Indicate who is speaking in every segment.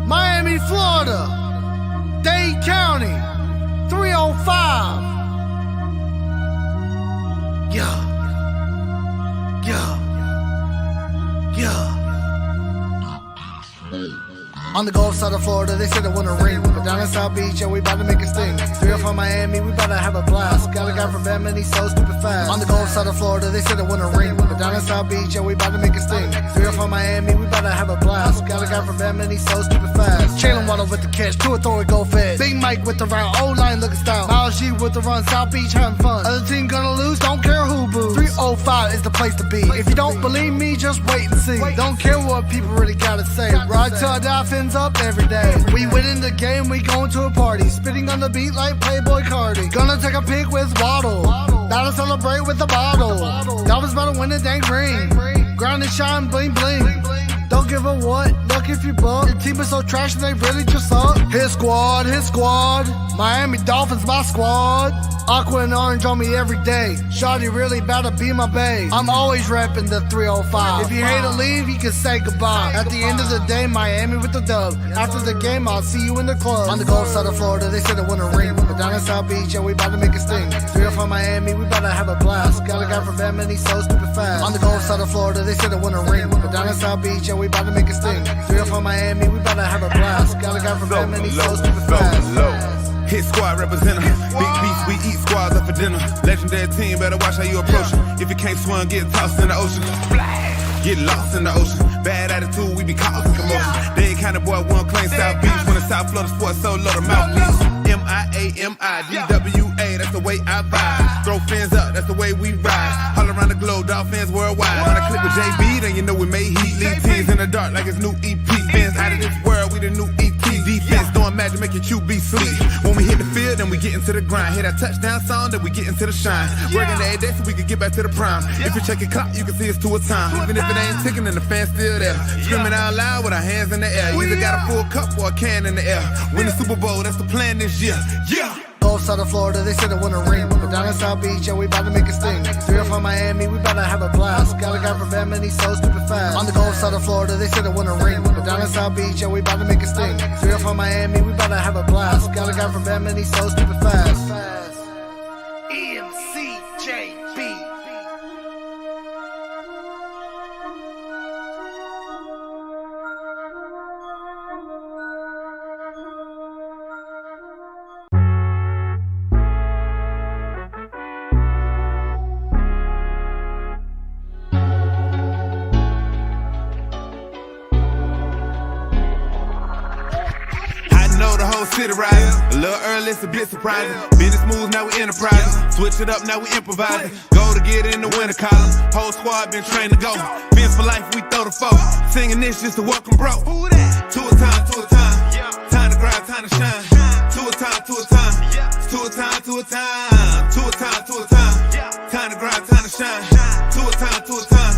Speaker 1: Miami, Florida, Dade County, 305. Yeah. On the Gulf side of Florida, they say they want a ring. But down in South Beach, yeah, we bout to make a sting. 305 Miami, we bout to have a blast. Got a guy from Bama and he's so stupid fast. On the Gulf side of Florida, they say they want a ring. But down in South Beach, yeah, we bout to make a sting. 305 Miami, we bout to have a blast. Got a guy from Bama and he's so stupid fast. Jalen Waddle with the catch, to a throw it, go fast. Big Mike with the round, O-line looking style. Miles G with the run, South Beach having fun. Other team gonna lose, don't care who boos. 305 is the place to be. If you don't believe me, just wait and see. Don't care what people really gotta say. Ride till our dolphins up every day. We winning the game, we going to a party. Spitting on the beat like Playboy Cardi. Gonna take a pic with Waddle. Gotta celebrate with a bottle. Dolphins about to win the dang ring. Ground and shine, bling bling. Don't give a what, look if you buck. Your team is so trash and they really just suck. His squad. Miami Dolphins, my squad. Aqua and orange on me every day. Shawty really about to be my bae. I'm always repping the 305. If you hate to leave, you can say goodbye. At the end of the day, Miami with the dub. After the game, I'll see you in the club. On the Gulf side of Florida, they say they want a ring. But down in South Beach, yeah, we about to make a sting. 305 Miami, we about to have a blast. Got a guy from Bama and he's so stupid fast. On the Gulf side of Florida, they say they want a ring. But down in South Beach, yeah, we about to make a sting. 305 Miami, we about to have a blast. Got a guy from Bama and he's so stupid fast.
Speaker 2: Hit squad representative. Big beats, we eat squads up for dinner. Legendary team, better watch how you approach it. If you can't swim, get tossed in the ocean. Get lost in the ocean. Bad attitude, we be causing commotion. Dade County boy, one claim South Beach. When the South Florida sports so low, the mouthpiece. MIAMIDWA, that's the way I vibe. Throw fins up, that's the way we ride. All around the globe, dolphins worldwide. When I click with JB, then you know we made heat. Lead teams in the dark like it's new EP. Fans out of this world, we the new ET. Defense doing magic, make your QB sleep. When we hit the field, then we get into the grind. Hit that touchdown song, then we get into the shine. Working every day so we can get back to the prime. If you check your clock, you can see it's 2 a time. Even if it ain't ticking, then the fans still there. Screaming out loud with our hands in the air. You either got a full cup or a can in the air. Win the Super Bowl, that's the plan this year. Yeah.
Speaker 1: Gulf side of Florida, they say they want a ring. But down in South Beach, yeah, we about to make a sting. 305 Miami, we about to have a blast. Got a guy from Bama and he's so stupid fast. On the Gulf side of Florida, they say they want a ring. But down in South Beach, yeah, we about to make a sting. 305 Miami, we about to have a blast. Got a guy from Bama and he's so stupid fast. MCJB.
Speaker 2: City riding, a little early, it's a bit surprising. Business moves, now we enterprising. Switch it up, now we improvising. Go to get in the winter column. Whole squad been trained to go. Fins for life, we throw the foe. Singing this just to welcome bro. To a time, to a time. Time to grind, time to shine. To a time, to a time. To a time, to a time. To a time, to a time. Time to grind, time to shine. To a time, to a time.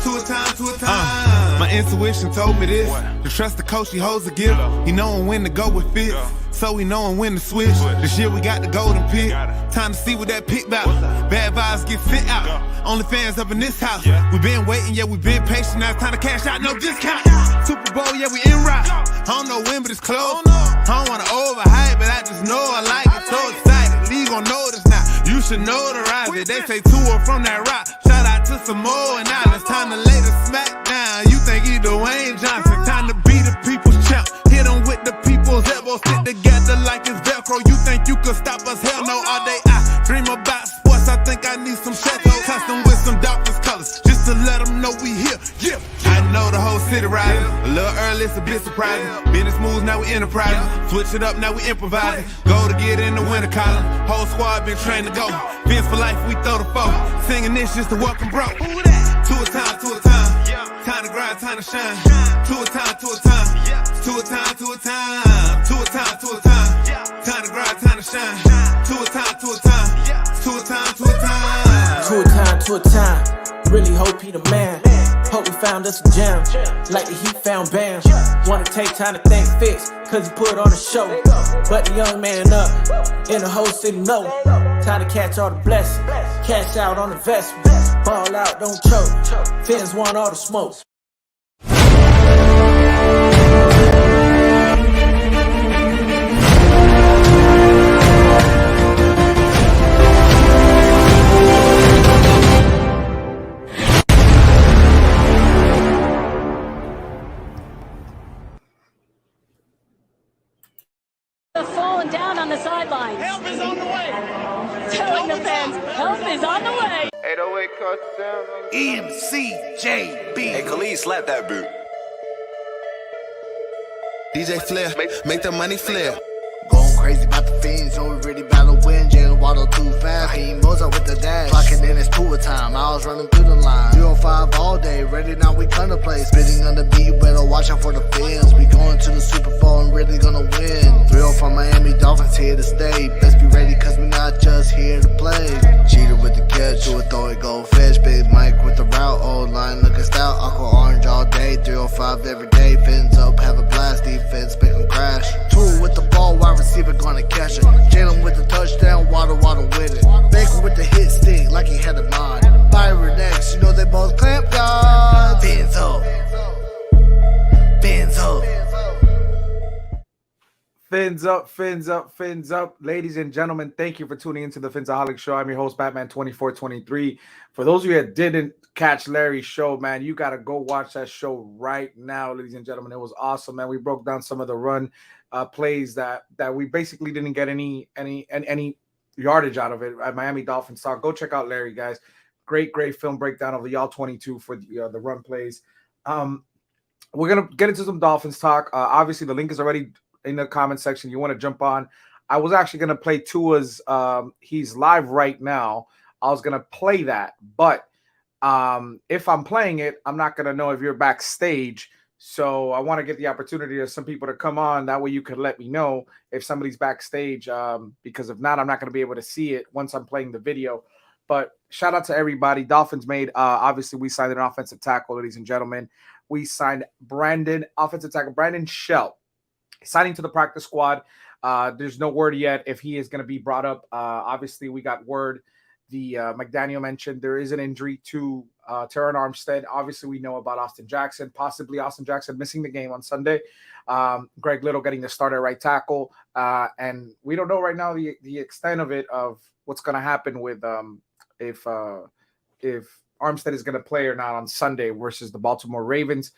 Speaker 2: To a time, to a time. My intuition told me this. To trust the coach, he holds a gift. He knowin' when to go with fits. So we knowin' when to switch. This year we got the golden pick. Time to see what that pick about. Bad vibes get sent out. Only fans up in this house. We been waiting, yeah, we been patient. Now it's time to cash out, no discount. Super Bowl, yeah, we en route. I don't know when, but it's close. I don't wanna overhype, but I just know I like it. So excited, league gon' notice now. You should notarize it. They say tour from that rock. Shout out to Samoa and now it's time to lay the smack down. You think he Dwayne Johnson? Time to be the people's champ. Hit him with the people's elbows. Stick together like it's Velcro. You think you could stop us? Hell no. All day I dream about sports. I think I need some chateau. Custom with some Dolphins colors. Just to let them know we here. Yeah. I know the whole city riding. A little early, it's a bit surprising. Business moves, now we enterprising. Switch it up, now we improvising. Go to get in the winter column. Whole squad been trained to go. Fins for life, we throw the foe. Singing this just to welcome bro. To a time, to a time. Time to grind, time to shine. To a time, to a time. To a time, to a time. To a time, to a time. Time to grind, time to shine. To a time, to a time. To a time, to a time.
Speaker 3: To a time, to a time. Really hope he the man. Hope we found us a gem. Like the Heat found Bam. Wanna take time to thank Fitz, cause he put on a show. But the young man up, in the whole city know. Time to catch all the blessings. Cash out on investment. Ball out, don't choke. Fins want all the smoke.
Speaker 4: sidelines.
Speaker 5: Help is on the way.
Speaker 4: Telling the fans, help is on the way.
Speaker 6: 808 touchdown.
Speaker 2: MCJB.
Speaker 7: Hey, Khalid, slap that boot.
Speaker 2: DJ Flair, make the money flare.
Speaker 1: Going crazy about the fiends, so we really battle win. Jalen Waddle too fast, he Mozart with the dash. Clocking in, it's tour time, I was running through the line. 305 all day, ready now, we gonna play. Spitting on the beat, you better watch out for the fans. We going to the Super Bowl and really gonna win. 305 Miami Dolphins here to stay. Best be ready, cause we not just here to play. Cheater with the catch, do it, throw it, go fish. Big Mike with the route, old line looking stout. Aqua orange all day, 305 every day. Fins up, have a blast, defense, make them crash. Two with the ball, wide receiver gonna catch it. Jalen with the touchdown, Waddle with it. Baker with the hit stick, like he had a mod. Byron next, you know they both clamp guards. Fins up. Fins up.
Speaker 8: Fins up, fins up, fins up. Ladies and gentlemen, thank you for tuning into the Phinsaholics show. I'm your host, Batman2423. For those of you that didn't catch Larry's show, man, you got to go watch that show right now, ladies and gentlemen. It was awesome, man. We broke down some of the run plays that we basically didn't get any yardage out of it at Miami Dolphins talk. Go check out Larry, guys. Great film breakdown of the Y'all 22 for the run plays. We're going to get into some Dolphins talk. Obviously, the link is already in the comment section. You want to jump on. I was actually going to play Tua's. He's live right now. I was going to play that, but if I'm playing it, I'm not going to know if you're backstage. So I want to get the opportunity of some people to come on. That way you could let me know if somebody's backstage, because if not, I'm not going to be able to see it once I'm playing the video. But shout out to everybody. Dolphins made, obviously, we signed an offensive tackle, ladies and gentlemen. We signed offensive tackle Brandon Shell, signing to the practice squad. There's no word yet if he is going to be brought up. Obviously, we got word. The McDaniel mentioned there is an injury to Terron Armstead. Obviously, we know about Austin Jackson, possibly Austin Jackson missing the game on Sunday. Greg Little getting the start at right tackle. And we don't know right now the extent of it, of what's going to happen with if Armstead is going to play or not on Sunday versus the Baltimore Ravens.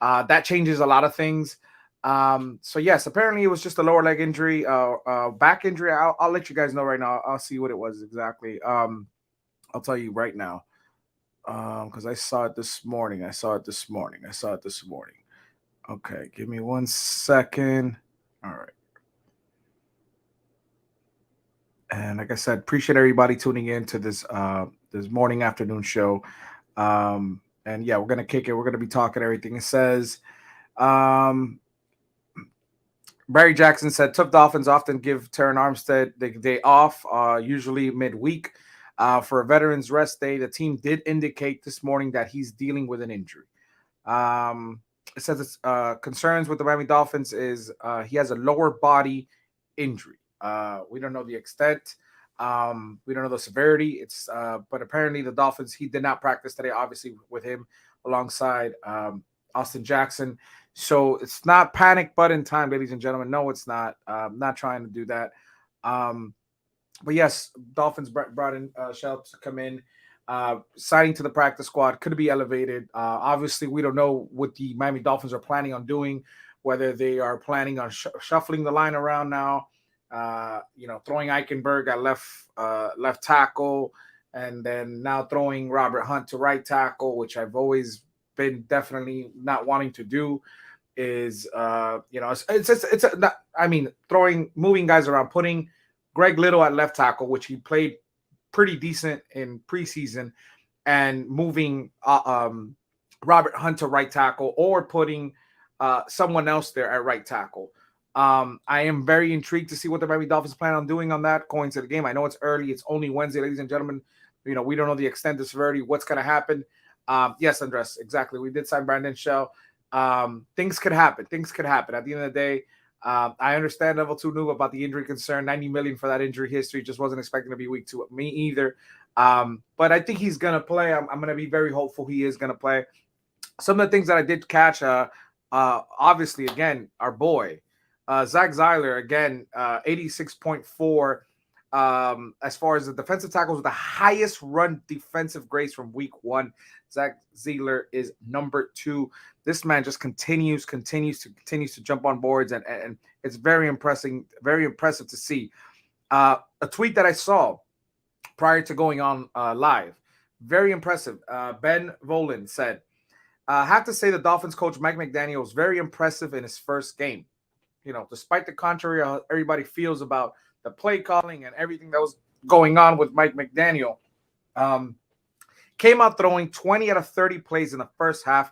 Speaker 8: That changes a lot of things. So yes, apparently it was just a lower leg injury, back injury. I'll let you guys know right now. I'll see what it was exactly. I'll tell you right now. Because I saw it this morning. Okay, give me 1 second. All right. And like I said, appreciate everybody tuning in to this this morning afternoon show. And yeah, we're gonna kick it. We're gonna be talking everything. It says Barry Jackson said tough Dolphins often give Terron Armstead the day off, usually midweek. For a veteran's rest day, the team did indicate this morning that he's dealing with an injury. It says it's concerns with the Miami Dolphins is he has a lower body injury. We don't know the extent. We don't know the severity. But apparently the Dolphins, he did not practice today, obviously with him alongside Austin Jackson. So it's not panic button time, ladies and gentlemen. No, it's not. I'm not trying to do that. But yes, Dolphins brought in Shell to come in, signing to the practice squad. Could be elevated. Obviously, we don't know what the Miami Dolphins are planning on doing, whether they are planning on shuffling the line around now, throwing Eichenberg at left tackle, and then now throwing Robert Hunt to right tackle, which I've always been definitely not wanting to do. Moving guys around, putting Greg Little at left tackle, which he played pretty decent in preseason, and moving Robert Hunt to right tackle, or putting someone else there at right tackle. I am very intrigued to see what the Miami Dolphins plan on doing on that going to the game. I know it's early. It's only Wednesday, ladies and gentlemen. We don't know the extent, the severity, what's going to happen. Yes, Andres, exactly. We did sign Brandon Shell. Things could happen. At the end of the day, I understand level 2 knew about the injury concern. $90 million for that injury history. Just wasn't expecting to be week 2. Me either. But I think he's going to play. I'm going to be very hopeful he is going to play. Some of the things that I did catch, obviously, again, our boy, Zach Zeiler, again, 86.4. As far as the defensive tackles with the highest run defensive grades from week 1, Zach Zeiler is number 2. This man just continues to jump on boards, and it's very impressive to see. A tweet that I saw prior to going on live, very impressive. Ben Volen said, I have to say the Dolphins coach Mike McDaniel was very impressive in his first game. You know, despite the contrary how everybody feels about the play calling and everything that was going on with Mike McDaniel, came out throwing 20 out of 30 plays in the first half,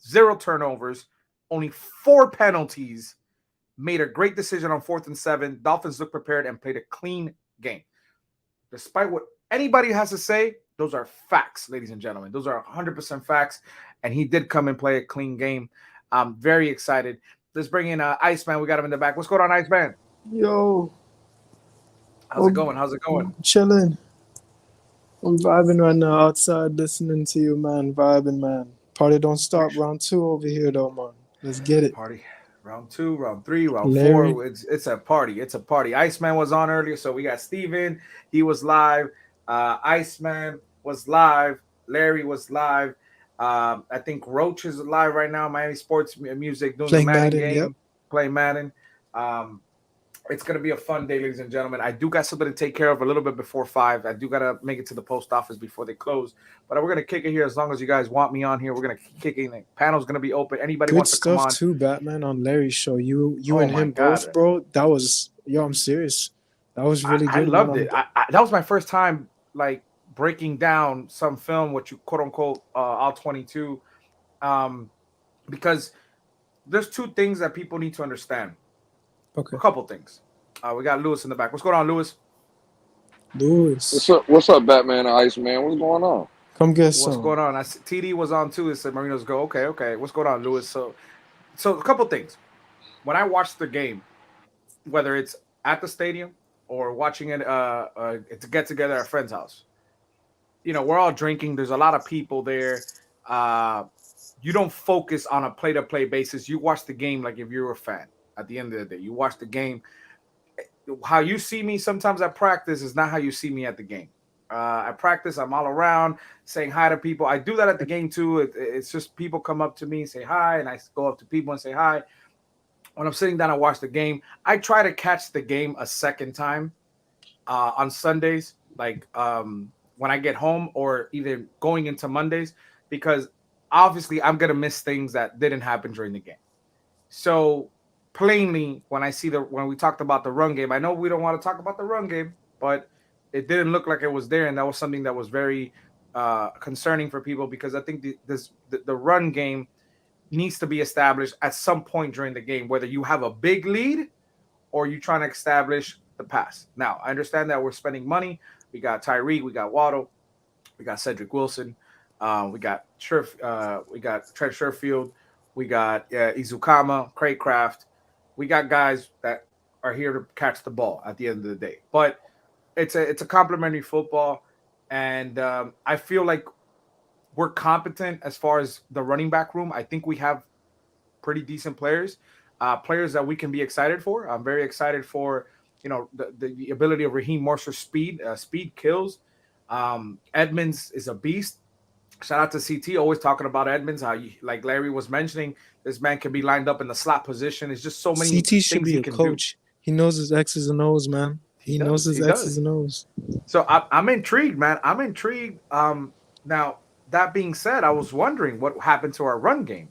Speaker 8: 0 turnovers, only 4 penalties, made a great decision on 4th and 7. Dolphins looked prepared and played a clean game. Despite what anybody has to say, those are facts, ladies and gentlemen. Those are 100% facts, and he did come and play a clean game. I'm very excited. Let's bring in Iceman. We got him in the back. What's going on, Iceman?
Speaker 6: Yo.
Speaker 8: How's it going? How's it going?
Speaker 6: Chilling. I'm vibing right now outside listening to you, man. Vibing, man. Party don't stop. Round 2 over here, though, man. Let's get it.
Speaker 8: Party. Round 2, round 3, round
Speaker 6: Larry.
Speaker 8: 4. It's a party. It's a party. Iceman was on earlier, so we got Steven. He was live. Iceman was live. Larry was live. I think Roach is live right now. Miami Sports Music doing
Speaker 6: Playing
Speaker 8: the Madden
Speaker 6: Madden,
Speaker 8: game.
Speaker 6: yep.
Speaker 8: Playing Madden. It's going to be a fun day, ladies and gentlemen. I do got something to take care of a little bit before 5. I do got to make it to the post office before they close. But we're going to kick it here as long as you guys want me on here. We're going to kick it. The panel's going to be open. Anybody
Speaker 6: Good
Speaker 8: wants to come
Speaker 6: stuff,
Speaker 8: on.
Speaker 6: too, Batman, on Larry's show. You
Speaker 8: Oh
Speaker 6: and
Speaker 8: my
Speaker 6: him
Speaker 8: God.
Speaker 6: both, bro. That was, yo, I'm serious. That was really good.
Speaker 8: I loved
Speaker 6: man.
Speaker 8: it. That was my first time, like, breaking down some film, what you quote-unquote all 22, because there's 2 things that people need to understand.
Speaker 6: Okay.
Speaker 8: A couple things. We got Lewis in the back. What's going on, Lewis?
Speaker 6: Lewis.
Speaker 7: What's up, Batman and Iceman? What's going on?
Speaker 6: Come get
Speaker 8: What's
Speaker 6: some.
Speaker 8: going on? TD was on too. It said Marinos go. Okay. What's going on, Lewis? So a couple things. When I watch the game, whether it's at the stadium or watching it to get together at a friend's house, you know, we're all drinking. There's a lot of people there. You don't focus on a play-to-play basis. You watch the game like if you're a fan. At the end of the day, you watch the game. How you see me sometimes at practice is not how you see me at the game. At practice, I'm all around saying hi to people. I do that at the game too. It's just people come up to me and say hi, and I go up to people and say hi. When I'm sitting down and watch the game, I try to catch the game a second time on Sundays, like when I get home or either going into Mondays, because obviously I'm going to miss things that didn't happen during the game. So plainly, when we talked about the run game, I know we don't want to talk about the run game, but it didn't look like it was there, and that was something that was very concerning for people, because I think the run game needs to be established at some point during the game, whether you have a big lead or you're trying to establish the pass. Now, I understand that we're spending money. We got Tyreek, we got Waddle, we got Cedric Wilson, we got Trent Sherfield, we got Izukama, Craycraft. We got guys that are here to catch the ball at the end of the day. But it's a complimentary football, and I feel like we're competent as far as the running back room. I think we have pretty decent players that we can be excited for. I'm very excited for, you know, the ability of Raheem Morse's speed. Speed kills. Edmonds is a beast. Shout out to CT, always talking about Edmonds. How like Larry was mentioning, this man can be lined up in the slot position. It's just so many.
Speaker 6: CT should be a coach. He knows his X's and O's, man. He knows his X's and O's.
Speaker 8: So I'm intrigued, man. I'm intrigued. Now that being said, I was wondering what happened to our run game,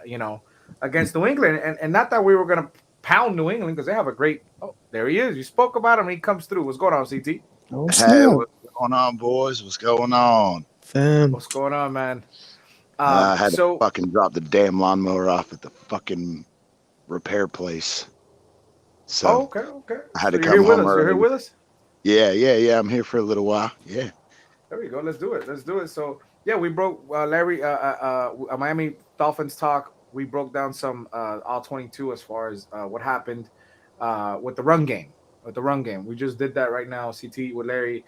Speaker 8: you know, against New England, and not that we were going to pound New England, because they have a great. Oh, there he is. You spoke about him. He comes through. What's going on, CT?
Speaker 6: Oh,
Speaker 9: hey, what's going on, boys? What's going on?
Speaker 6: Fam.
Speaker 8: What's going on, man?
Speaker 9: I had to fucking drop the damn lawnmower off at the fucking repair place. So
Speaker 8: okay.
Speaker 9: I had to
Speaker 8: You're
Speaker 9: come
Speaker 8: here with
Speaker 9: home
Speaker 8: us.
Speaker 9: early.
Speaker 8: You're here with us?
Speaker 9: Yeah. I'm here for a little while. Yeah.
Speaker 8: There we go. Let's do it. So yeah, we broke Larry. Miami Dolphins talk. We broke down some all 22 as far as what happened with the run game. We just did that right now. CT with Larry.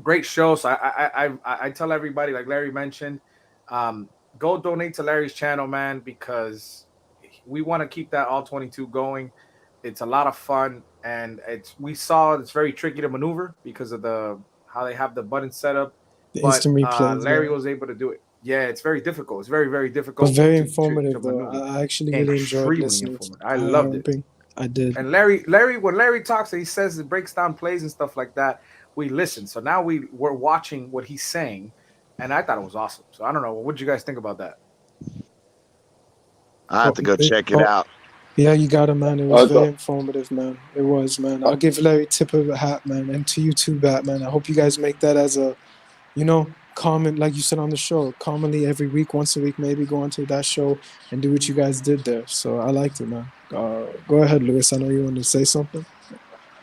Speaker 8: Great show. So I tell everybody, like Larry mentioned, go donate to Larry's channel, man, because we want to keep that all 22 going. It's a lot of fun, and it's very tricky to maneuver because of how they have the button set up. But Larry was able to do it. Yeah, it's very difficult. It's very, very difficult.
Speaker 6: But very informative, though. I actually really enjoyed listening.
Speaker 8: I loved it.
Speaker 6: I did.
Speaker 8: And when Larry talks, he says it breaks down plays and stuff like that. We listen. So now we're watching what he's saying, and I thought it was awesome. So I don't know. What did you guys think about that?
Speaker 9: I have to go check it out.
Speaker 6: Yeah, you got it, man. It was very informative, man. It was, man. I'll give Larry tip of the hat, man, and to you too, Batman. I hope you guys make that as a, common, like you said on the show, commonly every week, once a week, maybe go onto that show and do what you guys did there. So I liked it, man. Go ahead, Lewis. I know you wanted to say something.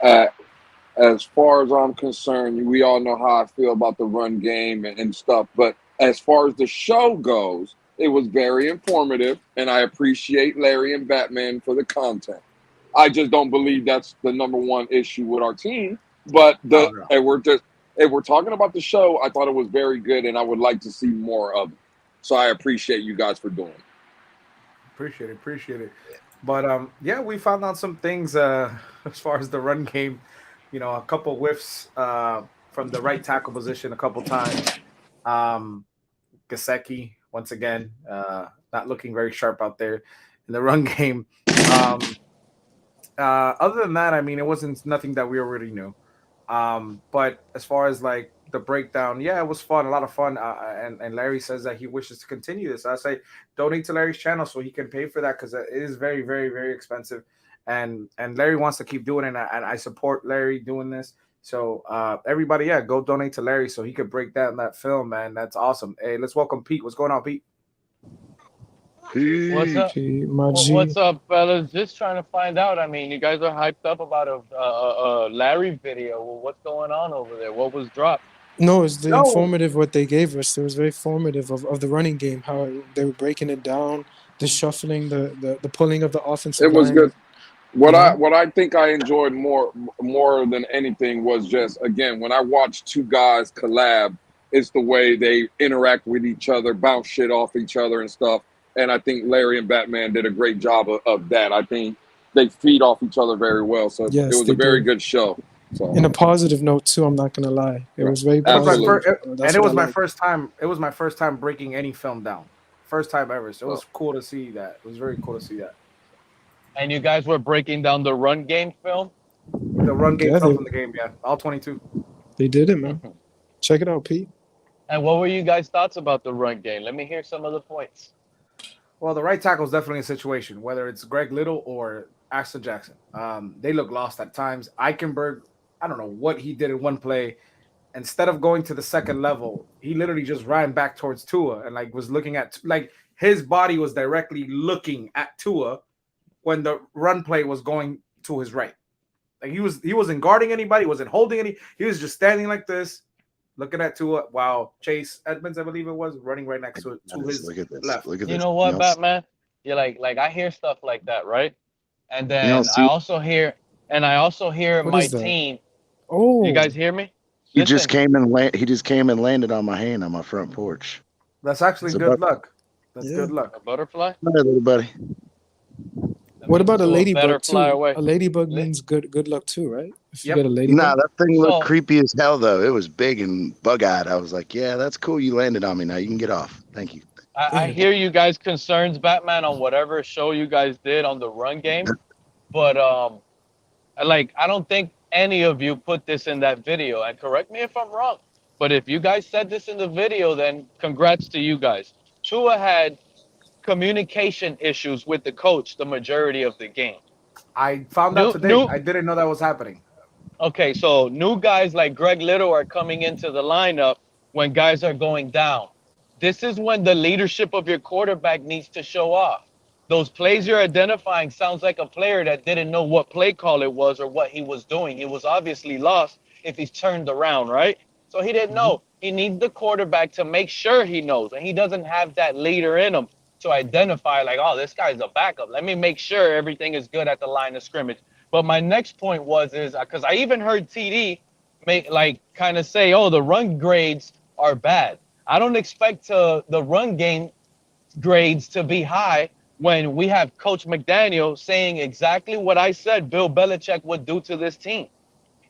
Speaker 7: As far as I'm concerned, we all know how I feel about the run game and stuff. But as far as the show goes, it was very informative, and I appreciate Larry and Batman for the content. I just don't believe that's the number one issue with our team. But if we're talking about the show, I thought it was very good, and I would like to see more of it. So I appreciate you guys for doing it.
Speaker 8: Appreciate it. But yeah, we found out some things as far as the run game. A couple whiffs from the right tackle position a couple times. Gesicki, once again, not looking very sharp out there in the run game. Other than that, I mean, it wasn't nothing that we already knew. But as far as like the breakdown, yeah, it was fun, a lot of fun. And Larry says that he wishes to continue this. I say donate to Larry's channel so he can pay for that, because it is very, very, very expensive. And Larry wants to keep doing it, and I support Larry doing this. So everybody, yeah, go donate to Larry so he could break down that film, man. That's awesome. Hey, let's welcome Pete. What's going on, Pete?
Speaker 10: What's up? What's up, fellas? Just trying to find out. I mean, you guys are hyped up about a Larry video. Well, what's going on over there? What was dropped?
Speaker 6: No, it's the informative what they gave us. It was very formative of the running game, how they were breaking it down, the shuffling, the pulling of the offensive line.
Speaker 7: It was good. What I think I enjoyed more than anything was just, again, when I watch two guys collab, it's the way they interact with each other, bounce shit off each other and stuff. And I think Larry and Batman did a great job of that. I think they feed off each other very well. So
Speaker 6: yes,
Speaker 7: it was a very good show. So.
Speaker 6: In a positive note too, I'm not gonna lie. It was very positive.
Speaker 8: And it was my first time. It was my first time breaking any film down. First time ever. So it was cool to see that. It was very cool to see that.
Speaker 10: And you guys were breaking down the run game film?
Speaker 8: The run game film from the game, yeah. All 22.
Speaker 6: They did it, man. Check it out, Pete.
Speaker 10: And what were you guys' thoughts about the run game? Let me hear some of the points.
Speaker 8: Well, the right tackle is definitely a situation, whether it's Greg Little or Ashton Jackson. They look lost at times. Eichenberg, I don't know what he did in one play. Instead of going to the second level, he literally just ran back towards Tua and was looking at, his body was directly looking at Tua when the run play was going to his right. He wasn't guarding anybody, wasn't holding any. He was just standing like this, looking at Tua, while Chase Edmonds, I believe it was, running right next to his left.
Speaker 10: You know what, Batman? You're like I hear stuff like that, right? And then I also hear my team.
Speaker 6: Oh,
Speaker 10: you guys hear me?
Speaker 9: He just came and landed on my hand on my front porch.
Speaker 8: That's actually good luck. That's good luck.
Speaker 10: A butterfly?
Speaker 9: Hi, everybody.
Speaker 6: What about a ladybug too? A ladybug means good luck too, right? If you get a ladybug.
Speaker 9: Nah, that thing looked creepy as hell though. It was big and bug-eyed. I was like, yeah, that's cool. You landed on me. Now you can get off. Thank you.
Speaker 10: I hear you guys' concerns, Batman, on whatever show you guys did on the run game, but I don't think any of you put this in that video. And correct me if I'm wrong, but if you guys said this in the video, then congrats to you guys. Tua had communication issues with the coach the majority of the game.
Speaker 8: I found out today. I didn't know that was happening.
Speaker 10: Okay, so new guys like Greg Little are coming into the lineup when guys are going down. This is when the leadership of your quarterback needs to show off. Those plays you're identifying sounds like a player that didn't know what play call it was or what he was doing. He was obviously lost if he's turned around, right? So he didn't know. He needs the quarterback to make sure he knows, and he doesn't have that leader in him to identify this guy's a backup. Let me make sure everything is good at the line of scrimmage. But my next point is because I even heard TD kind of say, the run grades are bad. I don't expect the run game grades to be high when we have Coach McDaniel saying exactly what I said Bill Belichick would do to this team,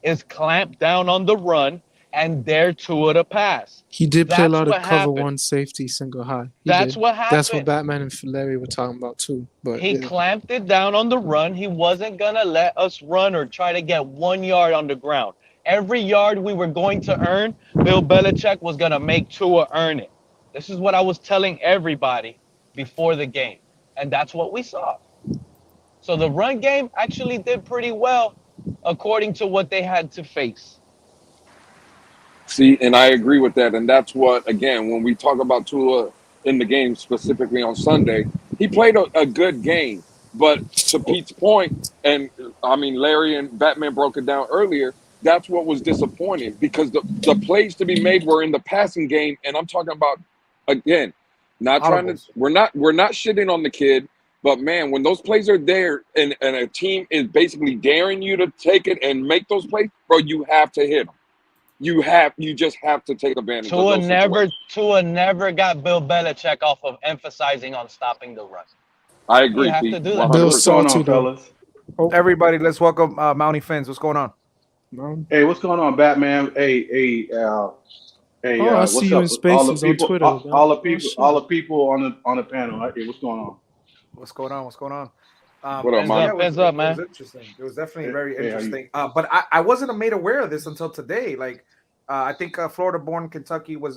Speaker 10: is clamp down on the run, and dare Tua to pass.
Speaker 6: He did play a
Speaker 10: That's
Speaker 6: lot of
Speaker 10: what
Speaker 6: cover
Speaker 10: happened.
Speaker 6: one safety single high.
Speaker 10: That's what
Speaker 6: That's what
Speaker 10: happened.
Speaker 6: Batman and Larry were talking about too. But
Speaker 10: He clamped it down on the run. He wasn't going to let us run or try to get 1 yard on the ground. Every yard we were going to earn, Bill Belichick was going to make Tua earn it. This is what I was telling everybody before the game. And that's what we saw. So the run game actually did pretty well according to what they had to face.
Speaker 7: See, and I agree with that. And that's what, again, when we talk about Tua in the game, specifically on Sunday, he played a good game. But to Pete's point, and I mean, Larry and Batman broke it down earlier, that's what was disappointing, because the plays to be made were in the passing game. And I'm talking about, again, not trying to, we're not shitting on the kid, but man, when those plays are there and a team is basically daring you to take it and make those plays, bro, you have to hit them. You just have to take advantage of those situations.
Speaker 10: Tua never got Bill Belichick off of emphasizing on stopping the run.
Speaker 7: I agree,
Speaker 10: You have
Speaker 7: Pete.
Speaker 10: to do that.
Speaker 6: Bill salty,
Speaker 8: fellas. Everybody, let's welcome Mountie Fins. What's going on?
Speaker 11: Hey, what's going on, Batman? Hey,
Speaker 6: I see you in Spaces on Twitter.
Speaker 11: All the people on the panel. Hey, what's going on?
Speaker 8: What's going on?
Speaker 7: What up, man?
Speaker 8: It was interesting. It was definitely very interesting. But I wasn't made aware of this until today. Like, I think Florida-born Kentucky was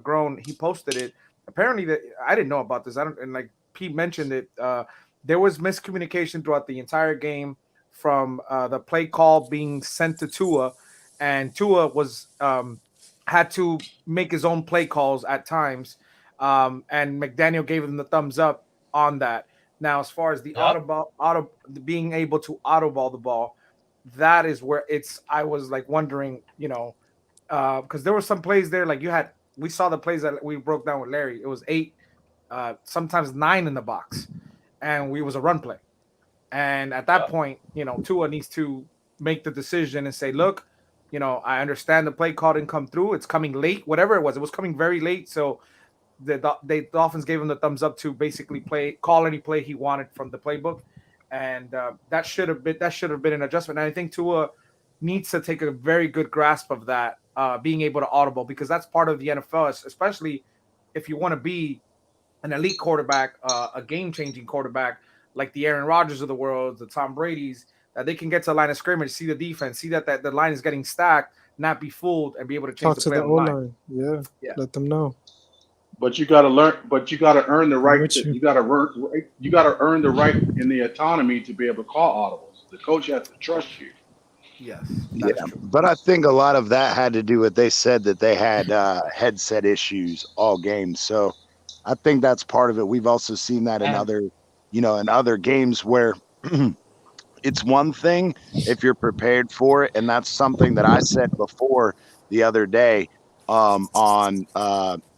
Speaker 8: grown. He posted it. Apparently, I didn't know about this. And like Pete mentioned it. There was miscommunication throughout the entire game from the play call being sent to Tua, and Tua was had to make his own play calls at times, and McDaniel gave him the thumbs up on that. Now, as far as the being able to auto-ball the ball, that is where I was like wondering, because there were some plays there, like we saw the plays that we broke down with Larry. It was 8, sometimes 9 in the box, and we was a run play. And at that point, Tua needs to make the decision and say, look, I understand the play call didn't come through. It's coming late, whatever it was coming very late. So the Dolphins gave him the thumbs up to basically call any play he wanted from the playbook, and that should have been an adjustment. And I think Tua needs to take a very good grasp of that, being able to audible, because that's part of the NFL, especially if you want to be an elite quarterback, a game-changing quarterback like the Aaron Rodgers of the world, the Tom Brady's, that they can get to the line of scrimmage, see the defense, see that the line is getting stacked, not be fooled, and be able to change the play on the line.
Speaker 6: Yeah, let them know.
Speaker 11: But you got to learn. But you got to earn the right. You got to earn the right and the autonomy to be able to call audibles. The coach has to trust you.
Speaker 8: Yes.
Speaker 9: Yeah, but I think a lot of that had to do with, they said that they had headset issues all game. So I think that's part of it. We've also seen that in other games where it's one thing if you're prepared for it, and that's something that I said before the other day on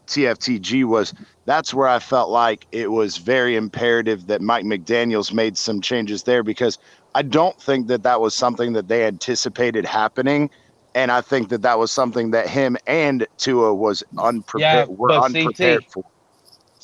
Speaker 9: TFTG that's where I felt like it was very imperative that Mike McDaniels made some changes there, because I don't think that was something that they anticipated happening. And I think that was something that him and Tua was unprepared for.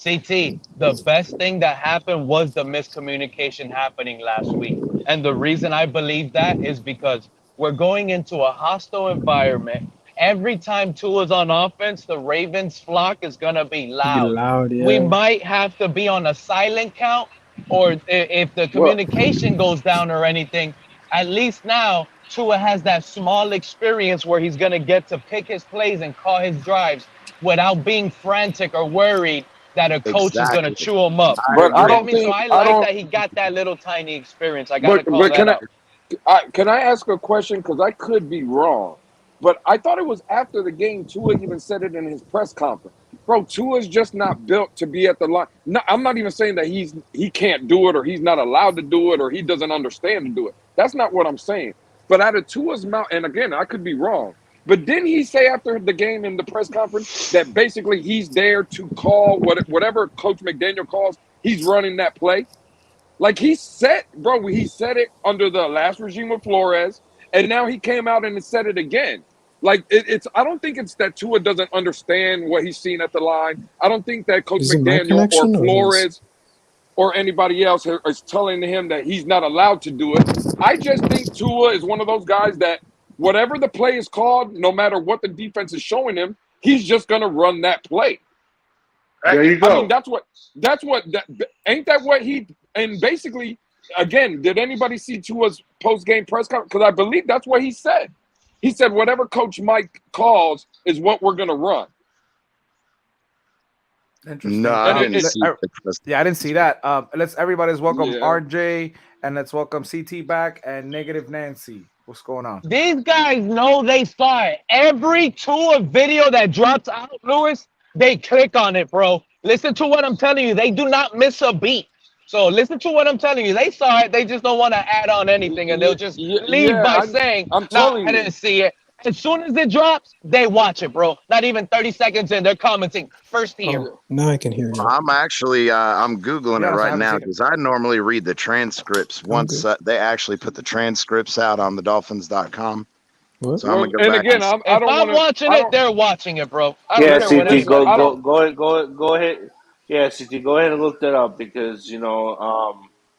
Speaker 10: CT, the best thing that happened was the miscommunication happening last week. And the reason I believe that is because we're going into a hostile environment. Every time Tua's on offense, the Ravens flock is going to be loud.
Speaker 6: Yeah.
Speaker 10: We might have to be on a silent count, or if the communication goes down or anything, at least now Tua has that small experience where he's going to get to pick his plays and call his drives without being frantic or worried that a coach is going to chew him up.
Speaker 7: But I don't think,
Speaker 10: so I like that he got that little tiny experience. I got to call that out.
Speaker 7: Can I ask a question? Because I could be wrong. But I thought it was after the game. Tua even said it in his press conference. Bro, Tua's just not built to be at the line. No, I'm not even saying that he can't do it, or he's not allowed to do it, or he doesn't understand to do it. That's not what I'm saying. But out of Tua's mouth, and again, I could be wrong, but didn't he say after the game in the press conference that basically he's there to call whatever Coach McDaniel calls, he's running that play? Like he said it under the last regime of Flores, and now he came out and said it again. Like I don't think it's that Tua doesn't understand what he's seen at the line. I don't think that Coach McDaniel or Flores or anybody else is telling him that he's not allowed to do it. I just think Tua is one of those guys that whatever the play is called, no matter what the defense is showing him, he's just going to run that play.
Speaker 11: There you go.
Speaker 7: I mean, ain't that what he, and basically, again, did anybody see Tua's post-game press conference? Because I believe that's what he said. He said, whatever Coach Mike calls is what we're going to run.
Speaker 8: Interesting.
Speaker 9: No, I didn't see
Speaker 8: I didn't see that. Everybody's welcome
Speaker 7: Yeah.
Speaker 8: RJ, and let's welcome CT back and Negative Nancy. What's going on?
Speaker 10: These guys know they saw it. Every Tua video that drops out, Lewis, they click on it, bro. Listen to what I'm telling you. They do not miss a beat. So listen to what I'm telling you. They saw it. They just don't want to add on anything, and they'll just leave by saying,
Speaker 7: I'm
Speaker 10: "No,
Speaker 7: telling
Speaker 10: I
Speaker 7: you."
Speaker 10: didn't see it." As soon as it drops, they watch it, bro. Not even 30 seconds in, they're commenting first here.
Speaker 6: Oh, now I can hear you.
Speaker 9: I'm actually I'm Googling
Speaker 8: Yeah,
Speaker 9: it
Speaker 8: so I
Speaker 9: right
Speaker 8: haven't
Speaker 9: now
Speaker 8: seen it.
Speaker 9: because I normally read the transcripts once they actually put the transcripts out on the dolphins.com.
Speaker 6: What?
Speaker 9: So I'm going to go
Speaker 7: And
Speaker 9: back
Speaker 7: again,
Speaker 9: and
Speaker 7: I
Speaker 10: If
Speaker 7: don't
Speaker 10: I'm
Speaker 7: want to.
Speaker 10: watching it, they're watching it, bro. I
Speaker 12: Yeah,
Speaker 10: don't care what
Speaker 12: CT,
Speaker 10: anybody
Speaker 7: I
Speaker 10: says.
Speaker 12: go ahead. Yeah, CT, go ahead and look that up because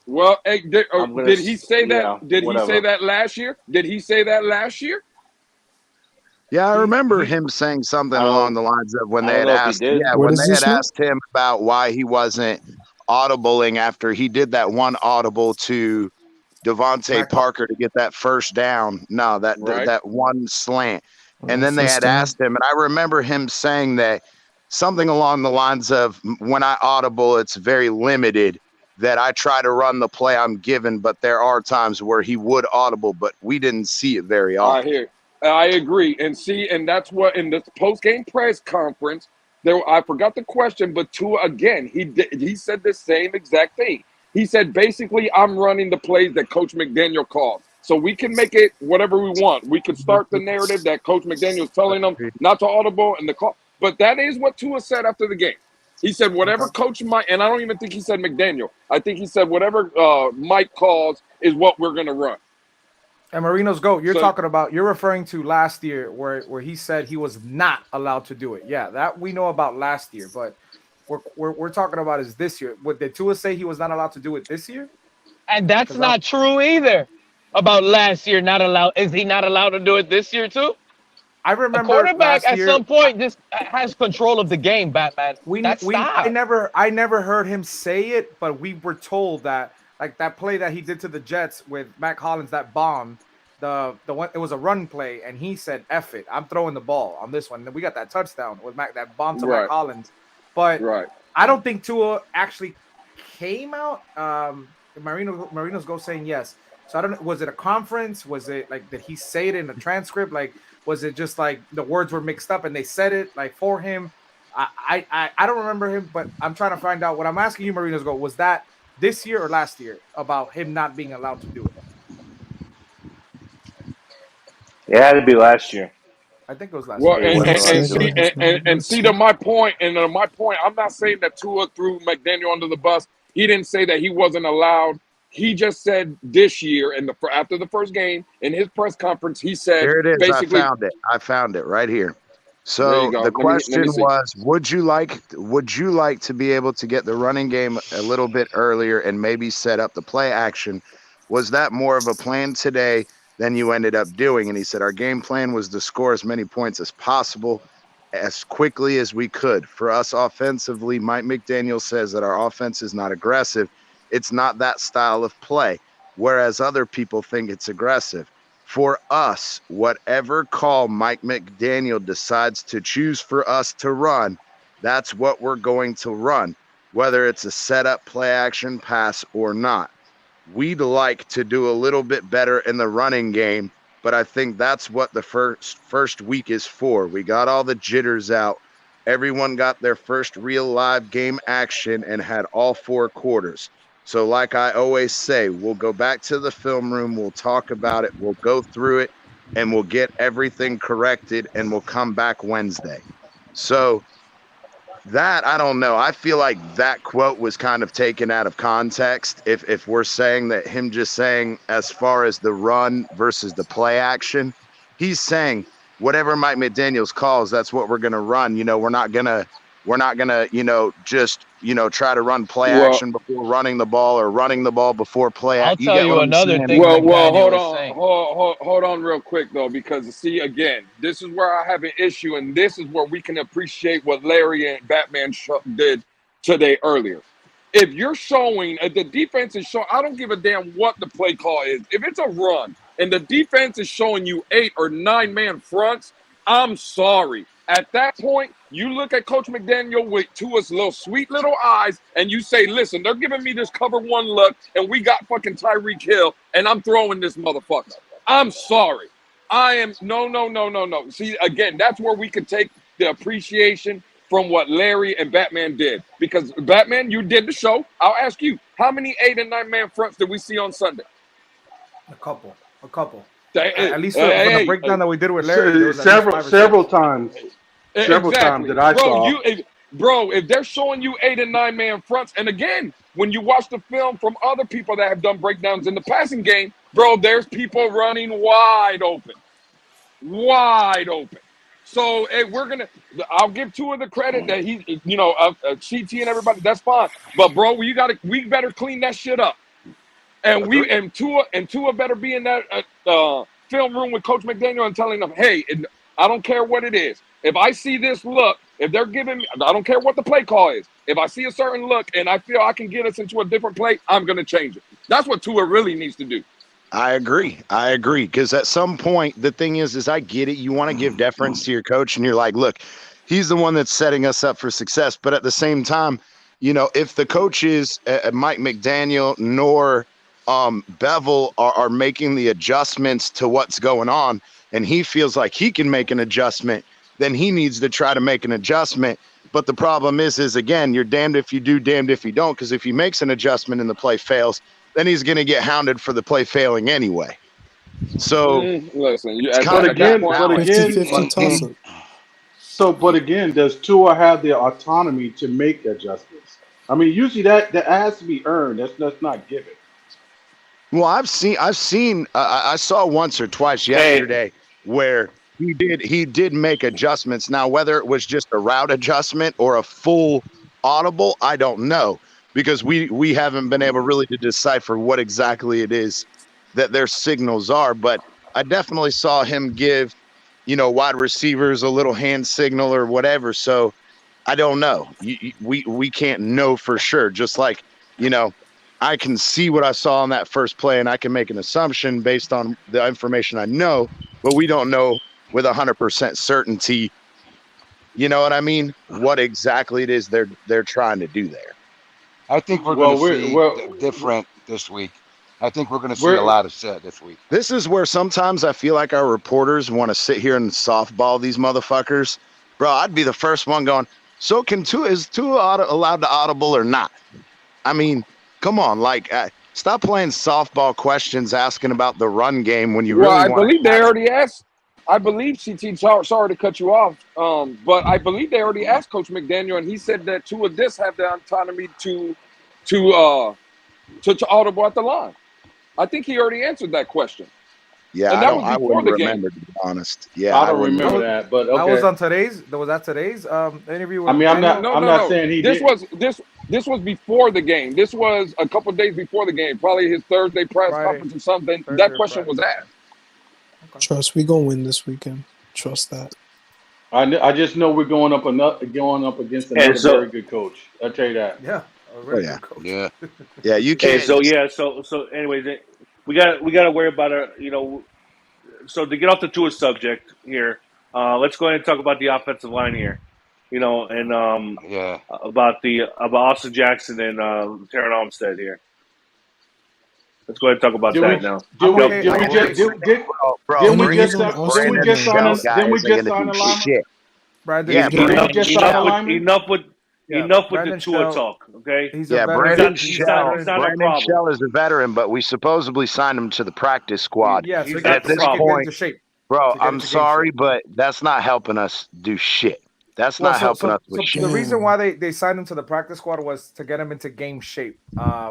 Speaker 7: Well, hey,
Speaker 12: I'm gonna.
Speaker 7: did he say that?
Speaker 12: Yeah,
Speaker 7: Did he say
Speaker 12: whatever.
Speaker 7: that last year? Did he say that last year?
Speaker 9: Yeah, I remember him saying something
Speaker 12: I
Speaker 9: along
Speaker 12: don't.
Speaker 9: the lines of when
Speaker 12: I
Speaker 9: they
Speaker 12: don't
Speaker 9: had
Speaker 12: know if he
Speaker 9: asked,
Speaker 12: did.
Speaker 6: What
Speaker 9: when
Speaker 6: is
Speaker 9: they had
Speaker 6: this now?
Speaker 9: asked him about why he wasn't audibling after he did that one audible to Devontae Parker to get that first down. No,
Speaker 7: Right.
Speaker 9: that one slant. And
Speaker 6: Oh,
Speaker 9: then they
Speaker 6: first
Speaker 9: had
Speaker 6: down.
Speaker 9: asked him, and I remember him saying that something along the lines of, when I audible, it's very limited, that I try to run the play I'm given, but there are times where he would audible, but we didn't see it very
Speaker 7: I
Speaker 9: often.
Speaker 7: hear. I agree. And see, and that's what in this post-game press conference, I forgot the question, but Tua again, he said the same exact thing. He said basically, I'm running the plays that Coach McDaniel called. So we can make it whatever we want. We could start the narrative that Coach McDaniel's telling them not to audible and the call. But that is what Tua said after the game. He said whatever Coach Mike, and I don't even think he said McDaniel. I think he said whatever Mike calls is what we're going to run.
Speaker 8: And Marino's GOAT,
Speaker 7: So-
Speaker 8: you're referring to last year where he said he was not allowed to do it. Yeah, that we know about last year, but we're talking about is this year. Did Tua say he was not allowed to do it this year?
Speaker 10: And that's not true either. About last year, not allowed. Is he not allowed to do it this year too?
Speaker 8: I
Speaker 10: A
Speaker 8: remember
Speaker 10: quarterback
Speaker 8: last
Speaker 10: at
Speaker 8: year,
Speaker 10: some point just has control of the game, Batman.
Speaker 8: I never heard him say it, but we were told that like that play that he did to the Jets with Mac Hollins, that bomb, the one, it was a run play, and he said, "F it, I'm throwing the ball on this one." And then we got that touchdown with that bomb to Mac
Speaker 7: Right.
Speaker 8: Hollins, but
Speaker 7: Right.
Speaker 8: I don't think Tua actually came out. Marino's go saying yes. So I don't know. Was it a conference? Was it like, did he say it in a transcript? Like, was it just like the words were mixed up and they said it like for him? I don't remember him, but I'm trying to find out. What I'm asking you, Marino's go, was that this year or last year about him not being allowed to do it?
Speaker 12: It had to be last year.
Speaker 8: I think it was last
Speaker 7: Well,
Speaker 8: year.
Speaker 7: and see to my point, I'm not saying that Tua threw McDaniel under the bus. He didn't say that he wasn't allowed. He just said this year, and after the first game in his press conference, he said
Speaker 9: There it is.
Speaker 7: basically,
Speaker 9: I found it right here.
Speaker 7: There
Speaker 9: So
Speaker 7: you go.
Speaker 9: the
Speaker 7: Let me
Speaker 9: question
Speaker 7: see.
Speaker 9: was, would you like to be able to get the running game a little bit earlier and maybe set up the play action? Was that more of a plan today than you ended up doing? And he said, our game plan was to score as many points as possible as quickly as we could. For us offensively, Mike McDaniel says that our offense is not aggressive. It's not that style of play, whereas other people think it's aggressive. For us, whatever call Mike McDaniel decides to choose for us to run, that's what we're going to run, whether it's a setup, play action, pass, or not. We'd like to do a little bit better in the running game, but I think that's what the first week is for. We got all the jitters out. Everyone got their first real live game action and had all 4 quarters. So like I always say, we'll go back to the film room, we'll talk about it, we'll go through it, and we'll get everything corrected, and we'll come back Wednesday. So that, I don't know. I feel like that quote was kind of taken out of context. If we're saying that him just saying as far as the run versus the play action, he's saying whatever Mike McDaniels calls, that's what we're going to run. You know, we're not going to We're not going to, just, try to run play
Speaker 7: Well,
Speaker 9: action before running the ball or running the ball before play
Speaker 10: I'll
Speaker 9: action. You
Speaker 10: tell
Speaker 9: get
Speaker 10: you
Speaker 9: what I'm
Speaker 10: another
Speaker 9: saying?
Speaker 10: thing
Speaker 7: well,
Speaker 10: McDaniel
Speaker 7: hold
Speaker 10: is
Speaker 7: on,
Speaker 10: saying.
Speaker 7: hold on, real quick though, because see, again, this is where I have an issue, and this is where we can appreciate what Larry and Batman did today earlier. If you're showing the defense is showing, I don't give a damn what the play call is. If it's a run and the defense is showing you 8 or 9 man fronts, I'm sorry. At that point, you look at Coach McDaniel with Tua's little sweet little eyes, and you say, "Listen, they're giving me this cover 1 look, and we got fucking Tyreek Hill, and I'm throwing this motherfucker." I'm sorry. I am no. See, again, that's where we could take the appreciation from what Larry and Batman did. Because Batman, you did the show. I'll ask you, how many 8 and 9 man fronts did we see on Sunday?
Speaker 8: A couple.
Speaker 7: Hey,
Speaker 8: At least from the breakdown that we did with Larry, there was at least 5 or 6.
Speaker 11: Several times. Several
Speaker 7: Exactly.
Speaker 11: times that I saw.
Speaker 7: If they're showing you 8 and 9 man fronts, and again, when you watch the film from other people that have done breakdowns in the passing game, bro, there's people running wide open. So hey, I'll give Tua the credit that he, CT and everybody, that's fine. But bro, we better clean that shit up. And Tua better be in that film room with Coach McDaniel and telling them, hey, I don't care what it is. If I see this look, if they're giving me, I don't care what the play call is. If I see a certain look and I feel I can get us into a different play, I'm going to change it. That's what Tua really needs to do.
Speaker 9: I agree. Because at some point, the thing is I get it. You want to give deference to your coach, and you're like, look, he's the one that's setting us up for success. But at the same time, if the coaches, Mike McDaniel nor Bevel are making the adjustments to what's going on, and he feels like he can make an adjustment, then he needs to try to make an adjustment. But the problem is again, you're damned if you do, damned if you don't, because if he makes an adjustment and the play fails, then he's going to get hounded for the play failing anyway. So,
Speaker 7: listen,
Speaker 11: but again, does Tua have the autonomy to make adjustments? I mean, usually that has to be earned. That's not given.
Speaker 9: Well, I saw once or twice yesterday where he did make adjustments. Now, whether it was just a route adjustment or a full audible, I don't know, because we haven't been able really to decipher what exactly it is that their signals are. But I definitely saw him give, wide receivers a little hand signal or whatever. So I don't know. We can't know for sure. Just like, I can see what I saw on that first play, and I can make an assumption based on the information I know, but we don't know with 100% certainty, you know what I mean, what exactly it is they're trying to do there.
Speaker 13: I think we're going to see different this week. I think we're going to see a lot of set this week.
Speaker 9: This is where sometimes I feel like our reporters want to sit here and softball these motherfuckers. Bro, I'd be the first one going, so is Tua allowed to audible or not? I mean, come on, stop playing softball questions asking about the run game when you really want.
Speaker 7: Well, I believe they already asked. I believe CT. Sorry to cut you off, but I believe they already asked Coach McDaniel, and he said that Tua does have the autonomy to audible at the line. I think he already answered that question.
Speaker 9: Yeah, I wouldn't remember, to be honest. Yeah,
Speaker 11: I don't remember that, but okay.
Speaker 8: That was on today's interview. With
Speaker 11: I'm not saying he
Speaker 7: did. This was before the game. This was a couple of days before the game. Probably his Thursday press conference or something. That question was asked.
Speaker 6: Okay. Trust, we gonna win this weekend. Trust that.
Speaker 11: I just know we're going up against another very good coach. I'll tell you that.
Speaker 8: Yeah.
Speaker 9: Good coach. Yeah. You
Speaker 12: can't.
Speaker 9: So
Speaker 12: anyway, we got to worry about So to get off the Tua subject here, let's go ahead and talk about the offensive line here. About Austin Jackson and Taron Armstead here. Let's go ahead and talk about that now.
Speaker 11: Didn't we just sign a lineman? Enough with the Tua talk, okay?
Speaker 9: Brandon Shell is a veteran, but we supposedly signed him to the practice squad.
Speaker 8: Yeah, so
Speaker 9: at this point, bro, I'm sorry, but that's not helping us do shit. That's not helping us with shit.
Speaker 8: The reason why they signed him to the practice squad was to get him into game shape.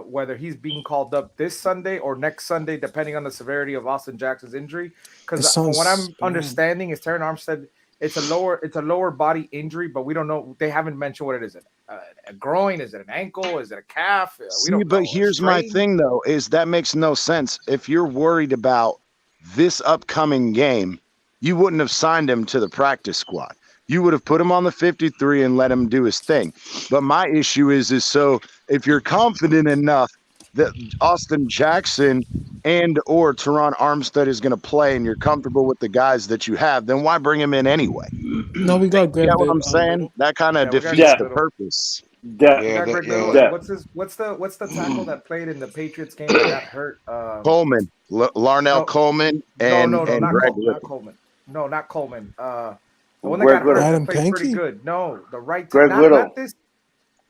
Speaker 8: Whether he's being called up this Sunday or next Sunday, depending on the severity of Austin Jackson's injury. Because what I'm understanding is Taron Armstead it's a lower body injury, but we don't know. They haven't mentioned what it is. A groin? Is it an ankle? Is it a calf? We
Speaker 9: See,
Speaker 8: don't know.
Speaker 9: but here's my thing, though, is that makes no sense. If you're worried about this upcoming game, you wouldn't have signed him to the practice squad. You would have put him on the 53 and let him do his thing. But my issue is so if you're confident enough that Austin Jackson and or Teron Armstead is going to play and you're comfortable with the guys that you have, then why bring him in anyway?
Speaker 6: No, we got Greg.
Speaker 9: You know what I'm saying? That kind of defeats the purpose.
Speaker 8: What's the tackle that played in the Patriots game that got hurt?
Speaker 9: Coleman, Larnell Coleman, and Greg
Speaker 8: Coleman. No, not Coleman. The one that got hurt that played pretty good. No, the right. Not this.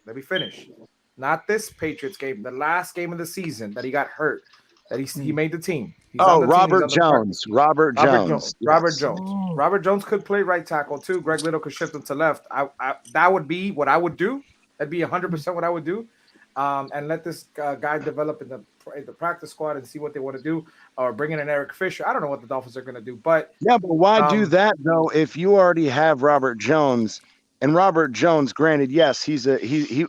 Speaker 8: Let me finish. Not this Patriots game. The last game of the season that he got hurt. That he made the team.
Speaker 9: Robert Jones. Robert Jones.
Speaker 8: Robert Jones could play right tackle too. Greg Little could shift him to left. That would be what I would do. That'd be 100% what I would do. And let this guy develop in the practice squad and see what they want to do, or bring in an Eric Fisher. I don't know what the Dolphins are going to do, but
Speaker 9: why do that though? If you already have Robert Jones, and Robert Jones, granted, yes, he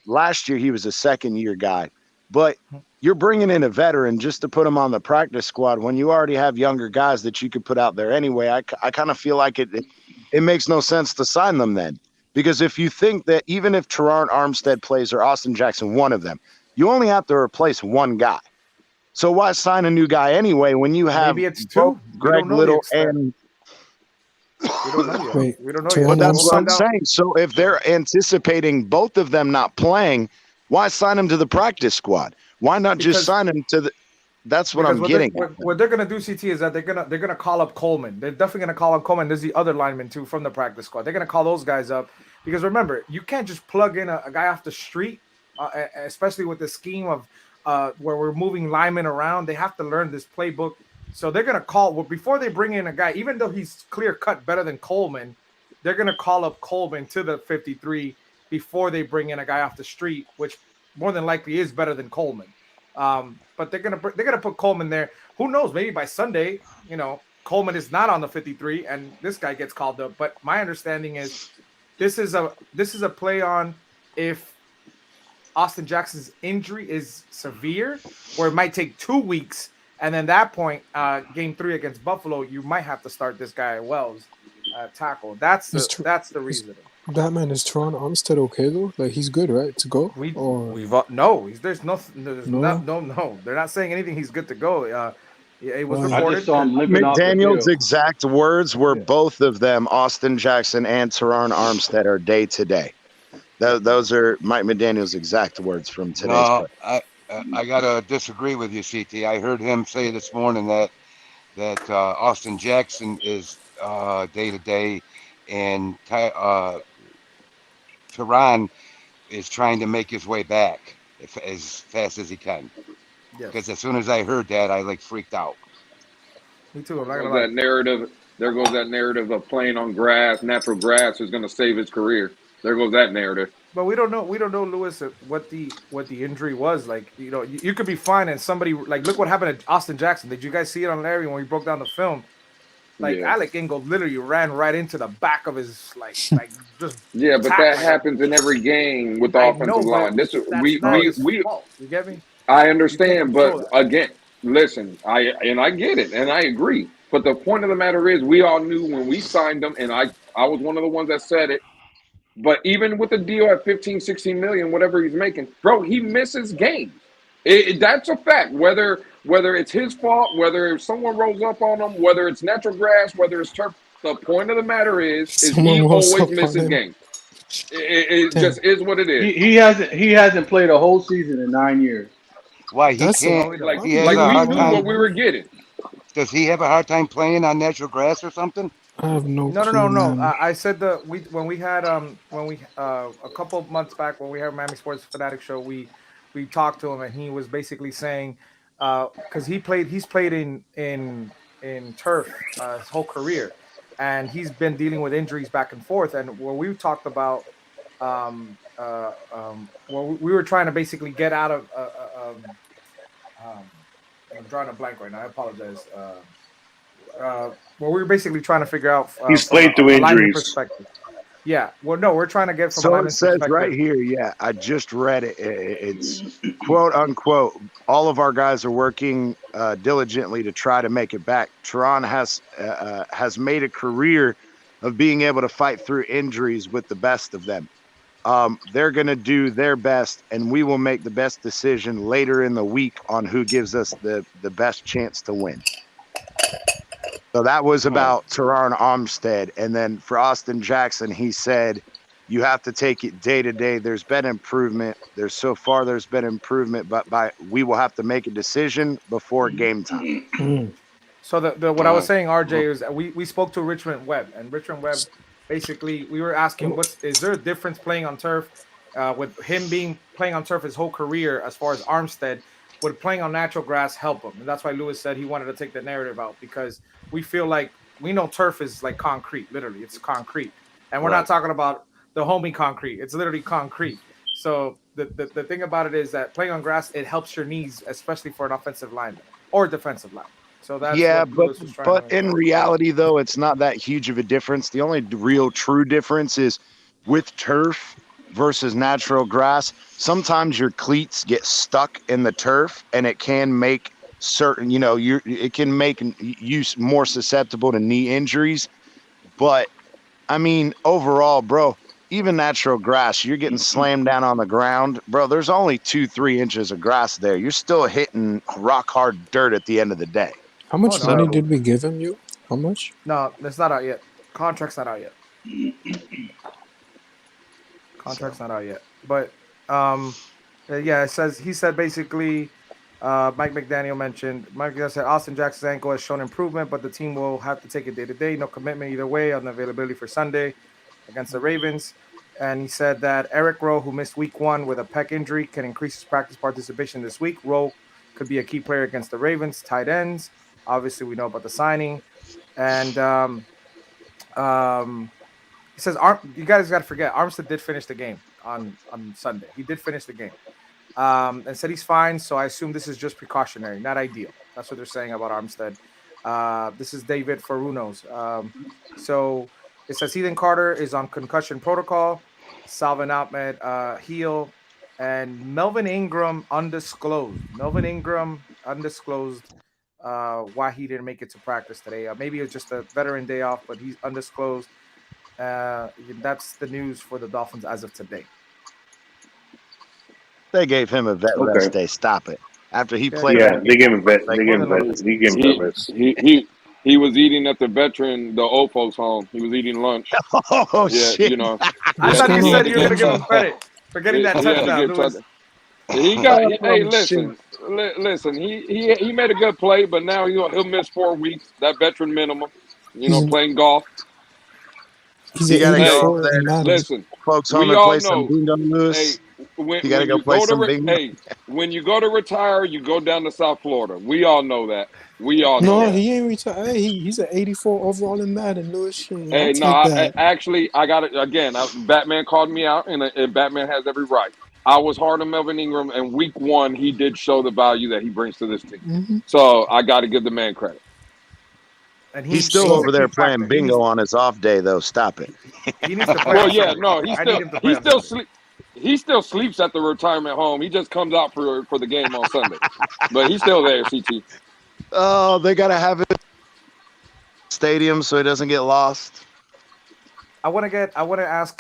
Speaker 9: last year he was a second-year guy, but you're bringing in a veteran just to put him on the practice squad when you already have younger guys that you could put out there anyway. I kind of feel like it makes no sense to sign them then. Because if you think that even if Teron Armstead plays or Austin Jackson, one of them, you only have to replace one guy. So why sign a new guy anyway when you have both Greg Little and
Speaker 8: we don't know yet.
Speaker 6: Wait,
Speaker 8: we don't know
Speaker 9: yet. Well, that's what I'm
Speaker 8: out.
Speaker 9: saying. So if they're anticipating both of them not playing, why sign them to the practice squad? Why not just sign them to the? That's what I'm getting.
Speaker 8: What they're gonna do, CT, is that they're gonna call up Coleman. They're definitely gonna call up Coleman. There's the other lineman too from the practice squad. They're gonna call those guys up because remember, you can't just plug in a guy off the street, especially with the scheme of where we're moving linemen around. They have to learn this playbook. So they're gonna call before they bring in a guy, even though he's clear cut better than Coleman. They're gonna call up Coleman to the 53 before they bring in a guy off the street, which more than likely is better than Coleman. But they're gonna put Coleman there. Who knows? Maybe by Sunday, Coleman is not on the 53, and this guy gets called up. But my understanding is this is a play on if Austin Jackson's injury is severe, or it might take 2 weeks, and then that point, game 3 against Buffalo, you might have to start this guy Wells tackle. That's the reason.
Speaker 6: Batman, is Teron Armstead okay though? Like he's good, right, to go?
Speaker 8: There's nothing. No. They're not saying anything. He's good to go. It was reported.
Speaker 11: I just saw him limping off the
Speaker 9: McDaniel's
Speaker 11: field.
Speaker 9: exact words were both of them, Austin Jackson and Teron Armstead, are day to day. Those are Mike McDaniel's exact words from today's.
Speaker 13: No, I gotta disagree with you, CT. I heard him say this morning that Austin Jackson is day to day, and Teron is trying to make his way back as fast as he can. Because as soon as I heard that, I freaked out.
Speaker 8: Me too.
Speaker 7: That narrative. There goes that narrative of playing on grass, natural grass is going to save his career. There goes that narrative.
Speaker 8: But we don't know, Lewis, what the injury was. Like, you could be fine, and somebody look what happened to Austin Jackson. Did you guys see it on Larry when we broke down the film? Alec Ingold literally ran right into the back of his just.
Speaker 7: Yeah, but that happens in every game with the offensive line.
Speaker 8: You get me?
Speaker 7: I understand, but again, listen, I get it, and I agree. But the point of the matter is, we all knew when we signed him, and I was one of the ones that said it. But even with the deal at 15, 16 million, whatever he's making, bro, he misses games. That's a fact. Whether it's his fault, whether someone rolls up on him, whether it's natural grass, whether it's turf, the point of the matter is he always misses games. It just is what it is.
Speaker 11: He hasn't played a whole season in 9 years.
Speaker 13: Why he can't?
Speaker 7: We knew what we were getting.
Speaker 13: Does he have a hard time playing on natural grass or something?
Speaker 6: I have no.
Speaker 8: No. I said when we had a couple of months back when we had Miami Sports Fanatic show, we talked to him, and he was basically saying because he's played in turf his whole career, and he's been dealing with injuries back and forth. And where we talked about we were trying to basically get out of I'm drawing a blank right now. I apologize. Well, we're basically trying to figure out
Speaker 12: He's
Speaker 8: from
Speaker 12: played through
Speaker 8: a lineman
Speaker 12: injuries.
Speaker 8: perspective. Yeah. Well, no, we're trying to get from a
Speaker 9: So it
Speaker 8: lineman's
Speaker 9: says right
Speaker 8: perspective.
Speaker 9: here, yeah, I just read it. It's quote unquote, all of our guys are working diligently to try to make it back. Tehran has made a career of being able to fight through injuries with the best of them. They're going to do their best, and we will make the best decision later in the week on who gives us the best chance to win. So that was about Tehran Armstead. And then for Austin Jackson, he said, you have to take it day to day. There's been improvement. There's been improvement, but we will have to make a decision before game time.
Speaker 8: So what I was saying, RJ, is that we spoke to Richmond Webb, and Richmond Webb, basically, we were asking, is there a difference playing on turf with him playing on turf his whole career as far as Armstead? Would playing on natural grass help him? And that's why Lewis said he wanted to take the narrative out, because we feel like we know turf is like concrete, literally, it's concrete, and we're not talking about the homie concrete. It's literally concrete. So the thing about it is that playing on grass, it helps your knees, especially for an offensive lineman or defensive lineman. So that's
Speaker 9: but in reality, though, it's not that huge of a difference. The only real true difference is with turf versus natural grass. Sometimes your cleats get stuck in the turf, and it can make certain, it can make you more susceptible to knee injuries. But I mean, overall, bro, even natural grass, you're getting slammed down on the ground, bro. There's only 2-3 inches of grass there. You're still hitting rock hard dirt at the end of the day.
Speaker 6: How much money did we give him? How much?
Speaker 8: No, that's not out yet. Contract's not out yet. Contract's not out yet. But yeah, he said basically, Mike McDaniel said Austin Jackson's ankle has shown improvement, but the team will have to take it day to day. No commitment either way on the availability for Sunday against the Ravens. And he said that Eric Rowe, who missed week 1 with a pec injury, can increase his practice participation this week. Rowe could be a key player against the Ravens. Tight ends, obviously we know about the signing. And he says, you guys got to forget, Armstead did finish the game on Sunday. He did finish the game. And said he's fine, so I assume this is just precautionary, not ideal. That's what they're saying about Armstead. This is David Farunos. So it says Ethan Carter is on concussion protocol, Salvin Ahmed heel, and Melvin Ingram undisclosed. Why he didn't make it to practice today. Maybe it's just a veteran day off, but he's undisclosed. That's the news for the Dolphins as of today.
Speaker 9: They gave him a vet rest day. Stop it. After he played.
Speaker 12: Yeah, they gave him a vet. Rest.
Speaker 7: He was eating at the old folks' home. He was eating lunch.
Speaker 9: Oh, shit.
Speaker 8: I thought you said you were going to give him credit for getting that touchdown.
Speaker 7: He got. Hey, listen. He made a good play, but now he'll miss 4 weeks. That veteran minimum. Playing golf.
Speaker 6: You gotta go over there.
Speaker 7: Listen,
Speaker 9: folks, home and play some bingo, Lewis.
Speaker 7: You gotta go play some bingo. Hey, when you go to retire, you go down to South Florida. We all know that.
Speaker 6: No, he ain't retired. Hey, he's an 84 overall in Madden, Lewis.
Speaker 7: Hey, no, I got it again. Batman called me out, and Batman has every right. I was hard on Melvin Ingram, and week 1, he did show the value that he brings to this team.
Speaker 6: Mm-hmm.
Speaker 7: So I got to give the man credit.
Speaker 9: And he's still over there playing bingo on his off day, though. Stop it.
Speaker 8: He needs to play.
Speaker 7: Well, yeah, no, he still sleeps at the retirement home. He just comes out for the game on Sunday, but he's still there. CT.
Speaker 9: Oh, they gotta have it stadium so he doesn't get lost.
Speaker 8: I want to ask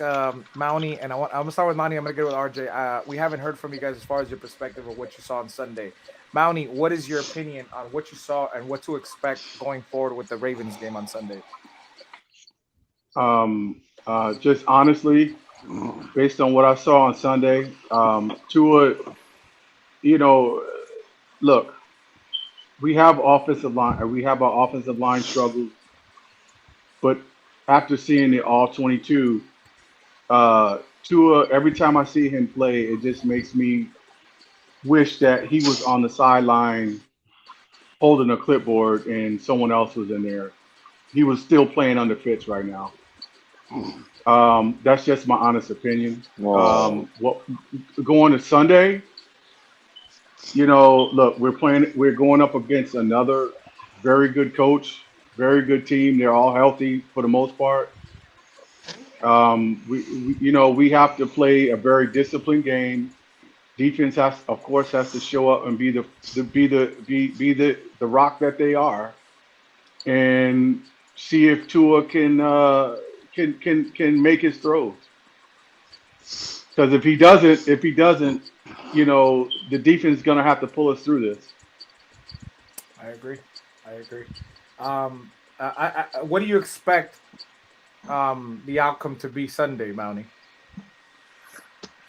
Speaker 8: Mounty, and I'm gonna start with Mounty. I'm gonna get with RJ. We haven't heard from you guys as far as your perspective of what you saw on Sunday. Mounty, what is your opinion on what you saw and what to expect going forward with the Ravens game on Sunday?
Speaker 11: Just honestly, based on what I saw on Sunday, Tua, look, we have our offensive line struggles, but after seeing it all 22, Tua, every time I see him play, it just makes me wish that he was on the sideline holding a clipboard and someone else was in there. He was still playing under Fitz right now. That's just my honest opinion. Going to Sunday, look, we're going up against another very good coach Very good team. They're all healthy for the most part. We have to play a very disciplined game. Defense of course, has to show up and be the rock that they are, and see if Tua can make his throws. Because if he doesn't, the defense is gonna have to pull us through this.
Speaker 8: I agree. What do you expect the outcome to be Sunday, Mountie?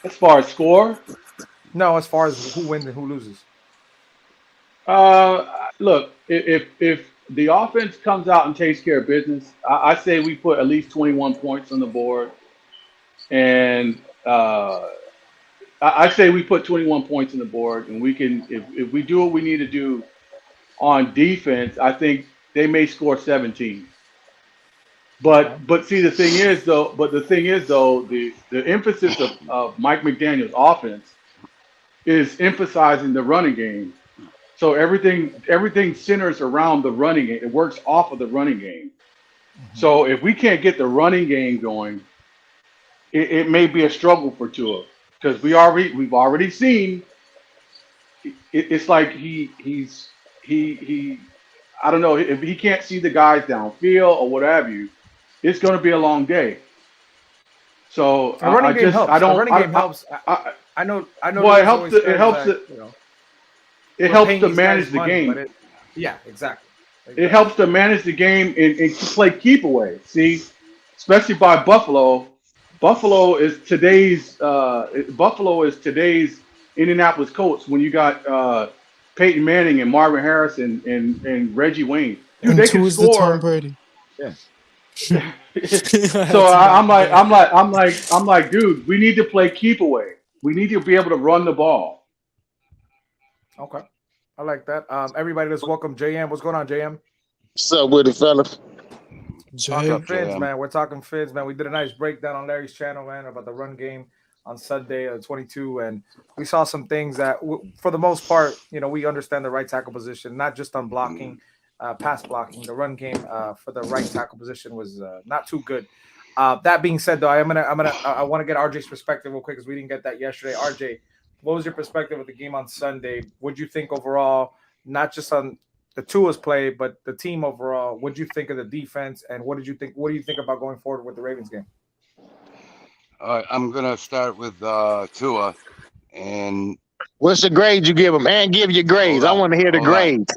Speaker 11: As far as score,
Speaker 8: no. As far as who wins and who loses.
Speaker 11: Look, if the offense comes out and takes care of business, I say we put at least 21 points on the board, and I say we put 21 points on the board, and we can if we do what we need to do on defense, I think they may score 17. But see, the thing is though, the emphasis of Mike McDaniel's offense is emphasizing the running game. So everything centers around the running game. It works off of the running game. Mm-hmm. So if we can't get the running game going, it may be a struggle for Tua, because we've already seen. It's like he's I don't know, if he can't see the guys downfield or what have you, it's going to be a long day. So
Speaker 8: a running game helps. A running game helps. I know.
Speaker 11: Well, it helps. It helps to manage the game.
Speaker 8: Yeah, exactly.
Speaker 11: It helps to manage the game and play keep away. See, especially by Buffalo. Buffalo is today's Indianapolis Colts when you got Peyton Manning and Marvin Harrison and Reggie Wayne. Dude,
Speaker 6: and
Speaker 11: they can score.
Speaker 6: The Tom Brady.
Speaker 11: Yeah. So I'm like, dude, we need to play keep away. We need to be able to run the ball.
Speaker 8: Okay, I like that. Everybody, let's welcome JM. What's going on, JM?
Speaker 14: What's up with it, fellas?
Speaker 8: Talking Fins, man. We're talking Fins, man. We did a nice breakdown on Larry's channel, man, about the run game on Sunday, 22, and we saw some things that, for the most part, we understand the right tackle position, not just on blocking, pass blocking. The run game for the right tackle position was not too good. That being said, though, I want to get RJ's perspective real quick because we didn't get that yesterday. RJ, what was your perspective of the game on Sunday? What did you think overall, not just on the Tua's play, but the team overall? What did you think of the defense, and what do you think about going forward with the Ravens game?
Speaker 13: I'm gonna start with Tua, and
Speaker 14: what's the grade you give him? And give your grades. I want to hear the grades.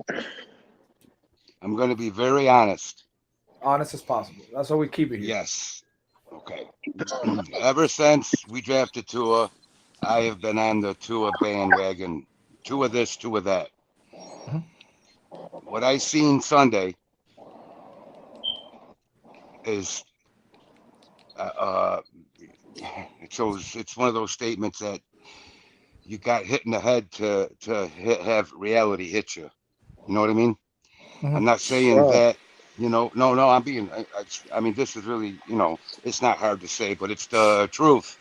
Speaker 13: I'm gonna be very honest.
Speaker 8: Honest as possible. That's how we keep it here.
Speaker 13: Yes. Okay. Ever since we drafted Tua, I have been on the Tua bandwagon. Tua this, Tua that. Mm-hmm. What I seen Sunday is it's one of those statements that you got hit in the head to have reality hit you. You know what I mean? Mm-hmm. I'm not saying that, no, I'm being, I mean, this is really, it's not hard to say, but it's the truth.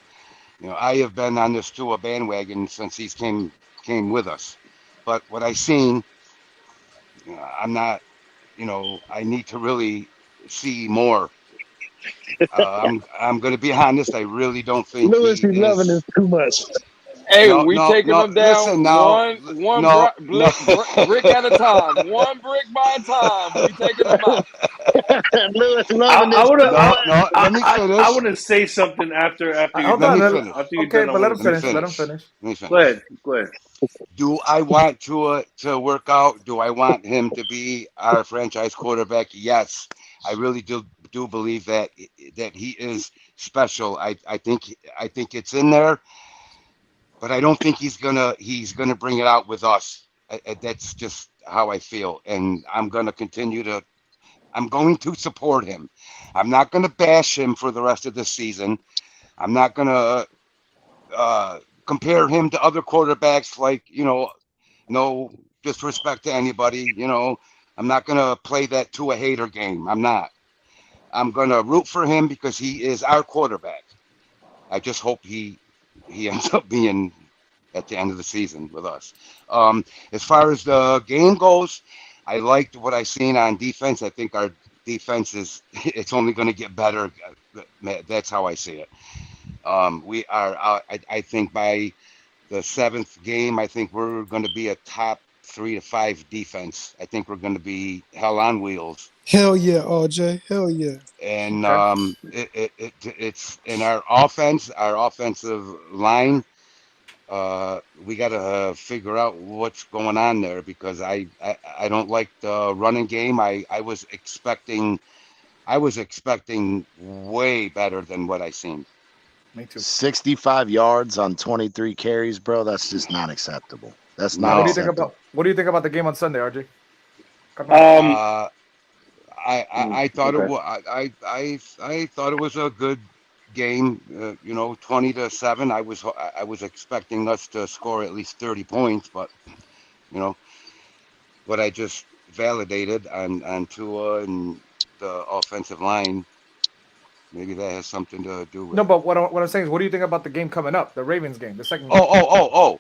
Speaker 13: I have been on this Tua bandwagon since he came with us. But what I seen, I'm not, I need to really see more. I'm going to be honest. I really don't think
Speaker 14: Lewis is loving this too much.
Speaker 7: Hey, taking them down one brick at a time. One brick by a time. We taking them out.
Speaker 14: Lewis loving this.
Speaker 12: I want to say something after you.
Speaker 8: Okay, but let him finish. Let him finish.
Speaker 12: Go ahead.
Speaker 13: Do I want Tua to work out? Do I want him to be our franchise quarterback? Yes, I really do believe that he is special. I think it's in there. But I don't think he's gonna bring it out with us. That's just how I feel, and I'm going to support him. I'm not going to bash him for the rest of the season. I'm not going to compare him to other quarterbacks. Like, no disrespect to anybody. I'm not going to play that to a hater game. I'm not. I'm going to root for him because he is our quarterback. I just hope he ends up being at the end of the season with us. As far as the game goes, I liked what I seen on defense. I think our defense is it's only going to get better. That's how I see it. We are. I think by the 7th game, I think we're going to be a top 3 to 5 defense. I think we're going to be hell on wheels.
Speaker 6: Hell yeah, RJ. Hell yeah.
Speaker 13: And it's in our offensive line. We got to figure out what's going on there because I don't like the running game. I was expecting way better than what I seen.
Speaker 8: Me too.
Speaker 9: 65 yards on 23 carries, bro. That's just not acceptable. That's not
Speaker 8: What do you
Speaker 9: acceptable.
Speaker 8: think about the game on Sunday, RJ?
Speaker 13: I thought it was I thought it was a good game. 20-7. I was expecting us to score at least 30 points, but what I just validated on Tua and the offensive line. Maybe that has something to do with.
Speaker 8: No, but what I'm saying is, what do you think about the game coming up, the Ravens game, the second game?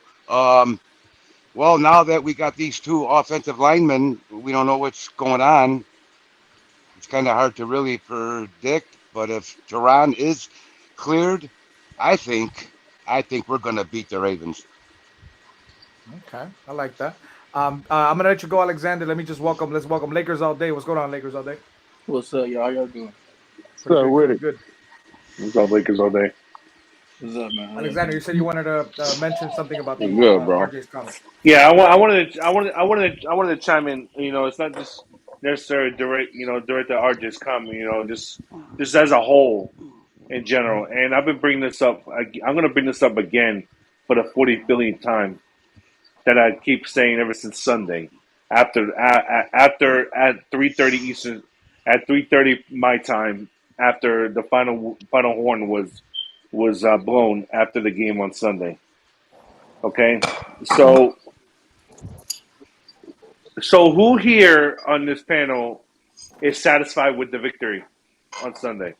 Speaker 13: Well, now that we got these 2 offensive linemen, we don't know what's going on. It's kind of hard to really predict. But if Teron is cleared, I think we're going to beat the Ravens.
Speaker 8: Okay, I like that. I'm gonna let you go, Alexander. Let's welcome Lakers all day. What's going on, Lakers all day?
Speaker 15: What's up, y'all? How y'all doing?
Speaker 8: So good.
Speaker 12: What's up, Lakers all day?
Speaker 15: What's up, man?
Speaker 8: Alexander, you said you wanted to mention something about the
Speaker 7: Good, bro.
Speaker 8: RJ's comment.
Speaker 12: Yeah, I wanted to chime in. It's not just necessarily direct to RJ's comment. Just as a whole, in general. And I've been bringing this up. I'm going to bring this up again for the 40 billionth time that I keep saying ever since Sunday. After at 3:30 Eastern, at 3:30 my time, after the final horn was blown after the game on Sunday. Okay, so who here on this panel is satisfied with the victory on Sunday?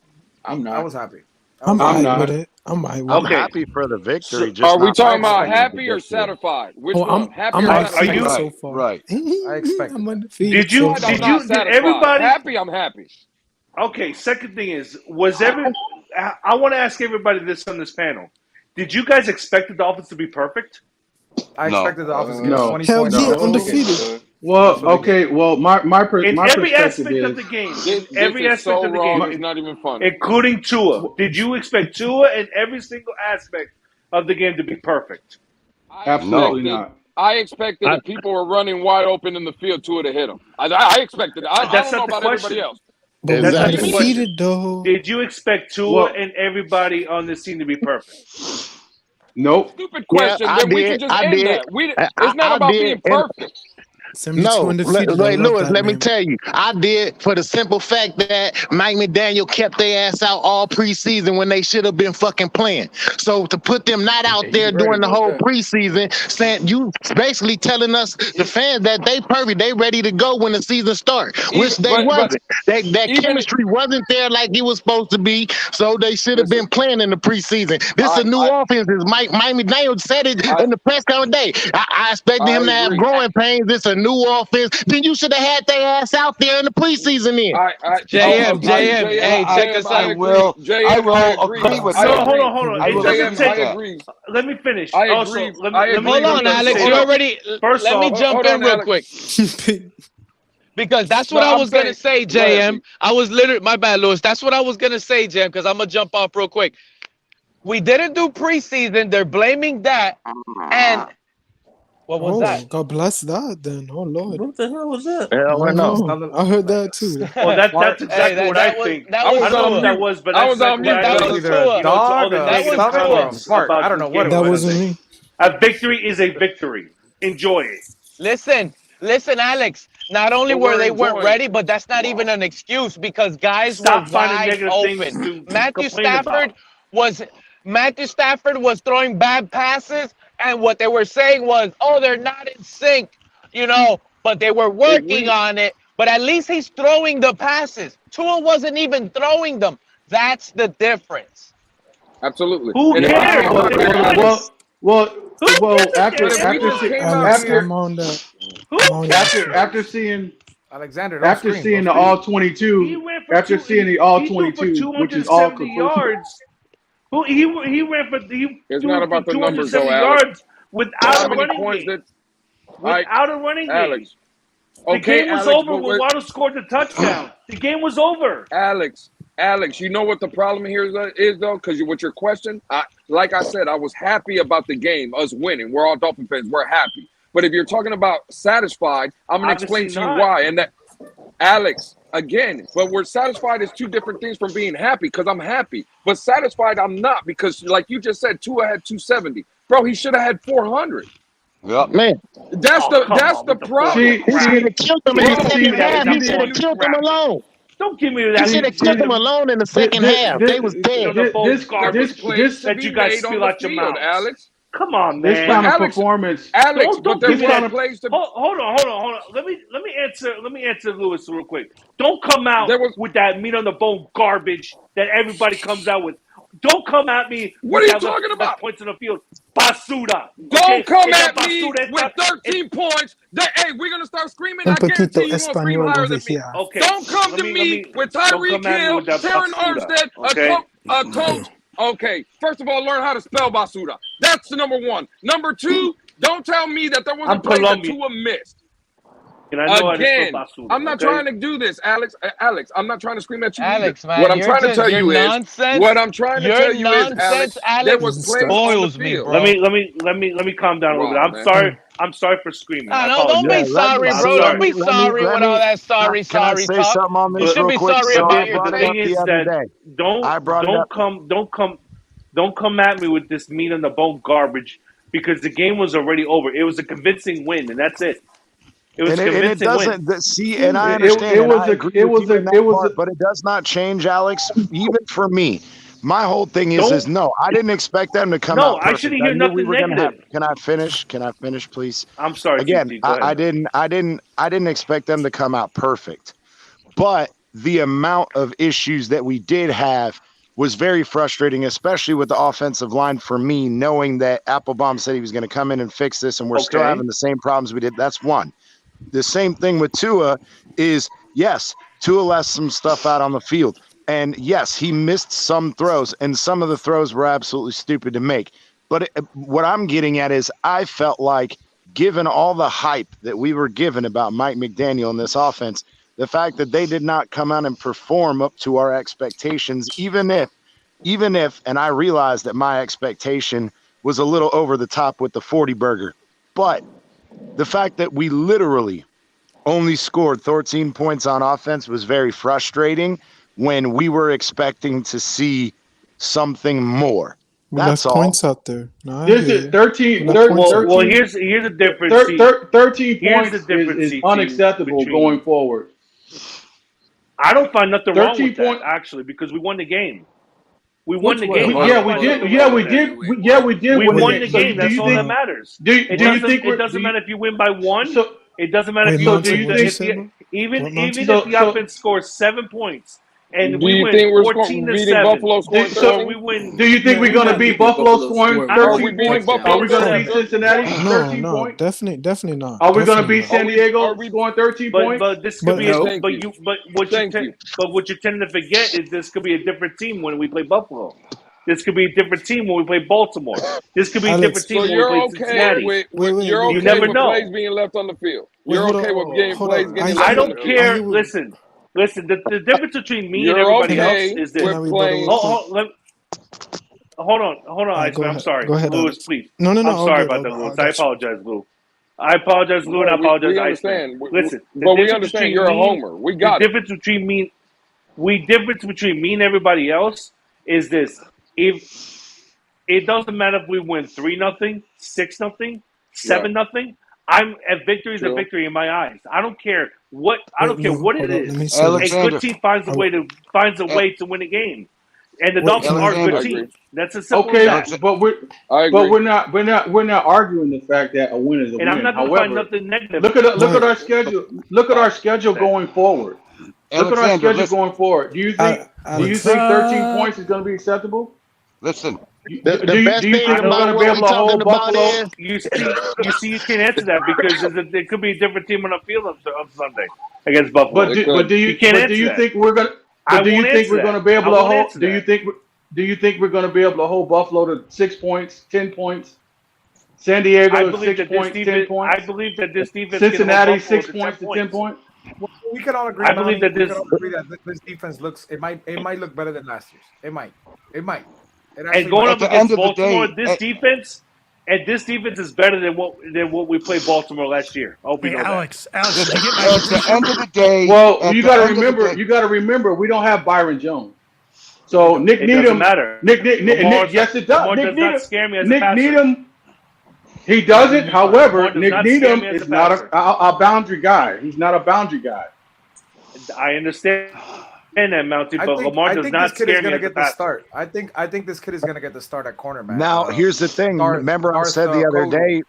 Speaker 15: I'm not.
Speaker 8: I was happy.
Speaker 6: I'm
Speaker 11: not.
Speaker 6: with it. I'm
Speaker 9: happy for the victory. just
Speaker 7: Are we
Speaker 9: not
Speaker 7: talking about
Speaker 9: satisfied with
Speaker 7: happy
Speaker 9: the
Speaker 7: or
Speaker 9: victory.
Speaker 7: satisfied? Which
Speaker 6: Oh,
Speaker 7: one? Happy
Speaker 6: I'm
Speaker 7: or
Speaker 6: undefeated
Speaker 7: satisfied?
Speaker 6: so far.
Speaker 13: Right.
Speaker 8: I expect
Speaker 6: I'm
Speaker 8: it.
Speaker 6: undefeated.
Speaker 12: Did you?
Speaker 6: so far.
Speaker 12: Did everybody?
Speaker 7: Happy? I'm happy.
Speaker 12: Okay. Second thing is, I want to ask everybody this on this panel. Did you guys expect the Dolphins to be perfect?
Speaker 8: I
Speaker 13: No.
Speaker 8: expected the Dolphins to get
Speaker 11: No.
Speaker 8: 20
Speaker 6: Hell
Speaker 8: points.
Speaker 6: yeah,
Speaker 8: No.
Speaker 6: undefeated.
Speaker 11: Well, okay. Well, my
Speaker 12: In every
Speaker 11: perspective
Speaker 12: aspect of
Speaker 11: is
Speaker 12: the game,
Speaker 7: This
Speaker 12: every
Speaker 7: is
Speaker 12: aspect
Speaker 7: so
Speaker 12: of the
Speaker 7: wrong.
Speaker 12: game,
Speaker 7: It's not even funny.
Speaker 12: including Tua. Did you expect Tua in every single aspect of the game to be perfect?
Speaker 11: absolutely not.
Speaker 7: I expected if people were running wide open in the field, Tua to hit them. I expected it. I
Speaker 12: That's
Speaker 7: don't know
Speaker 12: not the
Speaker 7: about
Speaker 12: question.
Speaker 7: everybody else.
Speaker 6: But
Speaker 12: That's
Speaker 6: we
Speaker 12: not the
Speaker 6: undefeated
Speaker 12: question.
Speaker 6: though.
Speaker 12: Did you expect Tua
Speaker 11: Well-
Speaker 12: and everybody on this team to be perfect?
Speaker 11: Nope.
Speaker 7: Stupid
Speaker 9: Yeah,
Speaker 7: question.
Speaker 9: I
Speaker 7: Then we
Speaker 9: did.
Speaker 7: can just
Speaker 9: I
Speaker 7: end
Speaker 9: did.
Speaker 7: that. It's not
Speaker 9: I
Speaker 7: about
Speaker 9: did.
Speaker 7: being
Speaker 9: And
Speaker 7: perfect.
Speaker 6: 72
Speaker 9: no,
Speaker 6: undefeated. I love
Speaker 9: Lewis,
Speaker 6: that
Speaker 9: let me
Speaker 6: name.
Speaker 9: tell you, I did for the simple fact that Mike McDaniel kept their ass out all preseason when they should have been fucking playing. So to put them not out there
Speaker 15: you right
Speaker 9: during the
Speaker 15: about
Speaker 9: whole
Speaker 15: that.
Speaker 9: preseason, saying you basically telling us the fans that they perfect, they ready to go when the season starts, which they
Speaker 7: But
Speaker 9: wasn't. That
Speaker 7: even
Speaker 9: chemistry wasn't there like it was supposed to be. So they should have
Speaker 7: listen,
Speaker 9: been playing in the preseason. This is a new offense. Is Mike McDaniel said it in the press conference day. I expected him to have
Speaker 7: agree.
Speaker 9: growing pains. This a new offense. Then you should have had their ass out there in the preseason then.
Speaker 10: JM, hey, check us
Speaker 13: I
Speaker 10: out.
Speaker 13: will agree with
Speaker 12: No,
Speaker 13: that.
Speaker 12: hold on.
Speaker 13: I
Speaker 12: It
Speaker 13: will
Speaker 12: doesn't
Speaker 13: agree
Speaker 12: take.
Speaker 13: with that.
Speaker 7: agree.
Speaker 12: Let me finish.
Speaker 7: I
Speaker 12: Also,
Speaker 7: agree.
Speaker 12: let me,
Speaker 7: I
Speaker 12: let
Speaker 7: agree.
Speaker 12: me,
Speaker 10: Hold
Speaker 12: let
Speaker 10: on,
Speaker 12: me
Speaker 10: Alex.
Speaker 12: say
Speaker 10: You
Speaker 12: this.
Speaker 10: already.
Speaker 12: First
Speaker 10: Let me
Speaker 12: off,
Speaker 10: jump
Speaker 7: hold
Speaker 10: in
Speaker 7: on,
Speaker 10: real
Speaker 7: Alex.
Speaker 10: quick because that's
Speaker 7: No,
Speaker 10: what I
Speaker 7: I'm
Speaker 10: was gonna say,
Speaker 7: saying. Go ahead,
Speaker 10: JM.
Speaker 7: B.
Speaker 10: I was literally my bad, Lewis. That's what I was gonna say, JM. Because I'm gonna jump off real quick. We didn't do preseason. They're blaming that, and what was that?
Speaker 6: God bless that then. Oh Lord.
Speaker 15: What the hell was that?
Speaker 6: I
Speaker 9: Hell
Speaker 6: don't
Speaker 9: no.
Speaker 6: know. I heard that too.
Speaker 12: Well, that's exactly what I think.
Speaker 10: That
Speaker 7: I
Speaker 10: was
Speaker 7: was
Speaker 12: I don't know
Speaker 7: on
Speaker 12: if
Speaker 10: Tua.
Speaker 12: that was, but
Speaker 7: I
Speaker 12: that's
Speaker 7: was on
Speaker 12: exactly what
Speaker 7: mute,
Speaker 12: I
Speaker 8: That
Speaker 12: think.
Speaker 8: was
Speaker 7: fellas.
Speaker 8: either a
Speaker 12: To all
Speaker 8: dog,
Speaker 12: the
Speaker 8: a
Speaker 12: negative
Speaker 8: stomach, or a
Speaker 12: comments
Speaker 8: fart.
Speaker 12: about
Speaker 8: I don't know
Speaker 12: this
Speaker 8: what
Speaker 12: game
Speaker 8: it
Speaker 6: That
Speaker 12: on
Speaker 8: was.
Speaker 6: wasn't
Speaker 12: Sunday.
Speaker 6: me.
Speaker 12: A victory is a victory. Enjoy it.
Speaker 10: Listen, Alex. Not only
Speaker 7: But
Speaker 10: were
Speaker 7: we're
Speaker 10: they weren't
Speaker 7: enjoying
Speaker 10: ready,
Speaker 7: it.
Speaker 10: but that's not even an excuse because guys were
Speaker 12: Stop finding
Speaker 10: wide
Speaker 12: negative things
Speaker 10: open.
Speaker 12: to
Speaker 10: Matthew
Speaker 12: complain about.
Speaker 10: Stafford was throwing bad passes, and what they were saying was, "Oh, they're not in sync," But they were working on it. But at least he's throwing the passes. Tua wasn't even throwing them. That's the difference.
Speaker 7: Absolutely.
Speaker 12: Who
Speaker 7: And if we
Speaker 12: cares?
Speaker 7: just
Speaker 12: They're good.
Speaker 11: Well,
Speaker 12: Who cares if
Speaker 11: after
Speaker 12: they're
Speaker 7: But if we
Speaker 12: good?
Speaker 7: just came out
Speaker 6: Alex,
Speaker 7: here,
Speaker 6: I'm on that.
Speaker 11: After seeing
Speaker 8: Alexander,
Speaker 11: after seeing the all 22, after seeing the all 22, which is all
Speaker 12: 270 yards. He ran for
Speaker 7: It's not about the numbers, though,
Speaker 12: 270
Speaker 7: Alex.
Speaker 12: yards without
Speaker 7: How
Speaker 12: a
Speaker 7: many
Speaker 12: running
Speaker 7: points
Speaker 12: game.
Speaker 7: did
Speaker 12: Without a running game.
Speaker 7: Alex?
Speaker 12: The
Speaker 7: Okay,
Speaker 12: game was
Speaker 7: Alex,
Speaker 12: over
Speaker 7: but
Speaker 12: when Waddle scored the touchdown. The game was over.
Speaker 7: Alex, you know what the problem here is though? Because with your question, like I said, I was happy about the game, us winning. We're all Dolphin fans. We're happy. But if you're talking about satisfied, I'm going to explain to you why. And that, Alex, again, but we're satisfied is two different things from being happy, because I'm happy. But satisfied, I'm not, because like you just said, Tua had 270. Bro, he should have had 400.
Speaker 14: Yep. Man.
Speaker 7: That's the problem.
Speaker 14: He should have killed him in the second half. He should have killed him alone.
Speaker 12: Don't give me that.
Speaker 14: He should have killed him alone in the second half. They was dead.
Speaker 12: This that you guys spill out your mouth,
Speaker 7: Alex.
Speaker 12: Come on, man.
Speaker 11: This kind of performance,
Speaker 7: Alex.
Speaker 12: Don't
Speaker 7: But
Speaker 12: give me
Speaker 7: there's
Speaker 12: that.
Speaker 7: plays to.
Speaker 12: Hold on. Let me answer Lewis real quick. Don't come out with that meat on the bone garbage that everybody comes out with. Don't come at me.
Speaker 7: What are you talking about?
Speaker 12: Points in the field. Basura.
Speaker 7: Don't come at me with 13 points. Hey, we're going to start screaming. I guarantee you won't scream higher than me.
Speaker 12: Okay.
Speaker 7: Don't come to me with Tyreek Hill, Terran Armstead, a coach. Okay, first of all, learn how to spell basura. That's the number one. Number two, don't tell me that there was a play that Tua missed. Again, I'm not trying to do this, Alex. Alex, I'm not trying to scream at you.
Speaker 10: Alex,
Speaker 7: either.
Speaker 10: man,
Speaker 7: What I'm trying to tell you
Speaker 10: nonsense,
Speaker 7: is, what I'm trying to tell you is, Alex, there was plays on the field.
Speaker 12: Let me calm down a little bit. I'm sorry for screaming.
Speaker 10: No, don't be sorry, bro. Don't be sorry with all that sorry talk. You should be sorry about your thing.
Speaker 12: Don't come at me with this meat on the bone garbage, because the game was already over. It was a convincing win, and that's it. It was
Speaker 9: and it doesn't see, and I understand. But it does not change, Alex. Even for me, my whole thing is no. I didn't expect them to come out.
Speaker 12: No, I shouldn't hear nothing negative.
Speaker 9: Can I finish? Can I finish, please?
Speaker 12: I'm sorry.
Speaker 9: Again,
Speaker 12: GT,
Speaker 9: I didn't expect them to come out perfect, but the amount of issues that we did have was very frustrating, especially with the offensive line for me, knowing that Applebaum said he was going to come in and fix this, and we're still having the same problems we did. That's one. The same thing with Tua is, yes, Tua left some stuff out on the field. And yes, he missed some throws, and some of the throws were absolutely stupid to make. But what I'm getting at is I felt like, given all the hype that we were given about Mike McDaniel in this offense, the fact that they did not come out and perform up to our expectations, even if, and I realized that my expectation was a little over the top with the 40 burger, but the fact that we literally only scored 13 points on offense was very frustrating when we were expecting to see something more.
Speaker 6: We
Speaker 9: That's
Speaker 6: left
Speaker 9: all.
Speaker 6: points out there. No,
Speaker 11: Here's the 13.
Speaker 12: Well, here's the difference.
Speaker 11: 13 points is unacceptable going forward.
Speaker 12: I don't find nothing wrong with that, actually, because we won the game. We won the game.
Speaker 11: We did.
Speaker 12: We won the game. That's all that matters. It doesn't matter if you win by one. It doesn't matter if you even if the offense scores 7 points and we win 14-7. We win.
Speaker 11: Do you think we're going to beat Buffalo scoring 13 points? Are we going to beat Cincinnati 13 points?
Speaker 6: Definitely not.
Speaker 11: Are we going to beat San Diego scoring 13 points?
Speaker 12: But this could be. What you're tending to forget is this could be a different team when we play Buffalo. This could be a different team when we play Baltimore. This could be a different team when we play Cincinnati.
Speaker 7: You're okay
Speaker 12: you never
Speaker 7: with
Speaker 12: know.
Speaker 7: plays being left on the field. You're okay with getting plays getting left
Speaker 12: I
Speaker 7: on
Speaker 12: don't
Speaker 7: the
Speaker 12: care.
Speaker 7: field.
Speaker 12: Listen. The difference between me and everybody else is this. Hold on, Iceman. I'm sorry.
Speaker 6: Go ahead,
Speaker 12: Lewis, please.
Speaker 6: No.
Speaker 12: I'm sorry about that, Lewis. I apologize, Lou. I apologize, Lou, and I apologize,
Speaker 7: we
Speaker 12: Iceman.
Speaker 7: understand.
Speaker 12: Listen,
Speaker 7: but we understand you're a homer. We got
Speaker 12: the difference between me and everybody else is this. If it doesn't matter if we win 3-0, 6-0, 7-0 a victory is a victory in my eyes. I don't care what it is. A good team finds a way to win a game, and the Dolphins are a good team. That's as simple as that.
Speaker 11: But we're not arguing the fact that a win is a win.
Speaker 12: And I'm not going to find nothing negative.
Speaker 11: Look at our schedule. Look at our schedule going forward. Look at our schedule going forward. Do you think 13 points is going to be acceptable?
Speaker 13: Listen.
Speaker 14: The best
Speaker 11: do you
Speaker 14: thing
Speaker 11: think we're
Speaker 14: about
Speaker 11: going to be
Speaker 14: what
Speaker 11: able
Speaker 14: we
Speaker 11: to
Speaker 14: talking
Speaker 11: hold
Speaker 14: about
Speaker 11: Buffalo?
Speaker 14: is
Speaker 12: You can't answer that because there could be a different team on the field on Sunday against Buffalo.
Speaker 11: But do
Speaker 12: You can't
Speaker 11: do
Speaker 12: answer
Speaker 11: you
Speaker 12: that.
Speaker 11: think we're going?
Speaker 12: I
Speaker 11: But do you
Speaker 12: won't
Speaker 11: think
Speaker 12: answer
Speaker 11: we're going to
Speaker 12: that.
Speaker 11: be able
Speaker 12: I
Speaker 11: to
Speaker 12: won't
Speaker 11: hold?
Speaker 12: answer
Speaker 11: Do you
Speaker 12: that.
Speaker 11: think? Do you think we're going to be able to hold Buffalo to 6 points, 10 points? San
Speaker 12: I
Speaker 11: Diego
Speaker 12: believe
Speaker 11: 6
Speaker 12: that this
Speaker 11: points, 10
Speaker 12: defense.
Speaker 11: points.
Speaker 12: I believe that this defense can hold
Speaker 11: Cincinnati
Speaker 12: Buffalo
Speaker 11: 6
Speaker 12: to 10
Speaker 11: points to 10
Speaker 12: points.
Speaker 11: points.
Speaker 8: Well, we can all agree,
Speaker 12: I believe
Speaker 8: Monty.
Speaker 12: that
Speaker 8: We
Speaker 12: this.
Speaker 8: can all agree that this defense looks. It might look better than last year's. It might. It
Speaker 12: And
Speaker 8: actually
Speaker 12: going
Speaker 8: might.
Speaker 12: up against Baltimore, this defense is better than what we played Baltimore last year. I hope you know
Speaker 16: Alex,
Speaker 12: that.
Speaker 16: Alex, did you get my
Speaker 13: At the
Speaker 16: prediction?
Speaker 13: end of the day,
Speaker 11: Well,
Speaker 13: at
Speaker 11: you
Speaker 13: the
Speaker 11: got to
Speaker 13: end of the
Speaker 11: remember.
Speaker 13: day,
Speaker 11: You got to remember. We don't have Byron Jones. So Nick
Speaker 12: It doesn't
Speaker 11: Needham.
Speaker 12: matter.
Speaker 11: Nick.
Speaker 12: Lamar,
Speaker 11: Yes, it does.
Speaker 12: Lamar
Speaker 11: Nick
Speaker 12: does
Speaker 11: Needham.
Speaker 12: not scare me as a
Speaker 11: Nick
Speaker 12: passer.
Speaker 11: Needham. He doesn't. However,
Speaker 12: Lamar does
Speaker 11: Nick
Speaker 12: not scare
Speaker 11: Needham
Speaker 12: me as a
Speaker 11: is not
Speaker 12: passer.
Speaker 11: a boundary guy. He's not a boundary guy.
Speaker 12: I understand that, Mounty, but Lamar does not
Speaker 8: this kid is
Speaker 12: scare me
Speaker 8: gonna
Speaker 12: as a
Speaker 8: get the
Speaker 12: passer.
Speaker 8: start. I think this kid is gonna get the start at cornerback.
Speaker 9: Now, here's the thing. Remember, I said the other day,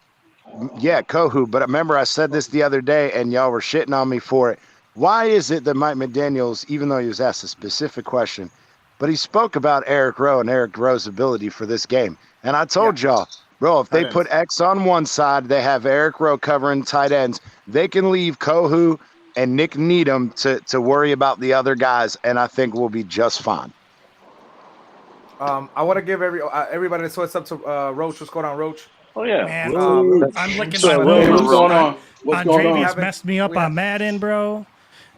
Speaker 9: yeah, Kohu, but remember, I said this the other day, and y'all were shitting on me for it. Why is it that Mike McDaniels, even though he was asked a specific question, but he spoke about Eric Rowe and Eric Rowe's ability for this game? And I told y'all, bro, if they put X on one side, they have Eric Rowe covering tight ends, they can leave Kohu and Nick Needham to worry about the other guys, and I think we'll be just fine.
Speaker 8: I want to give everybody. So it's up to Roach. What's going on, Roach?
Speaker 12: Oh yeah,
Speaker 16: Man, I'm licking
Speaker 11: So,
Speaker 16: my
Speaker 11: Roach,
Speaker 16: wounds.
Speaker 11: what's going on? What's going on?
Speaker 16: Andrevius messed me up on Madden, bro.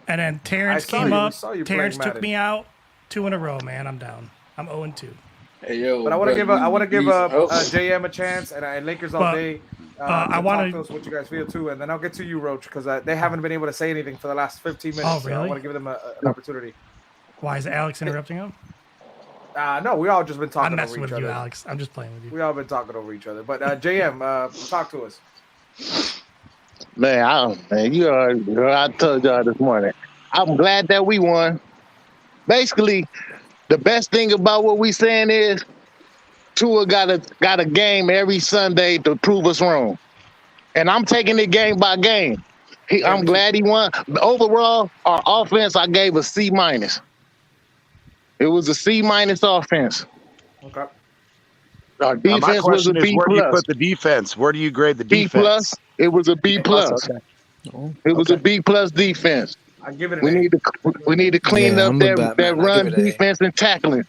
Speaker 16: And then Terrence
Speaker 8: saw
Speaker 16: came
Speaker 8: you. We
Speaker 16: up.
Speaker 8: saw you
Speaker 16: Terrence
Speaker 8: playing
Speaker 16: took
Speaker 8: Madden.
Speaker 16: me out 2 in a row, man. I'm down. I'm 0-2.
Speaker 15: Hey yo,
Speaker 8: But I want to give
Speaker 15: help.
Speaker 8: JM a chance and Lakers all
Speaker 16: But,
Speaker 8: day.
Speaker 16: I
Speaker 8: to
Speaker 16: wanna-
Speaker 8: talk to us what you guys feel too, and then I'll get to you, Roach, because they haven't been able to say anything for the last 15 minutes.
Speaker 16: Oh,
Speaker 8: So I
Speaker 16: really?
Speaker 8: want to give them an opportunity.
Speaker 16: Why is Alex interrupting him?
Speaker 8: No, we all just been talking
Speaker 16: I'm
Speaker 8: over
Speaker 16: messing
Speaker 8: each
Speaker 16: with you,
Speaker 8: other.
Speaker 16: Alex. I'm just playing with you.
Speaker 8: We all been talking over each other. But JM, talk to us.
Speaker 14: Man, I told y'all this morning. I'm glad that we won. Basically, the best thing about what we saying is Tua got a game every Sunday to prove us wrong. And I'm taking it game by game. I'm glad he won. Overall, our offense, I gave a C-. It was a C- offense.
Speaker 8: Okay.
Speaker 14: Our
Speaker 9: My
Speaker 14: defense was a
Speaker 9: question is,
Speaker 14: B+.
Speaker 9: where do you put the defense? Where do you grade the
Speaker 14: B+.
Speaker 9: defense?
Speaker 14: It was a B+.
Speaker 9: Okay.
Speaker 14: It was a B+ defense.
Speaker 8: I give it an
Speaker 14: We need to clean
Speaker 17: Yeah,
Speaker 14: up
Speaker 17: I'm a
Speaker 14: that
Speaker 17: Batman. I
Speaker 14: run
Speaker 17: give it an A.
Speaker 14: defense and tackling.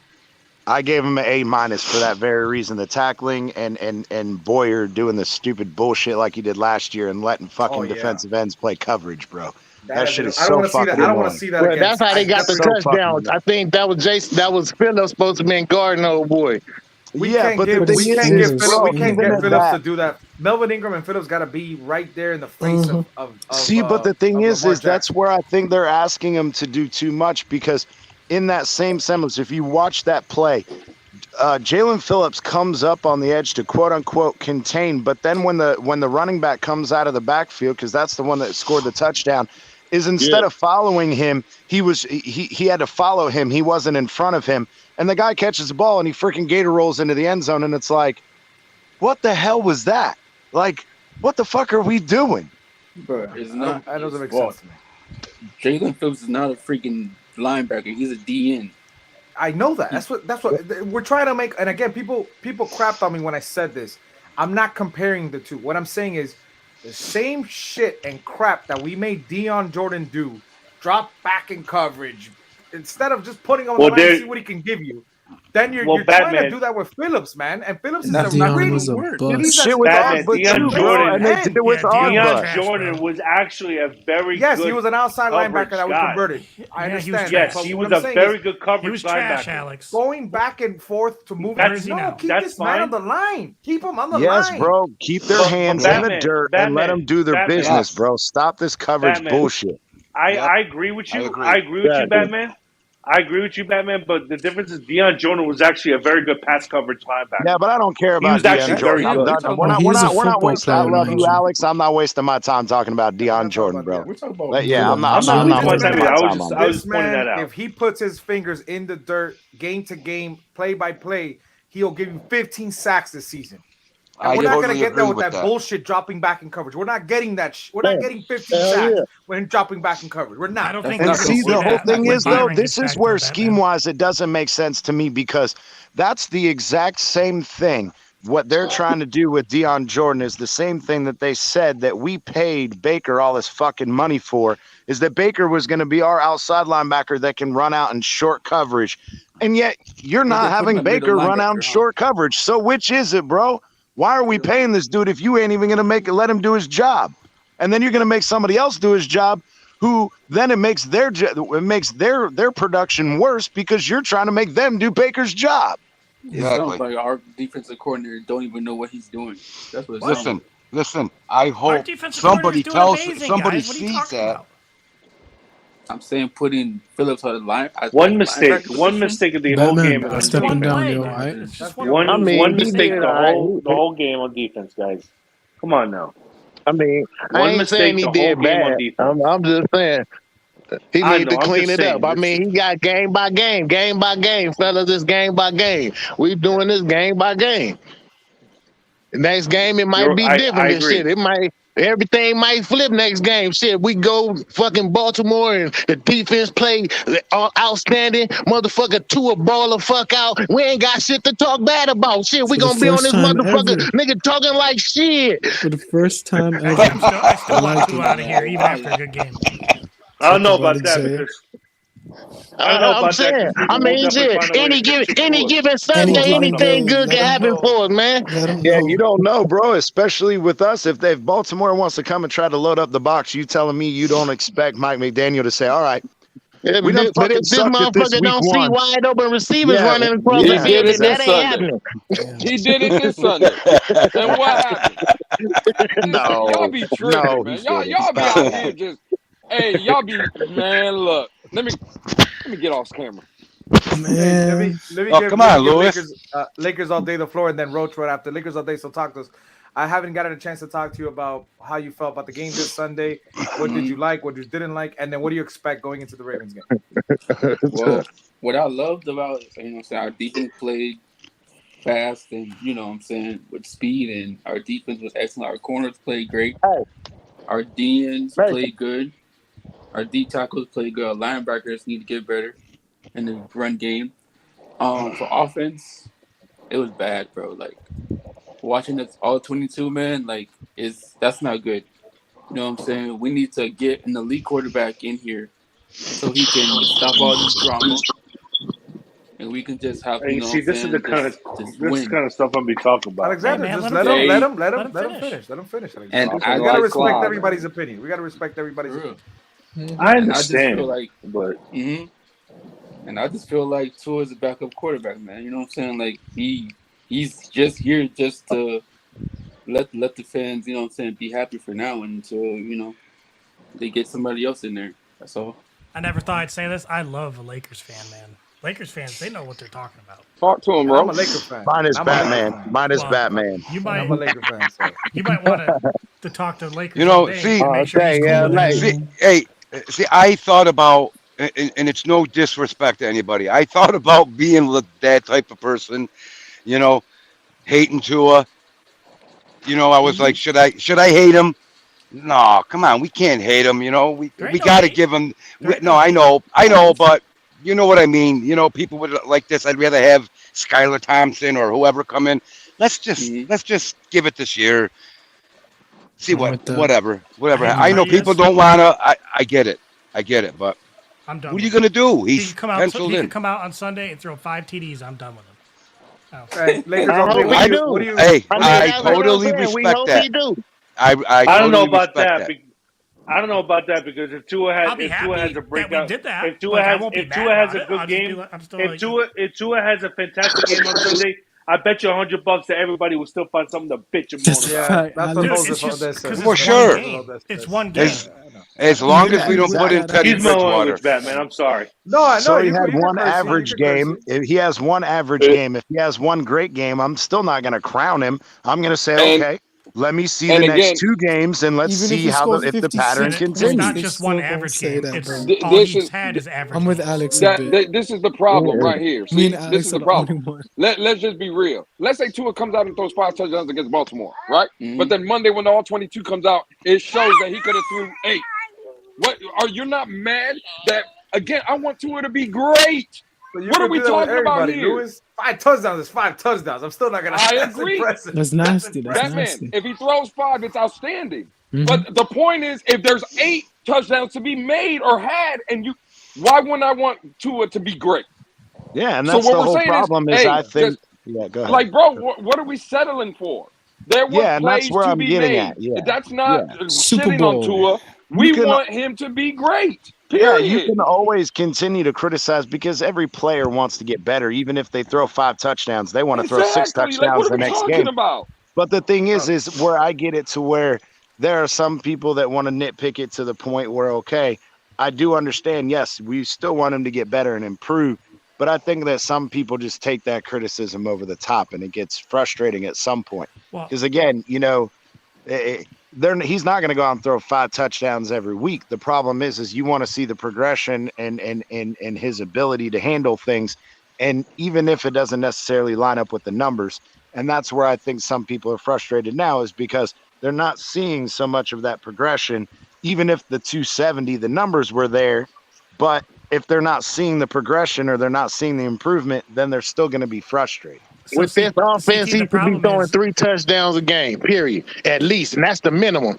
Speaker 9: I gave him an A- for that very reason. The tackling and Boyer doing the stupid bullshit like he did last year and letting fucking defensive ends play coverage, bro. That shit is so fucking
Speaker 8: I don't want
Speaker 9: annoying.
Speaker 8: to see that
Speaker 14: Well,
Speaker 8: again.
Speaker 14: that's how they got the touchdown. I think that was Jason. That was Phillips supposed to be in guarding old boy.
Speaker 8: We can't get Phillips to do that. Melvin Ingram and Phillips got to be right there in the face of
Speaker 9: See, but the thing is
Speaker 8: Lamar
Speaker 9: that's where I think they're asking him to do too much, because in that same semblance, if you watch that play, Jalen Phillips comes up on the edge to quote unquote contain, but then when the running back comes out of the backfield, because that's the one that scored the touchdown, is instead of following him, he had to follow him. He wasn't in front of him, and the guy catches the ball and he freaking gator rolls into the end zone, and it's like, what the hell was that? Like, what the fuck are we doing?
Speaker 15: Bro, it's not.
Speaker 8: That doesn't make sense to me.
Speaker 15: Jalen Phillips is not a freaking linebacker. He's a DN.
Speaker 8: I know that. That's what we're trying to make. And again, people crapped on me when I said this. I'm not comparing the two. What I'm saying is the same shit and crap that we made Deion Jordan do. Drop back in coverage instead of just putting on the line and see what he can give you. Then you're trying to do that with Phillips, man. And Phillips is a really
Speaker 9: shit with
Speaker 12: Deion
Speaker 8: Jordan
Speaker 12: Jordan was actually a very
Speaker 8: yes,
Speaker 12: good
Speaker 8: he was an outside linebacker that we
Speaker 12: guy.
Speaker 8: converted. I understand.
Speaker 12: Yes,
Speaker 8: that,
Speaker 12: he
Speaker 8: but
Speaker 12: was
Speaker 8: what
Speaker 12: a
Speaker 8: I'm saying
Speaker 12: very
Speaker 8: is
Speaker 12: good coverage
Speaker 16: He was
Speaker 12: linebacker.
Speaker 16: trash, Alex.
Speaker 8: going back and forth to move.
Speaker 12: That's-
Speaker 8: Keep
Speaker 12: that's
Speaker 8: this man
Speaker 12: fine.
Speaker 8: on the line. Keep him on the
Speaker 9: Yes,
Speaker 8: line.
Speaker 9: bro. Keep their hands in the dirt and let them do their business, bro. Stop this coverage
Speaker 12: Batman.
Speaker 9: bullshit.
Speaker 12: I agree with you. I agree with you, Batman. I agree with you, Batman. But the difference is Deion Jordan was actually a very good pass coverage linebacker.
Speaker 9: Yeah, but I don't care
Speaker 12: He
Speaker 9: about
Speaker 12: was actually
Speaker 9: Deion
Speaker 12: very
Speaker 9: Jordan.
Speaker 12: good.
Speaker 9: We're not wasting. I love you, Alex. I'm not wasting my time talking about Deion Jordan, bro. Yeah, I'm not wasting my time on
Speaker 12: I was
Speaker 9: this.
Speaker 12: just pointing that out.
Speaker 8: If he puts his fingers in the dirt, game to game, play by play, he'll give you 15 sacks this season. And
Speaker 13: I
Speaker 8: we're not
Speaker 13: totally
Speaker 8: gonna get there
Speaker 13: agree
Speaker 8: with that bullshit dropping back in coverage. We're not getting that. We're not getting 15
Speaker 14: Hell
Speaker 8: sacks
Speaker 14: yeah.
Speaker 8: when dropping back in coverage. We're not.
Speaker 16: I don't think
Speaker 9: And
Speaker 16: we're
Speaker 9: see,
Speaker 16: gonna
Speaker 9: the whole
Speaker 16: that
Speaker 9: thing
Speaker 16: when
Speaker 9: is, though,
Speaker 16: Byron
Speaker 9: this
Speaker 16: gets
Speaker 9: is
Speaker 16: back,
Speaker 9: where
Speaker 16: though, Batman.
Speaker 9: scheme-wise it doesn't make sense to me, because that's the exact same thing. What they're trying to do with Deion Jordan is the same thing that they said that we paid Baker all this fucking money for, is that Baker was going to be our outside linebacker that can run out in short coverage. And yet you're not having Baker run out in short coverage. So which is it, bro? Why are we paying this dude if you ain't even going to let him do his job? And then you're going to make somebody else do his job, who then it makes their production worse because you're trying to make them do Baker's job.
Speaker 15: It sounds like our defensive coordinator don't even know what he's doing. That's what it sounds like.
Speaker 13: Listen. I
Speaker 16: Our
Speaker 13: hope
Speaker 16: defensive
Speaker 13: somebody
Speaker 16: coordinator's doing
Speaker 13: tells
Speaker 16: amazing,
Speaker 13: somebody
Speaker 16: guys. What are you
Speaker 13: sees
Speaker 16: talking
Speaker 13: that.
Speaker 16: about?
Speaker 15: I'm saying putting Phillips on the line.
Speaker 12: One mistake of the whole
Speaker 6: Batman,
Speaker 12: game.
Speaker 6: stop stepping down, yo.
Speaker 12: One mistake the whole game on defense, guys. Come on now.
Speaker 14: I mean, I
Speaker 12: One
Speaker 14: ain't
Speaker 12: mistake
Speaker 14: saying he
Speaker 12: the whole
Speaker 14: did
Speaker 12: game on
Speaker 14: bad.
Speaker 12: defense.
Speaker 14: I'm just saying he
Speaker 12: I
Speaker 14: need
Speaker 12: know,
Speaker 14: to
Speaker 12: I'm
Speaker 14: clean
Speaker 12: just
Speaker 14: it up.
Speaker 12: saying,
Speaker 14: I mean, he got game by game, fellas. This game by game. We doing this game by game. Next game it might be different.
Speaker 12: I
Speaker 14: This
Speaker 12: agree.
Speaker 14: shit, everything might flip next game. Shit, we go fucking Baltimore and the defense play outstanding. Motherfucker, Tua ball the fuck out. We ain't got shit to talk bad about. Shit, we
Speaker 6: For the
Speaker 14: gonna be on
Speaker 6: first
Speaker 14: this
Speaker 6: time
Speaker 14: motherfucker
Speaker 6: ever.
Speaker 14: nigga talking like shit.
Speaker 6: For the first time ever.
Speaker 16: I still want
Speaker 6: like
Speaker 16: two
Speaker 6: it.
Speaker 16: out of here, even after a good game.
Speaker 12: I don't know
Speaker 6: Talk about
Speaker 12: about that
Speaker 6: Xavier.
Speaker 12: because I don't know
Speaker 14: I'm
Speaker 12: about that
Speaker 14: saying,
Speaker 12: because people will definitely find a way to fix
Speaker 14: any
Speaker 12: Tua.
Speaker 14: given Sunday, anything good can happen for us, man.
Speaker 9: Yeah, you don't know, bro, especially with us. If Baltimore wants to come and try to load up the box, you telling me you don't expect Mike McDaniel to say, all right, we done
Speaker 14: But
Speaker 9: fucking
Speaker 14: if this
Speaker 9: sucked at this
Speaker 14: motherfucker
Speaker 9: week
Speaker 14: don't see
Speaker 9: one.
Speaker 14: wide open receivers
Speaker 9: Yeah,
Speaker 14: running across
Speaker 7: He
Speaker 14: the
Speaker 7: did
Speaker 14: field,
Speaker 7: it
Speaker 14: then
Speaker 7: this
Speaker 14: that ain't
Speaker 7: Sunday.
Speaker 14: happening.
Speaker 7: He did it this Sunday. And what happened? Listen, y'all be tripping, man. Y'all be out here just, hey, y'all be, man, look. Let me get off camera.
Speaker 8: Hey, let me
Speaker 13: Oh,
Speaker 8: give,
Speaker 13: come
Speaker 8: let
Speaker 13: on,
Speaker 8: me give
Speaker 13: Lewis.
Speaker 8: Lakers all day the floor, and then Roach right after. Lakers all day. So talk to us. I haven't gotten a chance to talk to you about how you felt about the game this Sunday. What did you like? What you didn't like? And then what do you expect going into the Ravens game?
Speaker 15: Well, what I loved about our defense played fast and with speed, and our defense was excellent. Our corners played great. Our DNs played good. Our D tackles played good. Our linebackers need to get better in the run game. For offense, it was bad, bro. Like watching this all 22 man, that's not good. You know what I'm saying? We need to get an elite quarterback in here so he can stop all this drama, and we can just have
Speaker 12: And you see, this is the kind of
Speaker 15: win.
Speaker 12: stuff I'm be talking about.
Speaker 8: Alexander,
Speaker 16: man,
Speaker 8: just
Speaker 16: let
Speaker 8: him
Speaker 16: finish.
Speaker 8: finish. Let him finish.
Speaker 15: And
Speaker 8: we
Speaker 15: I
Speaker 8: gotta
Speaker 15: like
Speaker 8: respect
Speaker 15: Clyde.
Speaker 8: everybody's opinion. We gotta respect everybody's opinion.
Speaker 12: I
Speaker 15: And I just
Speaker 12: understand,
Speaker 15: feel like,
Speaker 12: but
Speaker 15: and I just feel like Tua is a backup quarterback, man. You know what I'm saying? Like he's just here just to let the fans, be happy for now until they get somebody else in there. That's all.
Speaker 16: I never thought I'd say this. I love a Lakers fan, man. Lakers fans, they know what they're talking about.
Speaker 7: Talk to him,
Speaker 8: I'm a
Speaker 7: bro.
Speaker 8: Lakers fan.
Speaker 9: Mine is
Speaker 8: I'm a Lakers
Speaker 9: Batman.
Speaker 8: fan.
Speaker 9: Mine is
Speaker 16: Well,
Speaker 9: Batman.
Speaker 16: You might,
Speaker 8: I'm a Lakers fan. So.
Speaker 16: you might want to talk to the Lakers.
Speaker 13: You know,
Speaker 16: all day
Speaker 13: see-
Speaker 16: and make sure he's cool
Speaker 14: yeah,
Speaker 16: with
Speaker 14: like-
Speaker 16: it.
Speaker 13: See, I thought about, and it's no disrespect to anybody. I thought about being that type of person, hating Tua. I was like, should I hate him? No, come on, we can't hate him. We got to give him. No, I know, but you know what I mean. People would like this. I'd rather have Skylar Thompson or whoever come in. Let's just give it this year. See whatever. I know people don't wanna. I get it, but
Speaker 16: I'm done.
Speaker 13: what are you gonna do?
Speaker 16: He
Speaker 13: He's
Speaker 16: can come out.
Speaker 13: penciled
Speaker 16: He
Speaker 13: in.
Speaker 16: can come out on Sunday and throw 5 TDs. I'm done with him. Oh.
Speaker 8: Hey, Lakers
Speaker 14: I
Speaker 8: all day.
Speaker 14: hope
Speaker 8: What
Speaker 14: he
Speaker 8: do you?
Speaker 14: do.
Speaker 8: What do you?
Speaker 13: Hey,
Speaker 14: I mean,
Speaker 13: I
Speaker 14: that's what I'm
Speaker 13: totally
Speaker 14: saying. We
Speaker 13: respect
Speaker 14: hope
Speaker 13: that.
Speaker 14: he do.
Speaker 13: I
Speaker 12: I don't know
Speaker 13: totally
Speaker 12: about
Speaker 13: respect
Speaker 12: that. I don't know about that because if Tua
Speaker 16: I'll be
Speaker 12: has
Speaker 16: happy
Speaker 12: a
Speaker 16: that
Speaker 12: breakout,
Speaker 16: we did that.
Speaker 12: if Tua
Speaker 16: Like, I
Speaker 12: has
Speaker 16: won't be
Speaker 12: if
Speaker 16: mad
Speaker 12: Tua has
Speaker 16: about
Speaker 12: a
Speaker 16: it.
Speaker 12: good
Speaker 16: I'll just be
Speaker 12: game,
Speaker 16: like, I'm still
Speaker 12: if Tua has a fantastic game on Sunday, I bet you $100 that everybody will still find something to bitch him
Speaker 6: That's
Speaker 12: on
Speaker 6: a
Speaker 12: about.
Speaker 6: fact.
Speaker 8: That's
Speaker 6: I
Speaker 8: what
Speaker 16: Dude,
Speaker 8: Moses
Speaker 16: it's just
Speaker 8: said.
Speaker 16: because
Speaker 13: For
Speaker 16: it's
Speaker 13: sure.
Speaker 16: one game. It's one game.
Speaker 13: As long as we
Speaker 6: Yeah,
Speaker 13: don't put in Teddy
Speaker 12: Use my
Speaker 13: Bridgewater.
Speaker 12: language, Batman. I'm sorry.
Speaker 8: No,
Speaker 9: So he
Speaker 8: you
Speaker 9: had
Speaker 8: can
Speaker 9: one
Speaker 8: curse,
Speaker 9: average
Speaker 8: you can curse.
Speaker 9: game. If he has one average game, if he has one great game, I'm still not going to crown him. I'm going to say,
Speaker 7: And
Speaker 9: okay, Let me see
Speaker 7: And
Speaker 9: the
Speaker 7: again,
Speaker 9: next 2 games, and let's
Speaker 6: Even if
Speaker 9: see
Speaker 6: he
Speaker 9: how
Speaker 6: scores
Speaker 9: if the
Speaker 6: 50
Speaker 9: pattern
Speaker 16: And it's
Speaker 6: points,
Speaker 16: not
Speaker 6: they
Speaker 9: continues.
Speaker 16: just one
Speaker 6: still gonna
Speaker 16: average
Speaker 6: say
Speaker 16: game.
Speaker 6: that,
Speaker 16: It's
Speaker 6: bro.
Speaker 16: all
Speaker 7: this
Speaker 16: he's
Speaker 7: is
Speaker 16: had is average
Speaker 6: I'm with
Speaker 16: games.
Speaker 6: Alex a bit.
Speaker 7: this is the problem right here.
Speaker 6: Me and
Speaker 7: See, this
Speaker 6: Alex
Speaker 7: is
Speaker 6: are
Speaker 7: the
Speaker 6: the
Speaker 7: problem.
Speaker 6: only one.
Speaker 7: Let's just be real. Let's say Tua comes out and throws 5 touchdowns against Baltimore, right? But then Monday when the all 22 comes out, it shows that he could have threw 8. What are you not mad that again? I want Tua to be great.
Speaker 8: But you
Speaker 7: What are
Speaker 8: can
Speaker 7: we
Speaker 8: do that with
Speaker 7: talking about
Speaker 8: everybody,
Speaker 7: here?
Speaker 8: Lewis. 5 touchdowns is 5 touchdowns. I'm still not gonna.
Speaker 7: I
Speaker 8: That's
Speaker 7: agree.
Speaker 8: impressive.
Speaker 6: That's nasty. That's
Speaker 7: That man,
Speaker 6: nasty.
Speaker 7: if he throws 5, it's outstanding.
Speaker 6: Mhm.
Speaker 7: But the point is, if there's 8 touchdowns to be made or had, and you, why wouldn't I want Tua to be great?
Speaker 9: Yeah, and
Speaker 7: So
Speaker 9: that's
Speaker 7: what
Speaker 9: the
Speaker 7: we're
Speaker 9: whole
Speaker 7: saying
Speaker 9: problem
Speaker 7: is,
Speaker 9: is
Speaker 7: hey,
Speaker 9: I think
Speaker 7: just
Speaker 9: yeah, go ahead.
Speaker 7: like, bro, what are we settling for? There were
Speaker 9: Yeah, and that's
Speaker 7: plays
Speaker 9: where
Speaker 7: to
Speaker 9: I'm
Speaker 7: be
Speaker 9: getting
Speaker 7: made.
Speaker 9: at. Yeah.
Speaker 7: That's not
Speaker 9: Yeah.
Speaker 6: Super
Speaker 7: shitting on
Speaker 6: Bowl.
Speaker 7: Tua.
Speaker 9: You
Speaker 7: We
Speaker 9: can
Speaker 7: want him to be great.
Speaker 9: Yeah, you
Speaker 7: Period.
Speaker 9: can always continue to criticize because every player wants to get better. Even if they throw 5 touchdowns, they want to throw 6
Speaker 7: Exactly. Like, what
Speaker 9: touchdowns
Speaker 7: are
Speaker 9: the
Speaker 7: we
Speaker 9: next
Speaker 7: talking
Speaker 9: game.
Speaker 7: about?
Speaker 9: But the thing is where I get it to where there are some people that want to nitpick it to the point where, okay, I do understand. Yes, we still want him to get better and improve. But I think that some people just take that criticism over the top and it gets frustrating at some point.
Speaker 16: Well,
Speaker 9: Because again, you know, he's not going to go out and throw 5 touchdowns every week. The problem is you want to see the progression and his ability to handle things. And even if it doesn't necessarily line up with the numbers, and that's where I think some people are frustrated now is because they're not seeing so much of that progression, even if the 270, the numbers were there, but if they're not seeing the progression or they're not seeing the improvement, then they're still going to be frustrated.
Speaker 16: So
Speaker 14: With this offense,
Speaker 16: CT,
Speaker 14: he
Speaker 16: the
Speaker 14: should be
Speaker 16: problem
Speaker 14: throwing
Speaker 16: is
Speaker 14: 3 touchdowns a game, period. At least. And that's the minimum.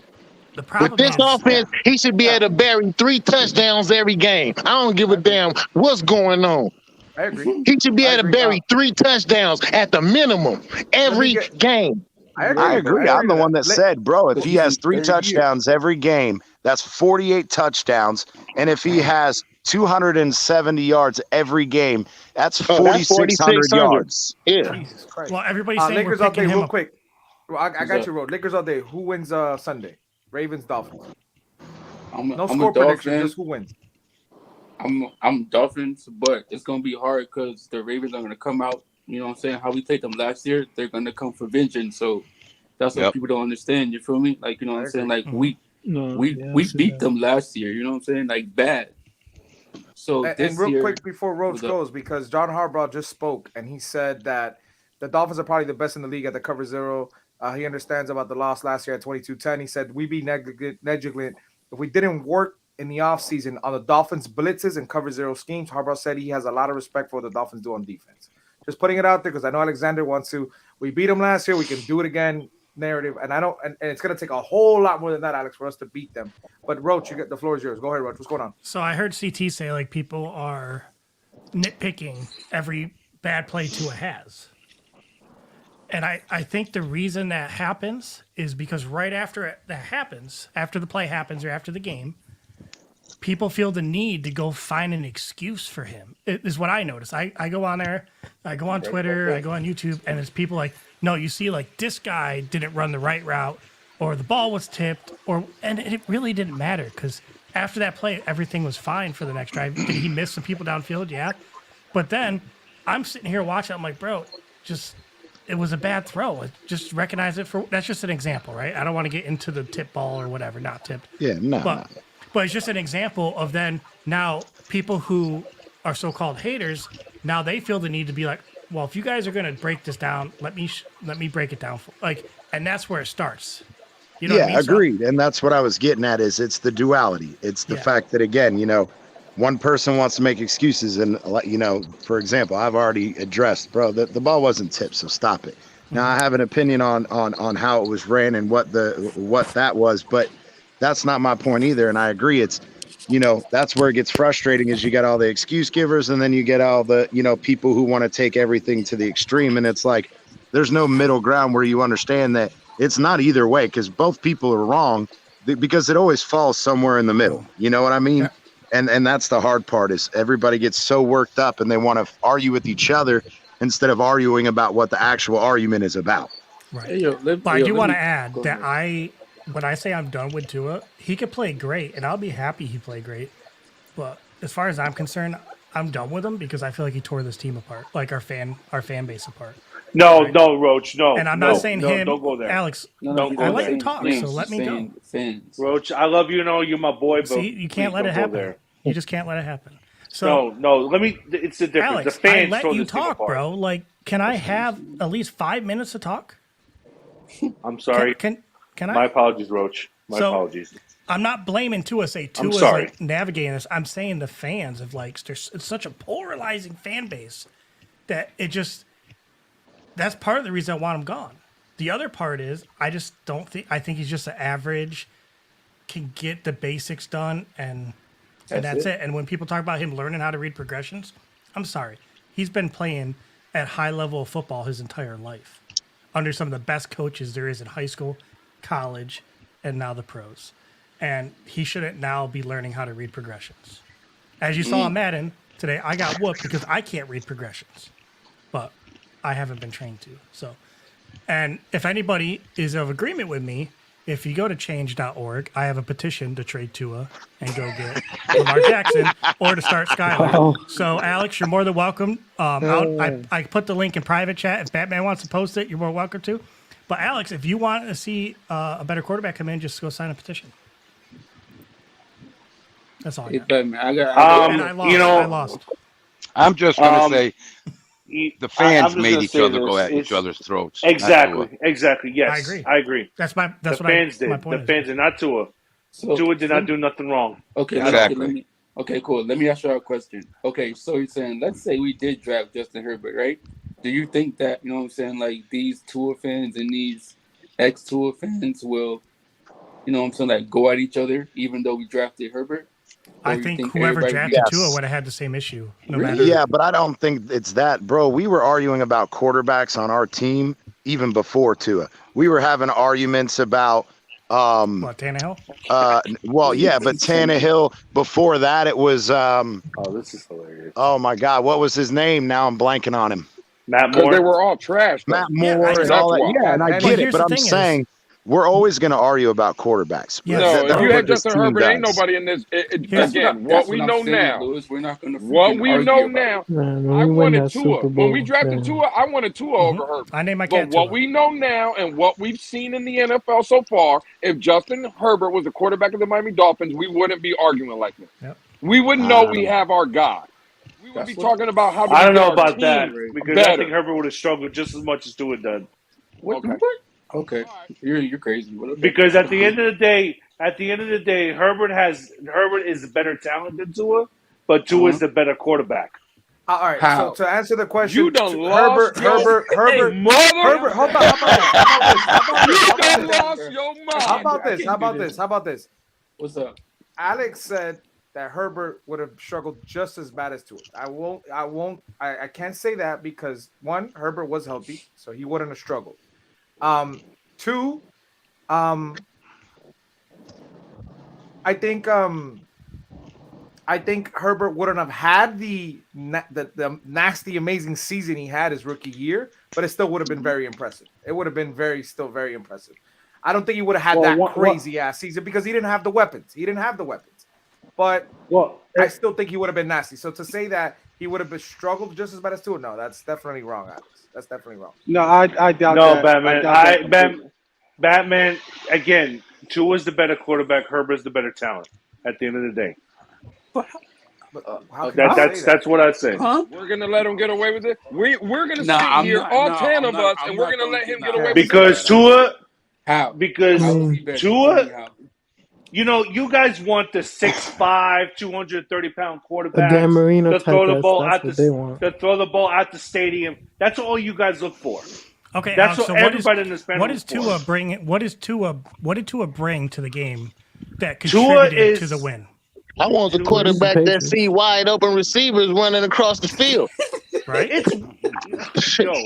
Speaker 16: the
Speaker 14: With
Speaker 16: problem
Speaker 14: this
Speaker 16: is
Speaker 14: offense, he should be able to bury 3 touchdowns every game. I don't give a damn what's going on.
Speaker 8: I agree.
Speaker 14: He should be
Speaker 8: I
Speaker 14: able to
Speaker 8: agree.
Speaker 14: bury 3 touchdowns at the minimum every game.
Speaker 8: I
Speaker 9: I agree. I'm the one that said, bro, if
Speaker 15: But
Speaker 9: he
Speaker 15: he's
Speaker 9: has
Speaker 15: in
Speaker 9: 3
Speaker 15: third year.
Speaker 9: touchdowns every game, that's 48 touchdowns. And if he has 270 yards every game, that's
Speaker 14: Oh, that's
Speaker 9: 4,600
Speaker 14: 4,600.
Speaker 9: yards.
Speaker 14: Yeah.
Speaker 8: Jesus Christ.
Speaker 16: well, everybody's saying
Speaker 8: Lakers
Speaker 16: we're
Speaker 8: all day,
Speaker 16: picking him
Speaker 8: real
Speaker 16: up.
Speaker 8: quick. Well, I
Speaker 15: What's
Speaker 8: got
Speaker 15: up?
Speaker 8: you, Road. Lakers all day. Who wins Sunday? Ravens, Dolphins.
Speaker 15: I'm
Speaker 8: No
Speaker 15: a
Speaker 8: score prediction,
Speaker 15: Dolphin.
Speaker 8: just who wins.
Speaker 15: I'm Dolphins, but it's gonna be hard because the Ravens are gonna come out. You know what I'm saying? How we played them last year, they're gonna come for vengeance. So that's what people don't understand. You feel me? Like, you know what I'm saying? Like we beat them last year. You know what I'm saying? Like bad. So
Speaker 8: And real quick before Roach goes, because John Harbaugh just spoke and he said that the Dolphins are probably the best in the league at the cover zero. He understands about the loss last year at 22-10. He said we'd be negligent if we didn't work in the offseason on the Dolphins blitzes and cover zero schemes. Harbaugh said he has a lot of respect for what the Dolphins do on defense. Just putting it out there because I know Alexander wants to. We beat them last year. We can do it again. Narrative, and I don't, and it's gonna take a whole lot more than that, Alex, for us to beat them. But Roach, you get the floor is yours. Go ahead, Roach. What's going on?
Speaker 16: So I heard CT say like people are nitpicking every bad play Tua has. And I think the reason that happens is because right after that happens, after the play happens or after the game, people feel the need to go find an excuse for him. It is what I notice. I go on there, I go on Twitter, I go on YouTube, and it's people like, no, you see, like this guy didn't run the right route, or the ball was tipped, and it really didn't matter because after that play, everything was fine for the next drive. Did he miss some people downfield? Yeah. But then I'm sitting here watching, I'm like, bro, it was a bad throw. Just recognize it for, that's just an example, right? I don't want to get into the tip ball or whatever, not tipped.
Speaker 9: Yeah, no.
Speaker 16: But it's just an example of then now people who are so-called haters, now they feel the need to be like, well, if you guys are going to break this down, let me break it down. And that's where it starts. You know what I mean?
Speaker 9: Agreed. And that's what I was getting at is it's the duality. It's the fact that, again, you know, one person wants to make excuses. And, you know, for example, I've already addressed, bro, the ball wasn't tipped, so stop it. Now, I have an opinion on how it was ran and what that was, but that's not my point either. And I agree. It's, you know, that's where it gets frustrating is you got all the excuse givers and then you get all the, you know, people who want to take everything to the extreme. And it's like, there's no middle ground where you understand that it's not either way because both people are wrong because it always falls somewhere in the middle. You know what I mean? Yeah. And that's the hard part is everybody gets so worked up and they want to argue with each other instead of arguing about what the actual argument is about.
Speaker 16: Right. But I do want to add that when I say I'm done with Tua, he could play great, and I'll be happy he played great. But as far as I'm concerned, I'm done with him because I feel like he tore this team apart, like our fan base apart.
Speaker 12: No, no, Roach, no.
Speaker 16: And I'm
Speaker 12: no,
Speaker 16: not saying
Speaker 12: no,
Speaker 16: him.
Speaker 12: Don't go there.
Speaker 16: Alex,
Speaker 12: Don't go
Speaker 16: I let
Speaker 12: there.
Speaker 16: you talk, so let me go.
Speaker 12: Roach, I love you. You're my boy, but
Speaker 16: See, you can't
Speaker 12: please
Speaker 16: let it
Speaker 12: don't go
Speaker 16: happen.
Speaker 12: there.
Speaker 16: You just can't let it happen. So
Speaker 12: No. Let me. It's the difference.
Speaker 16: Alex,
Speaker 12: the fans
Speaker 16: I let
Speaker 12: throw
Speaker 16: you
Speaker 12: this team
Speaker 16: talk,
Speaker 12: apart.
Speaker 16: bro. Like, can I have at least 5 minutes to talk?
Speaker 12: I'm sorry.
Speaker 16: Can I?
Speaker 12: My apologies, Roach. My apologies.
Speaker 16: I'm not blaming Tua. Say Tua's
Speaker 12: sorry.
Speaker 16: like navigating this. I'm saying the fans of like it's such a polarizing fan base that it just that's part of the reason I want him gone. The other part is I just don't think I think he's just an average, can get the basics done and that's it. And when people talk about him learning how to read progressions, I'm sorry. He's been playing at high level of football his entire life under some of the best coaches there is in high school, college, and now the pros. And he shouldn't now be learning how to read progressions. As you saw in Madden today, I got whooped because I can't read progressions, but I haven't been trained to. So, and if anybody is of agreement with me, if you go to change.org, I have a petition to trade Tua and go get Lamar Jackson or to start Skylar.
Speaker 6: Wow.
Speaker 16: So, Alex, you're more than welcome. I put the link in private chat. If Batman wants to post it, you're more welcome to. But, Alex, if you want to see a better quarterback come in, just go sign a petition. That's all I got. And I lost.
Speaker 13: I'm just going to say the fans
Speaker 12: I'm just
Speaker 13: made
Speaker 12: gonna
Speaker 13: each
Speaker 12: say
Speaker 13: other
Speaker 12: this.
Speaker 13: go at
Speaker 12: It's-
Speaker 13: each other's throats.
Speaker 12: Exactly. Yes,
Speaker 16: I agree.
Speaker 12: That's
Speaker 16: the
Speaker 12: fans
Speaker 16: my
Speaker 12: did.
Speaker 16: point
Speaker 12: The
Speaker 16: is.
Speaker 12: fans did not Tua. Tua did not do nothing wrong.
Speaker 15: Okay,
Speaker 13: Exactly.
Speaker 15: Okay, cool. Let me ask you a question. Okay, so you're saying, let's say we did draft Justin Herbert, right? Do you think that, you know what I'm saying, like these Tua fans and these ex-Tua fans will, you know what I'm saying, like go at each other even though we drafted Herbert? Or
Speaker 16: I
Speaker 15: you
Speaker 16: think whoever
Speaker 15: everybody-
Speaker 16: drafted Tua would have had the same issue. No matter.
Speaker 9: Yeah, but I don't think it's that, bro. We were arguing about quarterbacks on our team even before Tua. We were having arguments about
Speaker 16: What, Tannehill?
Speaker 9: well, yeah, but Tannehill before that it was
Speaker 12: Oh, this is hilarious.
Speaker 9: oh my God, what was his name? Now I'm blanking on him.
Speaker 12: Matt
Speaker 7: Because
Speaker 12: Moore.
Speaker 7: they were all trash. Though.
Speaker 9: Matt Moore and all that.
Speaker 7: why.
Speaker 9: Yeah, and I
Speaker 16: But
Speaker 9: get it,
Speaker 16: here's
Speaker 9: but
Speaker 16: the
Speaker 9: I'm
Speaker 16: thing is-
Speaker 9: saying we're always going to argue about quarterbacks.
Speaker 16: Yeah.
Speaker 7: No,
Speaker 9: That's
Speaker 7: if you
Speaker 9: what
Speaker 7: had
Speaker 9: this
Speaker 7: Justin
Speaker 9: team
Speaker 7: Herbert, ain't
Speaker 9: does.
Speaker 7: nobody in this.
Speaker 16: Here's
Speaker 7: Again,
Speaker 15: That's
Speaker 7: what we
Speaker 15: I'm
Speaker 7: know
Speaker 15: saying,
Speaker 7: now.
Speaker 15: Lewis. We're not going to
Speaker 7: What we know
Speaker 15: about it.
Speaker 7: now.
Speaker 6: Man,
Speaker 7: I
Speaker 6: when we win
Speaker 7: wanted
Speaker 6: that
Speaker 7: Tua.
Speaker 6: Super Bowl,
Speaker 7: When we drafted
Speaker 6: man.
Speaker 7: Tua, I wanted Tua over Herbert.
Speaker 16: I named my
Speaker 7: But
Speaker 16: cat
Speaker 7: what
Speaker 16: Tua.
Speaker 7: we know now and what we've seen in the NFL so far, if Justin Herbert was the quarterback of the Miami Dolphins, we wouldn't be arguing like this.
Speaker 16: Yep.
Speaker 7: We wouldn't know we have our guy. We would be talking about how do
Speaker 12: I
Speaker 7: we
Speaker 12: don't
Speaker 7: get
Speaker 12: know
Speaker 7: our
Speaker 12: about
Speaker 7: team
Speaker 12: that because
Speaker 7: better.
Speaker 12: I think Herbert would have struggled just as much as Tua did.
Speaker 7: Okay.
Speaker 15: Okay, you're crazy. But okay.
Speaker 12: Because at the end of the day, Herbert is better talent than Tua, but Tua is the better quarterback.
Speaker 8: All right.
Speaker 15: How?
Speaker 8: So to answer the question,
Speaker 7: You done lost
Speaker 8: Herbert.
Speaker 7: mother.
Speaker 8: Hold on. How about this?
Speaker 7: You
Speaker 8: How
Speaker 7: done lost your mind.
Speaker 8: about this? How about this?
Speaker 15: What's up?
Speaker 8: Alex said that Herbert would have struggled just as bad as Tua. I can't say that because one, Herbert was healthy, so he wouldn't have struggled. Two, I think Herbert wouldn't have had the nasty, amazing season he had his rookie year, but it still would have been very impressive. It would have been very impressive. I don't think he would have had crazy ass season because he didn't have the weapons. But I still think he would have been nasty. So to say that he would have struggled just as bad as Tua, no, that's definitely wrong, Alex. That's definitely wrong.
Speaker 11: No, I doubt
Speaker 12: No,
Speaker 11: that.
Speaker 12: Batman. Batman. Again, Tua's the better quarterback. Herbert's the better talent. At the end of the day, that's what I'd say.
Speaker 15: Huh?
Speaker 7: We're gonna let him get away with it. We're gonna
Speaker 15: Nah,
Speaker 7: sit
Speaker 15: I'm
Speaker 7: here,
Speaker 15: not-
Speaker 7: all
Speaker 15: no,
Speaker 7: 10
Speaker 15: I'm
Speaker 7: of
Speaker 15: not-
Speaker 7: us,
Speaker 15: I'm
Speaker 7: and we're
Speaker 15: not
Speaker 7: gonna let
Speaker 15: gonna
Speaker 7: him
Speaker 15: do
Speaker 7: get
Speaker 15: that.
Speaker 7: away with
Speaker 12: Because
Speaker 7: it.
Speaker 12: Tua,
Speaker 15: How?
Speaker 12: because
Speaker 15: How is he better?
Speaker 12: Tua, you guys want the 6'5", 230-pound quarterback
Speaker 6: Dan Marino
Speaker 12: to throw
Speaker 6: type
Speaker 12: the ball
Speaker 6: that's
Speaker 12: at
Speaker 6: what they want.
Speaker 12: to throw the ball at the stadium. That's all you guys look for.
Speaker 16: Okay,
Speaker 12: That's
Speaker 16: Alex,
Speaker 12: what
Speaker 16: so
Speaker 12: everybody in this panel
Speaker 16: what
Speaker 12: looks
Speaker 16: did
Speaker 12: for.
Speaker 16: Tua bring? What did Tua bring to the game that
Speaker 12: Tua
Speaker 16: contributed to the win?
Speaker 14: I want the quarterback that see wide open receivers running across the field.
Speaker 16: Right?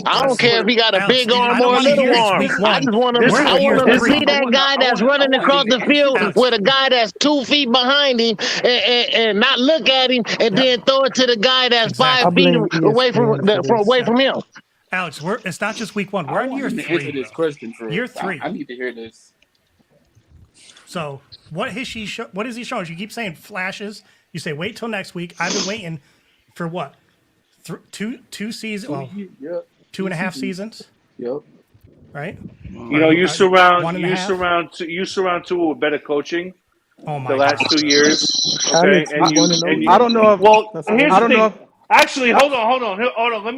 Speaker 14: I don't care if he got a
Speaker 16: Alex,
Speaker 14: big arm
Speaker 16: I don't
Speaker 14: or a
Speaker 16: wanna
Speaker 14: little
Speaker 16: hear it's
Speaker 14: arm.
Speaker 16: week
Speaker 14: I
Speaker 16: one.
Speaker 14: just want
Speaker 16: We're
Speaker 14: to.
Speaker 16: in year
Speaker 14: to
Speaker 16: three.
Speaker 14: see that guy that's running across the field with a guy that's 2 feet behind him and not look at him and then throw it to the guy that's 5 feet away from him.
Speaker 16: Alex, it's not just week one. We're
Speaker 15: I
Speaker 16: in
Speaker 15: want
Speaker 16: year
Speaker 15: him to answer
Speaker 16: three.
Speaker 15: this question for
Speaker 16: Year three.
Speaker 15: I need to hear this.
Speaker 16: So what is he showing? You keep saying flashes. You say wait till next week. I've been waiting for what? Two seasons. Well, 2.5 seasons.
Speaker 15: Yep.
Speaker 16: Right.
Speaker 12: You know, you surround
Speaker 16: 1.5.
Speaker 12: Tua with better coaching.
Speaker 16: Oh my
Speaker 12: the last
Speaker 16: God.
Speaker 12: 2 years. Okay,
Speaker 6: Alex,
Speaker 12: and you,
Speaker 8: I don't know if.
Speaker 12: well,
Speaker 6: That's
Speaker 12: here's
Speaker 8: I
Speaker 12: the
Speaker 8: don't know
Speaker 12: thing.
Speaker 8: if.
Speaker 12: Actually, hold on. Let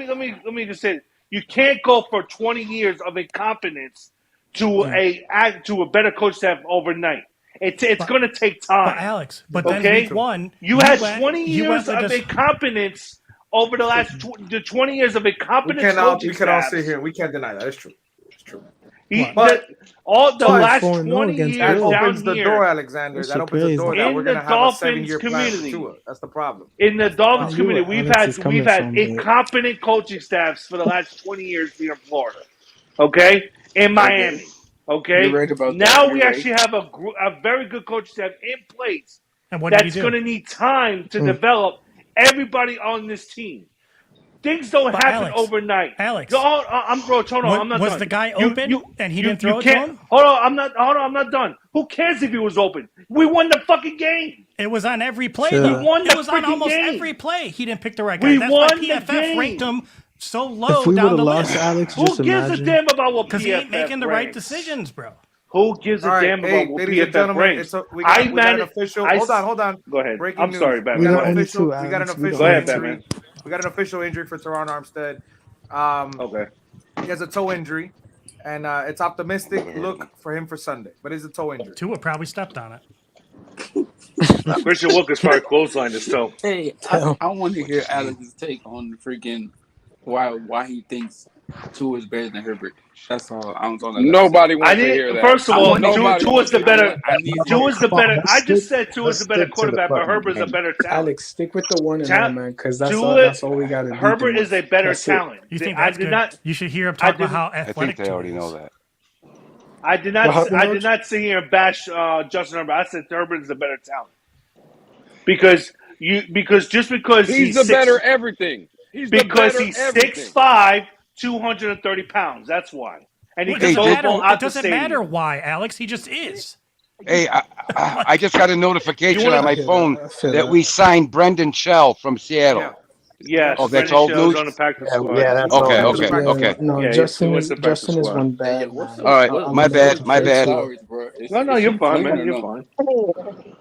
Speaker 12: me just say, you can't go for 20 years of incompetence to a better coach staff overnight. It's going to take time.
Speaker 16: But Alex, then
Speaker 12: okay,
Speaker 16: week one,
Speaker 12: you had
Speaker 16: went-
Speaker 12: 20
Speaker 16: you
Speaker 12: years
Speaker 16: went with
Speaker 12: of
Speaker 16: this-
Speaker 12: incompetence over the last the 20 years of incompetent coaching
Speaker 8: We can all
Speaker 12: staffs.
Speaker 8: sit here. We can't deny that. It's true. It's true.
Speaker 12: But all the last
Speaker 6: 4-0
Speaker 12: 20
Speaker 6: against
Speaker 12: years
Speaker 6: Bills.
Speaker 8: That
Speaker 12: down
Speaker 8: opens the
Speaker 12: here,
Speaker 8: door, Alexander.
Speaker 6: That's
Speaker 8: That opens the door
Speaker 6: crazy.
Speaker 8: that
Speaker 12: In
Speaker 8: we're
Speaker 12: the
Speaker 8: going to have a
Speaker 12: Dolphins
Speaker 8: 7-year plan for
Speaker 12: community.
Speaker 8: Tua. That's the problem.
Speaker 12: in the Dolphins
Speaker 6: you
Speaker 12: community,
Speaker 6: where
Speaker 12: we've
Speaker 6: Alex is
Speaker 12: had
Speaker 6: coming from, but-
Speaker 12: incompetent coaching staffs for the last 20 years here in Florida. Okay, in Miami. Okay,
Speaker 15: You're right about
Speaker 12: now
Speaker 15: that.
Speaker 12: we
Speaker 15: You're
Speaker 12: actually have a very good coaching staff in place.
Speaker 16: And what did he
Speaker 12: That's
Speaker 16: do?
Speaker 12: going to need time to develop everybody on this team. Things don't
Speaker 16: But
Speaker 12: happen
Speaker 16: Alex,
Speaker 12: overnight.
Speaker 16: Alex,
Speaker 12: I'm bro. Hold on, I'm not
Speaker 16: was
Speaker 12: done.
Speaker 16: the guy open and he didn't throw it to
Speaker 12: can't,
Speaker 16: him?
Speaker 12: Hold on, I'm not done. Who cares if he was open? We won the fucking game.
Speaker 16: It was on every play.
Speaker 6: Sure.
Speaker 16: Though.
Speaker 12: We won the
Speaker 16: It was on
Speaker 12: freaking
Speaker 16: almost
Speaker 12: game.
Speaker 16: every play. He didn't pick the right guy.
Speaker 12: We
Speaker 16: That's
Speaker 12: won
Speaker 16: why
Speaker 12: the
Speaker 16: PFF
Speaker 12: game.
Speaker 16: ranked him so low
Speaker 6: If we would
Speaker 16: down
Speaker 6: have
Speaker 16: the
Speaker 6: lost
Speaker 16: list.
Speaker 6: Alex,
Speaker 12: Who
Speaker 6: just
Speaker 12: gives
Speaker 6: imagine.
Speaker 12: a damn about what
Speaker 16: Because
Speaker 12: PFF
Speaker 16: he ain't making the right
Speaker 12: ranks?
Speaker 16: decisions, bro.
Speaker 12: Who gives a
Speaker 8: All right,
Speaker 12: damn
Speaker 8: hey,
Speaker 12: about what
Speaker 8: ladies and
Speaker 12: PFF
Speaker 8: gentlemen,
Speaker 12: ranks?
Speaker 8: we got an official. Hold on.
Speaker 12: Go ahead.
Speaker 8: Breaking
Speaker 12: I'm
Speaker 8: news.
Speaker 12: sorry,
Speaker 8: We
Speaker 12: Batman.
Speaker 8: got
Speaker 6: don't
Speaker 8: an
Speaker 6: own
Speaker 8: official.
Speaker 6: two,
Speaker 8: We got an
Speaker 6: Alex. We
Speaker 8: official
Speaker 6: don't
Speaker 12: Go ahead,
Speaker 8: injury.
Speaker 12: Batman.
Speaker 8: We got an official injury for Teron Armstead.
Speaker 12: Okay.
Speaker 8: He has a toe injury, and it's optimistic look for him for Sunday, but it's a toe injury.
Speaker 16: Tua probably stepped on it.
Speaker 12: Christian Wilkins probably clotheslined his toe.
Speaker 15: Hey, I want to hear Alex's take on the freaking why he thinks Tua is better than Herbert. That's all. I don't know.
Speaker 7: Nobody wants to hear that.
Speaker 12: First of all,
Speaker 7: Nobody
Speaker 12: Tua's the better. Tua's the
Speaker 17: Come on,
Speaker 12: better.
Speaker 17: let's
Speaker 12: I just
Speaker 17: stick-
Speaker 12: said Tua's
Speaker 17: let's
Speaker 12: the better
Speaker 17: stick to the
Speaker 12: quarterback, but
Speaker 17: fucking
Speaker 12: Herbert's a
Speaker 17: game.
Speaker 12: better talent.
Speaker 6: Alex, stick with the 1-0, man, because that's all we got to do.
Speaker 12: Herbert is a better talent.
Speaker 16: You think
Speaker 12: I
Speaker 16: that's
Speaker 12: did
Speaker 16: good?
Speaker 12: not.
Speaker 16: You should hear him
Speaker 12: I
Speaker 16: talk about
Speaker 12: didn't-
Speaker 16: how
Speaker 13: I
Speaker 16: athletic
Speaker 13: think they
Speaker 16: Tua
Speaker 13: already
Speaker 16: is.
Speaker 13: know that.
Speaker 12: I did not.
Speaker 6: Well,
Speaker 12: I did not sit here and bash Justin Herbert. I said Herbert is a better talent because just because
Speaker 7: He's the better everything. He's the
Speaker 12: because
Speaker 7: better
Speaker 12: he's
Speaker 7: everything.
Speaker 12: 6'5", 230 pounds. That's why. And he
Speaker 16: Well,
Speaker 12: can
Speaker 16: it
Speaker 12: throw
Speaker 16: doesn't
Speaker 12: the ball
Speaker 16: matter.
Speaker 12: out
Speaker 16: It
Speaker 12: the
Speaker 16: doesn't
Speaker 12: stadium.
Speaker 16: matter why, Alex. He just is.
Speaker 13: Hey, I just got a notification on my phone
Speaker 6: I feel
Speaker 13: that we signed Brendan Shell from Seattle.
Speaker 12: Yes.
Speaker 13: Oh, that's
Speaker 12: Brendan
Speaker 13: old
Speaker 12: Shell's
Speaker 13: news?
Speaker 12: on the practice
Speaker 17: Yeah,
Speaker 12: squad.
Speaker 17: yeah, that's
Speaker 13: Okay,
Speaker 17: all.
Speaker 13: okay, okay.
Speaker 6: No,
Speaker 12: Yeah,
Speaker 6: Justin
Speaker 12: what's
Speaker 6: is
Speaker 12: the practice
Speaker 6: Justin is
Speaker 12: squad?
Speaker 6: one
Speaker 15: Hey,
Speaker 6: bad.
Speaker 15: yo, what's
Speaker 6: man.
Speaker 13: All right,
Speaker 15: what-
Speaker 13: my
Speaker 15: what's
Speaker 13: bad,
Speaker 15: the
Speaker 13: my bad.
Speaker 15: flowers, bro?
Speaker 12: No,
Speaker 15: Is
Speaker 12: you're
Speaker 15: she
Speaker 12: fine,
Speaker 15: clean
Speaker 12: man.
Speaker 15: or
Speaker 12: You're
Speaker 15: no?
Speaker 12: fine.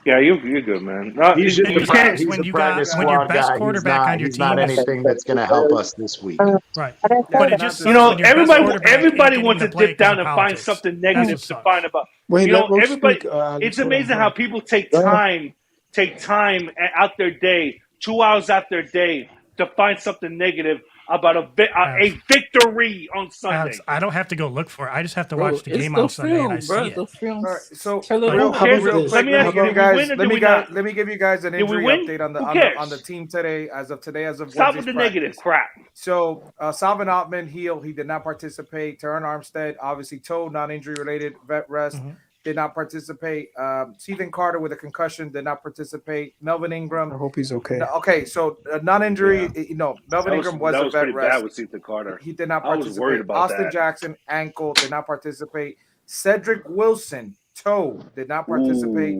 Speaker 12: Yeah, you're good, man. No,
Speaker 17: He's
Speaker 12: you
Speaker 17: just a
Speaker 12: can't.
Speaker 17: practice. He's
Speaker 16: when
Speaker 17: a
Speaker 16: you
Speaker 17: practice
Speaker 16: got when your
Speaker 17: squad
Speaker 16: best
Speaker 17: guy.
Speaker 16: quarterback on your
Speaker 17: He's not
Speaker 16: team is
Speaker 17: anything that's going to help us this week.
Speaker 16: right. But it just sucks
Speaker 12: You know,
Speaker 16: when your best
Speaker 12: everybody
Speaker 16: quarterback ain't getting
Speaker 12: wants to
Speaker 16: play
Speaker 12: dip down
Speaker 16: because of
Speaker 12: and find
Speaker 16: politics.
Speaker 12: something
Speaker 16: That's
Speaker 12: negative
Speaker 16: what
Speaker 12: to
Speaker 16: sucks.
Speaker 12: find about.
Speaker 6: Wait,
Speaker 12: You know,
Speaker 6: let Roach
Speaker 12: everybody.
Speaker 6: speak, Alex.
Speaker 12: It's
Speaker 6: Hold on,
Speaker 12: amazing
Speaker 6: hold
Speaker 12: how
Speaker 6: on.
Speaker 12: people take time out their day, 2 hours out their day, to find something negative about a victory on Sunday.
Speaker 16: Alex, I don't have to go look for it. I just have to
Speaker 15: Bro,
Speaker 16: watch the
Speaker 15: it's
Speaker 16: game
Speaker 15: the
Speaker 16: on Sunday and I
Speaker 15: film, bro.
Speaker 16: see it.
Speaker 15: The film.
Speaker 8: All right, so
Speaker 15: Tell it
Speaker 8: real
Speaker 15: all.
Speaker 8: quick,
Speaker 12: Let me ask you, did we win or did we not?
Speaker 8: Let me give you guys an
Speaker 12: Did we
Speaker 8: injury
Speaker 12: win?
Speaker 8: update on
Speaker 12: Who cares?
Speaker 8: the team today, as of
Speaker 12: Stop
Speaker 8: Wednesday's
Speaker 12: with the
Speaker 8: practice.
Speaker 12: negative crap.
Speaker 8: So Salvin Ottman, heel, he did not participate. Teron Armstead, obviously toe, non-injury related, vet rest, did not participate. Stephen Carter with a concussion did not participate. Melvin Ingram.
Speaker 6: I hope he's okay.
Speaker 8: Okay, so non-injury, Melvin Ingram was
Speaker 12: that
Speaker 8: a
Speaker 12: was
Speaker 8: vet
Speaker 12: pretty
Speaker 8: rest.
Speaker 12: bad with Stephen Carter.
Speaker 8: He did not
Speaker 12: I
Speaker 8: participate.
Speaker 12: was worried about
Speaker 8: Austin
Speaker 12: that.
Speaker 8: Jackson, ankle, did not participate. Cedric Wilson, toe, did not participate.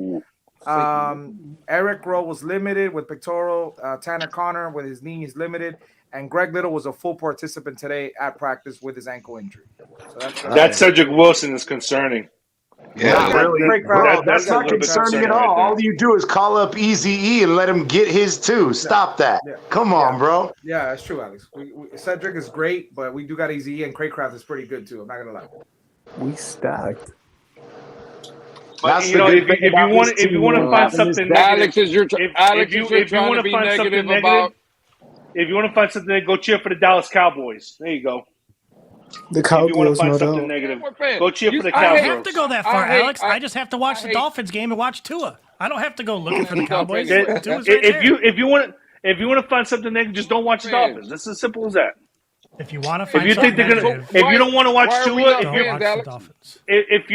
Speaker 8: Eric Rowe was limited with pectoral. Tanner Connor with his knee is limited. And Greg Little was a full participant today at practice with his ankle injury. So
Speaker 12: That Cedric Wilson is concerning.
Speaker 9: Yeah,
Speaker 17: Not really. Bro, that's not concerning at all. All you do is call up Eazy-E and let him get his too. Stop that. Come on, bro.
Speaker 8: Yeah, that's true, Alex. Cedric is great, but we do got Easy and Craycraft is pretty good too. I'm not gonna lie.
Speaker 6: We stacked.
Speaker 12: But you know, if you want to find something negative,
Speaker 7: Alex is your Alex is
Speaker 12: if you
Speaker 7: trying
Speaker 12: want
Speaker 7: to
Speaker 12: to
Speaker 7: be
Speaker 12: find something
Speaker 7: negative
Speaker 12: negative,
Speaker 7: about.
Speaker 12: if you want to find something, go cheer for the Dallas Cowboys. There you go.
Speaker 6: The
Speaker 12: If you want to
Speaker 6: Cowgirls,
Speaker 12: find
Speaker 6: no
Speaker 12: something
Speaker 6: doubt.
Speaker 12: negative, go cheer for the
Speaker 16: I don't
Speaker 12: Cowboys.
Speaker 16: have to go that far, Alex. I just have to watch the Dolphins game and watch Tua. I don't have to go looking for the Cowboys. Tua's right there.
Speaker 12: If you want to find something negative, just don't watch the Dolphins. It's as simple as that.
Speaker 16: If you want to
Speaker 12: If
Speaker 16: find
Speaker 12: you think
Speaker 16: something
Speaker 12: they're gonna,
Speaker 16: negative,
Speaker 12: if you don't want to watch
Speaker 16: don't
Speaker 12: Tua,
Speaker 16: watch the Dolphins.
Speaker 12: if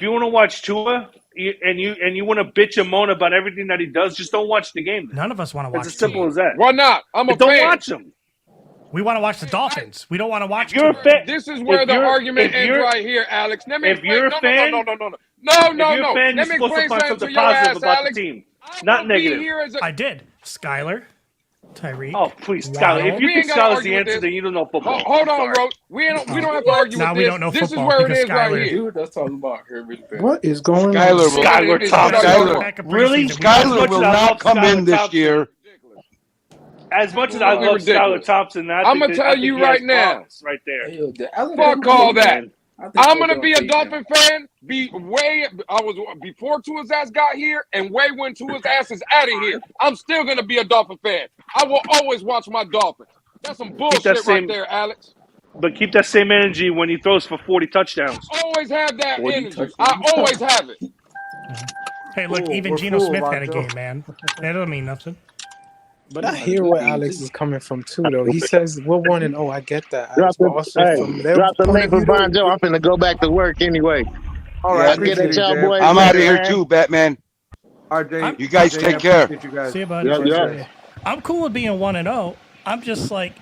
Speaker 12: you want to watch Tua, and you want to bitch and moan about everything that he does, just don't watch the game.
Speaker 16: None of us want to watch
Speaker 12: It's as simple
Speaker 16: Tua.
Speaker 12: as that.
Speaker 7: Why not? I'm a
Speaker 12: Don't
Speaker 7: fan.
Speaker 12: watch them.
Speaker 16: We want to watch the Dolphins. We don't want to watch
Speaker 12: You're a
Speaker 16: Tua.
Speaker 12: fan.
Speaker 7: This is where
Speaker 12: If
Speaker 7: the
Speaker 12: you're-
Speaker 7: argument
Speaker 12: if
Speaker 7: ends
Speaker 12: you're-
Speaker 7: right here, Alex. Let me
Speaker 12: if
Speaker 7: explain.
Speaker 12: you're a fan-
Speaker 7: No.
Speaker 12: If you're a fan,
Speaker 7: Let
Speaker 12: you're
Speaker 7: me
Speaker 12: supposed to
Speaker 7: explain
Speaker 12: find
Speaker 7: something
Speaker 12: something
Speaker 7: to your
Speaker 12: positive
Speaker 7: ass,
Speaker 12: about
Speaker 7: Alex.
Speaker 12: the team,
Speaker 7: I
Speaker 12: not
Speaker 7: wanna be
Speaker 12: negative.
Speaker 7: here as a-
Speaker 16: I did. Skyler. Tyreek.
Speaker 12: Oh, please, Skyler. If you think Skyler's the answer, then you don't know football.
Speaker 2: Hold on, bro. We don't have to argue with this.
Speaker 16: We don't know
Speaker 2: This
Speaker 16: football
Speaker 2: is where it is
Speaker 16: Skyler,
Speaker 2: right here.
Speaker 15: Dude, that's talking about Herbert.
Speaker 6: What is going
Speaker 13: Skyler
Speaker 6: on?
Speaker 13: will,
Speaker 12: Skyler Thompson.
Speaker 13: Skyler,
Speaker 12: Really?
Speaker 13: Skyler will not come in this year.
Speaker 12: As much as I love Skyler Thompson,
Speaker 2: I'm gonna tell you right now.
Speaker 12: Right there.
Speaker 2: Fuck all that. I'm gonna be a
Speaker 15: hate
Speaker 2: Dolphin fan. Before Tua's ass got here, and way when Tua's ass is out of here. I'm still gonna be a Dolphin fan. I will always watch my Dolphins. That's some bullshit right there, Alex.
Speaker 12: But keep that same energy when he throws for 40 touchdowns.
Speaker 2: Always have that energy. I always have it.
Speaker 16: Hey, look, even
Speaker 6: we're
Speaker 16: Geno
Speaker 6: full,
Speaker 16: Smith had a
Speaker 6: Vonjo.
Speaker 16: game, man. That don't mean nothing.
Speaker 6: But I hear where Alex is coming from too, though. He says we're 1-0. I get that.
Speaker 14: Drop
Speaker 6: Alex, but also from their
Speaker 14: the
Speaker 6: point
Speaker 14: link
Speaker 6: of
Speaker 14: for
Speaker 6: view, though,
Speaker 14: Vonjo. I'm finna go back to work anyway.
Speaker 8: All right,
Speaker 14: Get it, y'all boys.
Speaker 13: I'm out of here
Speaker 14: man.
Speaker 13: too, Batman.
Speaker 8: RJ,
Speaker 13: You guys take care.
Speaker 16: See you, bud. I'm cool with being 1-0. I'm just like,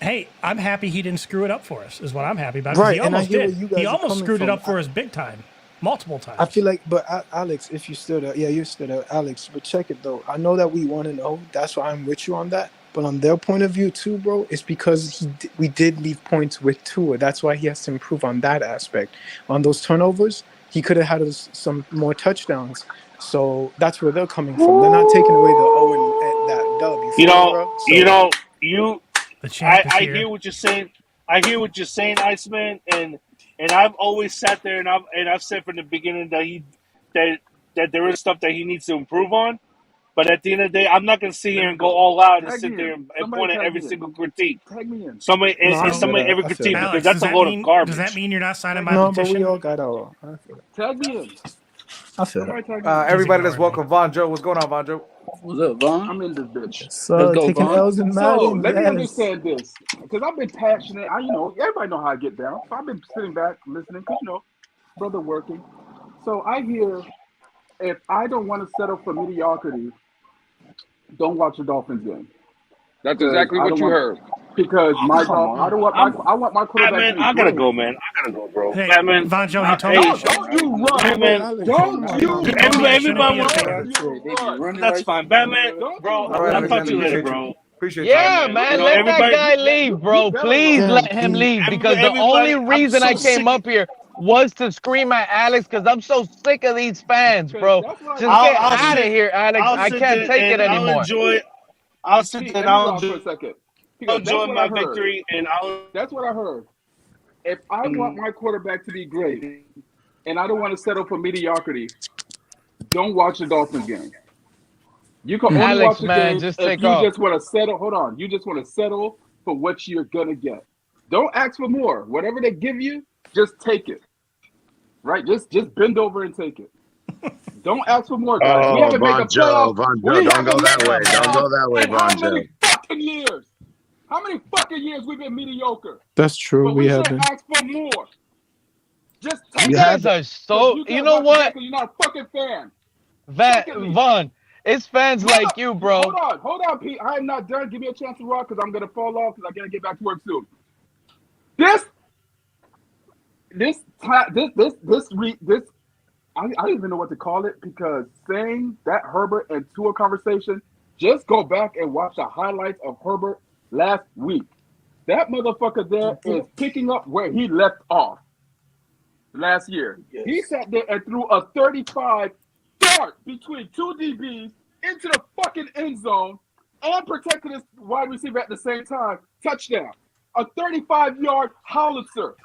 Speaker 16: hey, I'm happy he didn't screw it up for us, is what I'm happy about. 'Cause
Speaker 6: Right,
Speaker 16: he
Speaker 6: and I
Speaker 16: almost
Speaker 6: hear where
Speaker 16: did.
Speaker 6: you guys
Speaker 16: He
Speaker 6: are
Speaker 16: almost
Speaker 6: coming
Speaker 16: screwed it
Speaker 6: from.
Speaker 16: up for us big time, multiple times.
Speaker 6: I feel like, but Alex, if you still there, yeah, you're still there, Alex. But check it though. I know that we 1-0. That's why I'm with you on that. But on their point of view too, bro, it's because we did leave points with Tua. That's why he has to improve on that aspect. On those turnovers, he could have had some more touchdowns. So that's where they're coming from. They're not taking away the and that dub.
Speaker 12: You
Speaker 6: feel me,
Speaker 12: know,
Speaker 6: bro? So,
Speaker 12: I hear what you're saying. I hear what you're saying, Iceman, and I've always sat there and I've said from the beginning that that there is stuff that he needs to improve on. But at the end of the day, I'm not going to sit here and go all out and sit there and point at every single critique.
Speaker 15: Tag me in.
Speaker 12: Somebody every critique because that's a load of garbage.
Speaker 16: Does that mean you're not signing my
Speaker 6: no,
Speaker 16: petition?
Speaker 6: but we all got our.
Speaker 15: Tag me in.
Speaker 6: I feel that.
Speaker 8: Everybody, let's welcome Von Joe. What's going on, Von Joe?
Speaker 15: What's up, Vaughn? I'm in this bitch.
Speaker 6: So
Speaker 15: Let's go,
Speaker 6: taking
Speaker 15: Vaughn.
Speaker 6: L's in
Speaker 17: So
Speaker 6: Madden.
Speaker 17: let me
Speaker 6: Yes.
Speaker 17: understand this, because I've been passionate. Everybody know how I get down. So I've been sitting back listening, because brother working. So I hear, if I don't want to settle for mediocrity, don't watch the Dolphins game.
Speaker 2: That's exactly what you heard.
Speaker 17: Because I want my quarterback.
Speaker 12: Man, I gotta go, man. I gotta go, bro.
Speaker 16: Hey,
Speaker 12: Batman,
Speaker 16: Von Joe, he told me.
Speaker 17: Don't you run,
Speaker 12: Batman.
Speaker 17: Don't you
Speaker 12: Everybody
Speaker 17: run.
Speaker 12: That's fine, Batman, bro. I'll talk to you later, bro.
Speaker 8: Appreciate
Speaker 10: Yeah,
Speaker 8: you.
Speaker 10: man,
Speaker 12: You know,
Speaker 10: let
Speaker 12: everybody-
Speaker 10: that guy leave, bro. Please let him leave because the
Speaker 12: Everybody-
Speaker 10: only reason
Speaker 12: I'm
Speaker 10: I
Speaker 12: so
Speaker 10: came
Speaker 12: sick.
Speaker 10: up here was to scream at Alex because I'm so sick of these fans, bro. Just
Speaker 12: I'll
Speaker 10: get out of
Speaker 12: sit-
Speaker 10: here, Alex.
Speaker 12: I'll
Speaker 10: I
Speaker 12: sit
Speaker 10: can't
Speaker 12: there
Speaker 10: take it
Speaker 12: and
Speaker 10: anymore.
Speaker 12: I'll sit there and I'll
Speaker 17: for a second.
Speaker 12: enjoy my victory, and
Speaker 17: That's what I heard. If I want my quarterback to be great, and I don't want to settle for mediocrity, don't watch the Dolphins game. You can only
Speaker 10: Alex,
Speaker 17: watch the
Speaker 10: man,
Speaker 17: game
Speaker 10: just
Speaker 17: if
Speaker 10: take
Speaker 17: you
Speaker 10: off.
Speaker 17: just want to settle. Hold on, you just want to settle for what you're gonna get. Don't ask for more. Whatever they give you, just take it. Right? Just bend over and take it. Don't ask for more, guys. We
Speaker 14: Oh,
Speaker 17: haven't made the
Speaker 14: Vonjo,
Speaker 17: playoffs.
Speaker 14: Vonjo, don't go that way. Don't go that way,
Speaker 17: In how
Speaker 14: Vonjo.
Speaker 17: many fucking years? How many fucking years we've been mediocre?
Speaker 6: That's true.
Speaker 17: But
Speaker 6: We
Speaker 17: we
Speaker 6: have
Speaker 17: shouldn't
Speaker 6: been.
Speaker 17: ask for more. Just take
Speaker 10: You
Speaker 17: it.
Speaker 10: guys are so.
Speaker 17: You
Speaker 10: You
Speaker 17: can't
Speaker 10: know
Speaker 17: watch
Speaker 10: what,
Speaker 17: it 'cause you're not a fucking fan.
Speaker 10: Vaughn? It's fans like you, bro.
Speaker 17: Hold on, Pete. I am not done. Give me a chance to rock because I'm gonna fall off because I gotta get back to work soon. I don't even know what to call it because saying that Herbert and Tua conversation, just go back and watch the highlights of Herbert last week. That motherfucker there is picking up where he left off last year. Yes. He sat there and threw a 35 dart between two DBs into the fucking end zone and protected his wide receiver at the same time. Touchdown. A 35-yard howitzer.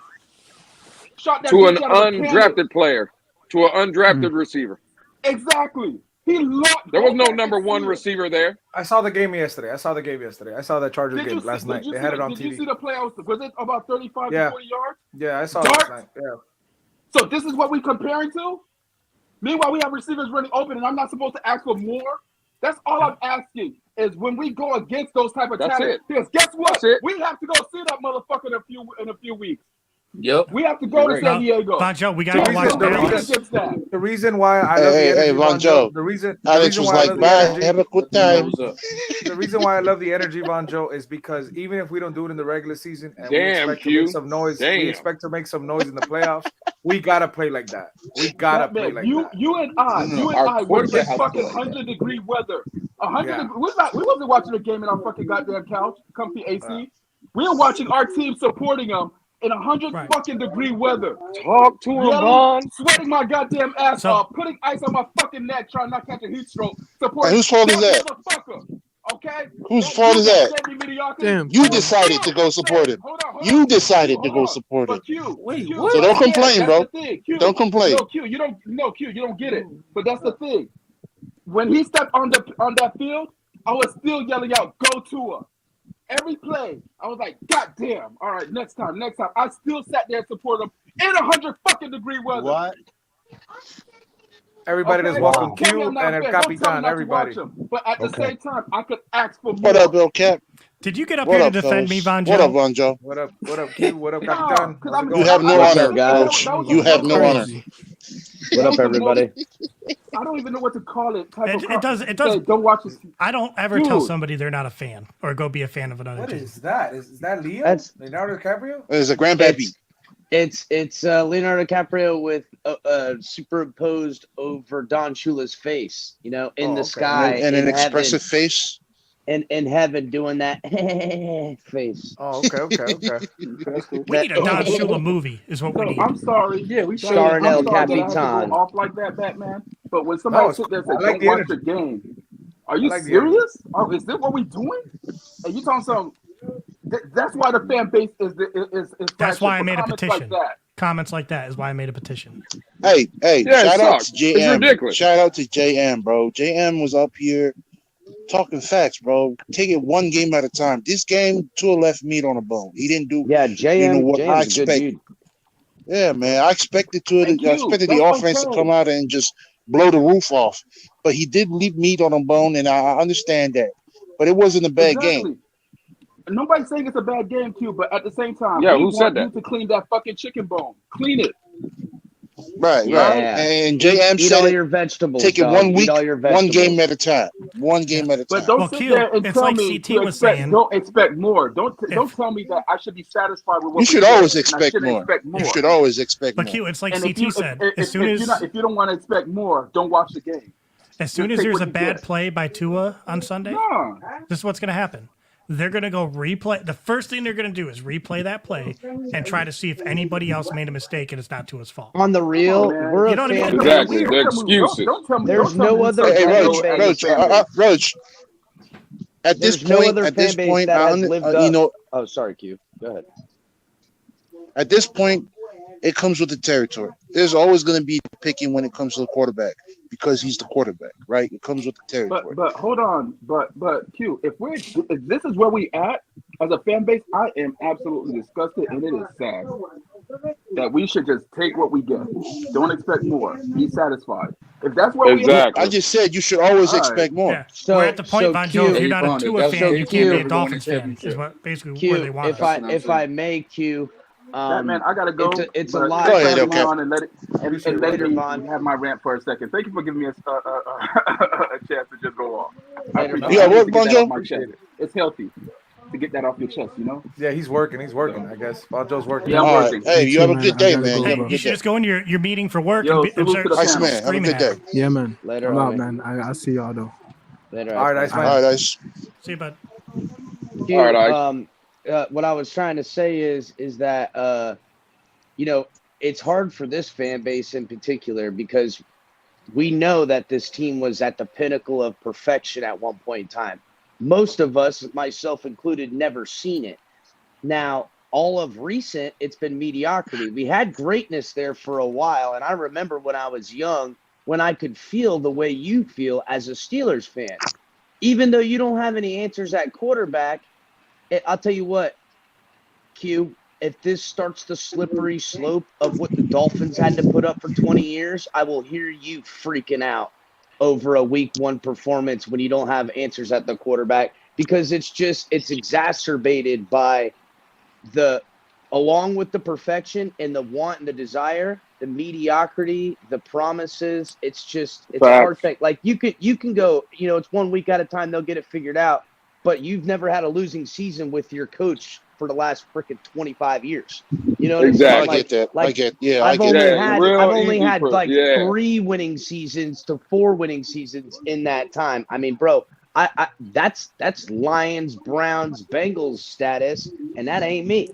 Speaker 17: Shot that
Speaker 2: To an
Speaker 17: bitch out of a
Speaker 2: undrafted
Speaker 17: cannon.
Speaker 2: player, to an undrafted receiver.
Speaker 17: Exactly. He locked.
Speaker 2: There was no number one receiver there.
Speaker 8: I saw the game yesterday. I saw the Chargers game last night. They had it on TV.
Speaker 17: Did you see the playoffs? Was it about 35 to 40 yards?
Speaker 8: Yeah, I saw it last night. Yeah.
Speaker 17: So this is what we're comparing to? Meanwhile, we have receivers running open, and I'm not supposed to ask for more? That's all I'm asking is when we go against those type of talent. Because guess what? We have to go see that motherfucker in a few weeks.
Speaker 15: Yep.
Speaker 17: We have to go to San Diego.
Speaker 16: Vonjo, we got to watch
Speaker 8: the reason why I love the energy,
Speaker 14: Vonjo.
Speaker 8: The reason
Speaker 14: Alex was
Speaker 8: why
Speaker 14: like, "Bye, have a good time."
Speaker 8: The reason why I love the energy, Vonjo, is because even if we don't do it in the regular season and
Speaker 2: Damn,
Speaker 8: we expect to
Speaker 2: Q.
Speaker 8: make some noise,
Speaker 2: Damn.
Speaker 8: we expect to make some noise in the playoffs. We gotta play like that. We gotta play like that.
Speaker 17: You and I, we're in fucking 100-degree weather. 100. We wasn't watching a game in our fucking goddamn couch, comfy AC. We were watching our team supporting them in 100 fucking degree weather.
Speaker 18: Talk to him, Vaughn.
Speaker 17: Sweating my goddamn ass off, putting ice on my fucking neck, trying not to catch a heat stroke.
Speaker 19: And whose fault is that?
Speaker 17: Okay?
Speaker 19: Whose fault is that?
Speaker 6: Damn.
Speaker 19: You decided to go support him. You decided to go support him.
Speaker 17: Wait,
Speaker 19: so don't complain, bro. Don't complain.
Speaker 17: No, Q, you don't get it. But that's the thing. When he stepped on that field, I was still yelling out, "Go Tua!" Every play, I was like, "God damn! All right, next time." I still sat there and supported him in 100 fucking degree weather.
Speaker 19: What?
Speaker 8: Everybody that's welcome Q and El Capitan, everybody.
Speaker 17: But at the same time, I could ask for more.
Speaker 19: What up, Bill Cap?
Speaker 16: Did you get up here to defend me, Von Joe?
Speaker 19: What up, Von Joe?
Speaker 8: What up, Q? What up, Capitan?
Speaker 19: You have no honor, coach. You have no honor.
Speaker 18: What up, everybody?
Speaker 17: I don't even know what to call it.
Speaker 16: It does.
Speaker 17: Don't watch this.
Speaker 16: I don't ever tell somebody they're not a fan or go be a fan of another team.
Speaker 8: What is that? Is that Leo?
Speaker 18: That's
Speaker 8: Leonardo DiCaprio?
Speaker 19: It's a grandbaby.
Speaker 18: It's Leonardo DiCaprio with superimposed over Don Shula's face, in the sky,
Speaker 19: and an expressive face.
Speaker 18: In heaven, doing that face.
Speaker 8: Oh, okay.
Speaker 16: We need a Don Shula movie, is what we need.
Speaker 17: I'm sorry.
Speaker 18: Yeah, we should. Starring El Capitan.
Speaker 17: Off like that, Batman. But when somebody sits there and says, "Don't watch the game," are you serious? Is this what we doing? Are you talking some? That's why the fan base is.
Speaker 16: That's why I made a petition. Comments like that is why I made a petition.
Speaker 19: Hey,
Speaker 7: Yeah,
Speaker 19: shout out to
Speaker 7: It's
Speaker 19: JM.
Speaker 7: ridiculous.
Speaker 19: Shout out to JM, bro. JM was up here talking facts, bro. Take it one game at a time. This game, Tua left meat on the bone. He didn't do
Speaker 18: JM,
Speaker 19: what I
Speaker 18: JM's a good
Speaker 19: expected.
Speaker 18: dude.
Speaker 19: Yeah, man. I expected the offense to come out and just blow the roof off. But he did leave meat on the bone, and I understand that. But it wasn't a bad game.
Speaker 17: Nobody's saying it's a bad game, Q, but at the same time,
Speaker 7: Yeah,
Speaker 17: we
Speaker 7: who said
Speaker 17: want
Speaker 7: that?
Speaker 17: you to clean that fucking chicken bone. Clean it.
Speaker 19: Right. And JM
Speaker 18: Eat
Speaker 19: said
Speaker 18: all your vegetables.
Speaker 19: take it
Speaker 18: dog.
Speaker 19: 1
Speaker 18: Eat
Speaker 19: week,
Speaker 18: all your
Speaker 19: one
Speaker 18: vegetables.
Speaker 19: game at a time. One game at a time.
Speaker 17: But don't sit there and tell me
Speaker 16: CT was saying.
Speaker 17: don't expect more. Don't tell me that I should be satisfied with what
Speaker 19: You should
Speaker 17: we
Speaker 19: always
Speaker 17: get, and I
Speaker 19: expect
Speaker 17: shouldn't
Speaker 19: more.
Speaker 17: expect more.
Speaker 19: You should always expect
Speaker 16: But
Speaker 19: more.
Speaker 16: Q, it's like
Speaker 17: And
Speaker 16: CT said. As soon
Speaker 17: if
Speaker 16: as
Speaker 17: you don't want to expect more, don't watch the game.
Speaker 16: there's
Speaker 17: take
Speaker 16: a
Speaker 17: what
Speaker 16: bad
Speaker 17: you get.
Speaker 16: play by Tua on Sunday,
Speaker 17: No.
Speaker 16: this is what's going to happen. They're going to go replay. The first thing they're going to do is replay that play and try to see if anybody else made a mistake and it's not Tua's fault.
Speaker 18: On the real, we're
Speaker 16: You
Speaker 18: a
Speaker 16: don't
Speaker 18: fan.
Speaker 16: even-
Speaker 7: Exactly. The excuses.
Speaker 18: There's no other
Speaker 19: Hey,
Speaker 18: fan
Speaker 19: Roach,
Speaker 18: base.
Speaker 19: Roach. At this
Speaker 18: There's no
Speaker 19: point,
Speaker 18: other fan base that has lived up. Oh, sorry, Q. Go ahead.
Speaker 19: At this point, it comes with the territory. There's always going to be picking when it comes to the quarterback because he's the quarterback, right? It comes with the territory.
Speaker 17: But hold on, but Q, if this is where we at as a fan base, I am absolutely disgusted, and it is sad that we should just take what we get. Don't expect more. Be satisfied. If that's where we at,
Speaker 19: I just said you should always expect more.
Speaker 16: Yeah. We're at the point, Von Joe, if you're not a Tua fan, you can't be a Dolphins fan, is what basically where they want
Speaker 18: If
Speaker 16: us.
Speaker 18: if I may, Q.
Speaker 17: Batman, I gotta go.
Speaker 18: It's a
Speaker 17: but
Speaker 18: lie.
Speaker 19: Go ahead,
Speaker 17: let
Speaker 19: okay.
Speaker 17: and let me have my rant for a second. Thank you for giving me a chance to just go off. I appreciate
Speaker 19: Yeah,
Speaker 17: it.
Speaker 19: what,
Speaker 17: To get
Speaker 19: Bon
Speaker 17: that
Speaker 19: Joe?
Speaker 17: off my chest. It's healthy to get that off your chest,
Speaker 8: Yeah, he's working, I guess. Von Joe's working.
Speaker 17: Yeah, I'm
Speaker 19: All right.
Speaker 17: working.
Speaker 19: Hey, you have a good day, man.
Speaker 6: go,
Speaker 19: You have
Speaker 16: Hey,
Speaker 19: a
Speaker 16: you
Speaker 19: good
Speaker 16: should
Speaker 19: day.
Speaker 16: just go into your meeting for work
Speaker 17: Yo,
Speaker 16: and
Speaker 17: salute to the
Speaker 19: Nice
Speaker 17: family.
Speaker 19: man. Have a
Speaker 16: screaming
Speaker 19: good
Speaker 16: at
Speaker 19: day.
Speaker 16: him.
Speaker 6: Yeah, man.
Speaker 18: Later,
Speaker 6: I'm out,
Speaker 18: homie.
Speaker 6: man. I see y'all though.
Speaker 18: Later.
Speaker 8: All right, nice
Speaker 19: All
Speaker 8: man.
Speaker 19: right, guys.
Speaker 16: See you, bud.
Speaker 18: Q,
Speaker 7: All right,
Speaker 18: what I was trying to say is that it's hard for this fan base in particular because we know that this team was at the pinnacle of perfection at one point in time. Most of us, myself included, never seen it. Now, all of recent, it's been mediocrity. We had greatness there for a while, and I remember when I was young, when I could feel the way you feel as a Steelers fan. Even though you don't have any answers at quarterback, I'll tell you what, Q, if this starts the slippery slope of what the Dolphins had to put up for 20 years, I will hear you freaking out over a week one performance when you don't have answers at the quarterback, because it's exacerbated by along with the perfection and the want and the desire, the mediocrity, the promises. It's a hard thing. Like you can go, it's 1 week at a time, they'll get it figured out, but you've never had a losing season with your coach for the last freaking 25 years. You know what
Speaker 19: Exactly.
Speaker 18: I'm saying?
Speaker 19: I get that.
Speaker 18: I've only had
Speaker 7: yeah.
Speaker 18: 3 winning seasons to 4 winning seasons in that time. I mean, bro, that's Lions, Browns, Bengals status, and that ain't me.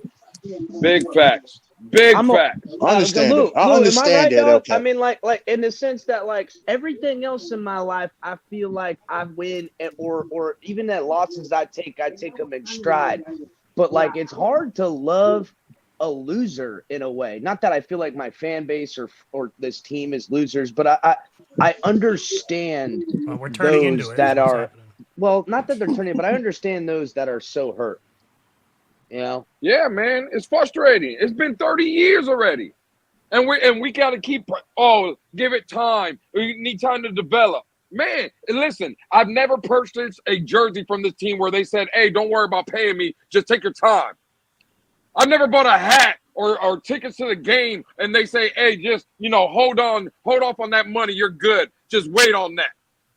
Speaker 7: Big facts. Big facts.
Speaker 19: I understand
Speaker 18: Lou,
Speaker 19: it. I
Speaker 18: Lou, am I
Speaker 19: understand
Speaker 18: right,
Speaker 19: that,
Speaker 18: dog?
Speaker 19: okay.
Speaker 18: I mean, like in the sense that like everything else in my life, I feel like I win, or even that losses I take them in stride. But like, it's hard to love a loser in a way. Not that I feel like my fan base or this team is losers, but I understand
Speaker 16: we're turning
Speaker 18: those
Speaker 16: into it,
Speaker 18: that
Speaker 16: is what's
Speaker 18: are
Speaker 16: happening.
Speaker 18: well, not that they're turning, but I understand those that are so hurt. You know?
Speaker 7: Yeah, man, it's frustrating. It's been 30 years already, and we got to keep. Give it time. We need time to develop. Man, listen, I've never purchased a jersey from this team where they said, "Hey, don't worry about paying me. Just take your time." I've never bought a hat or tickets to the game, and they say, "Hey, just hold off on that money. You're good. Just wait on that."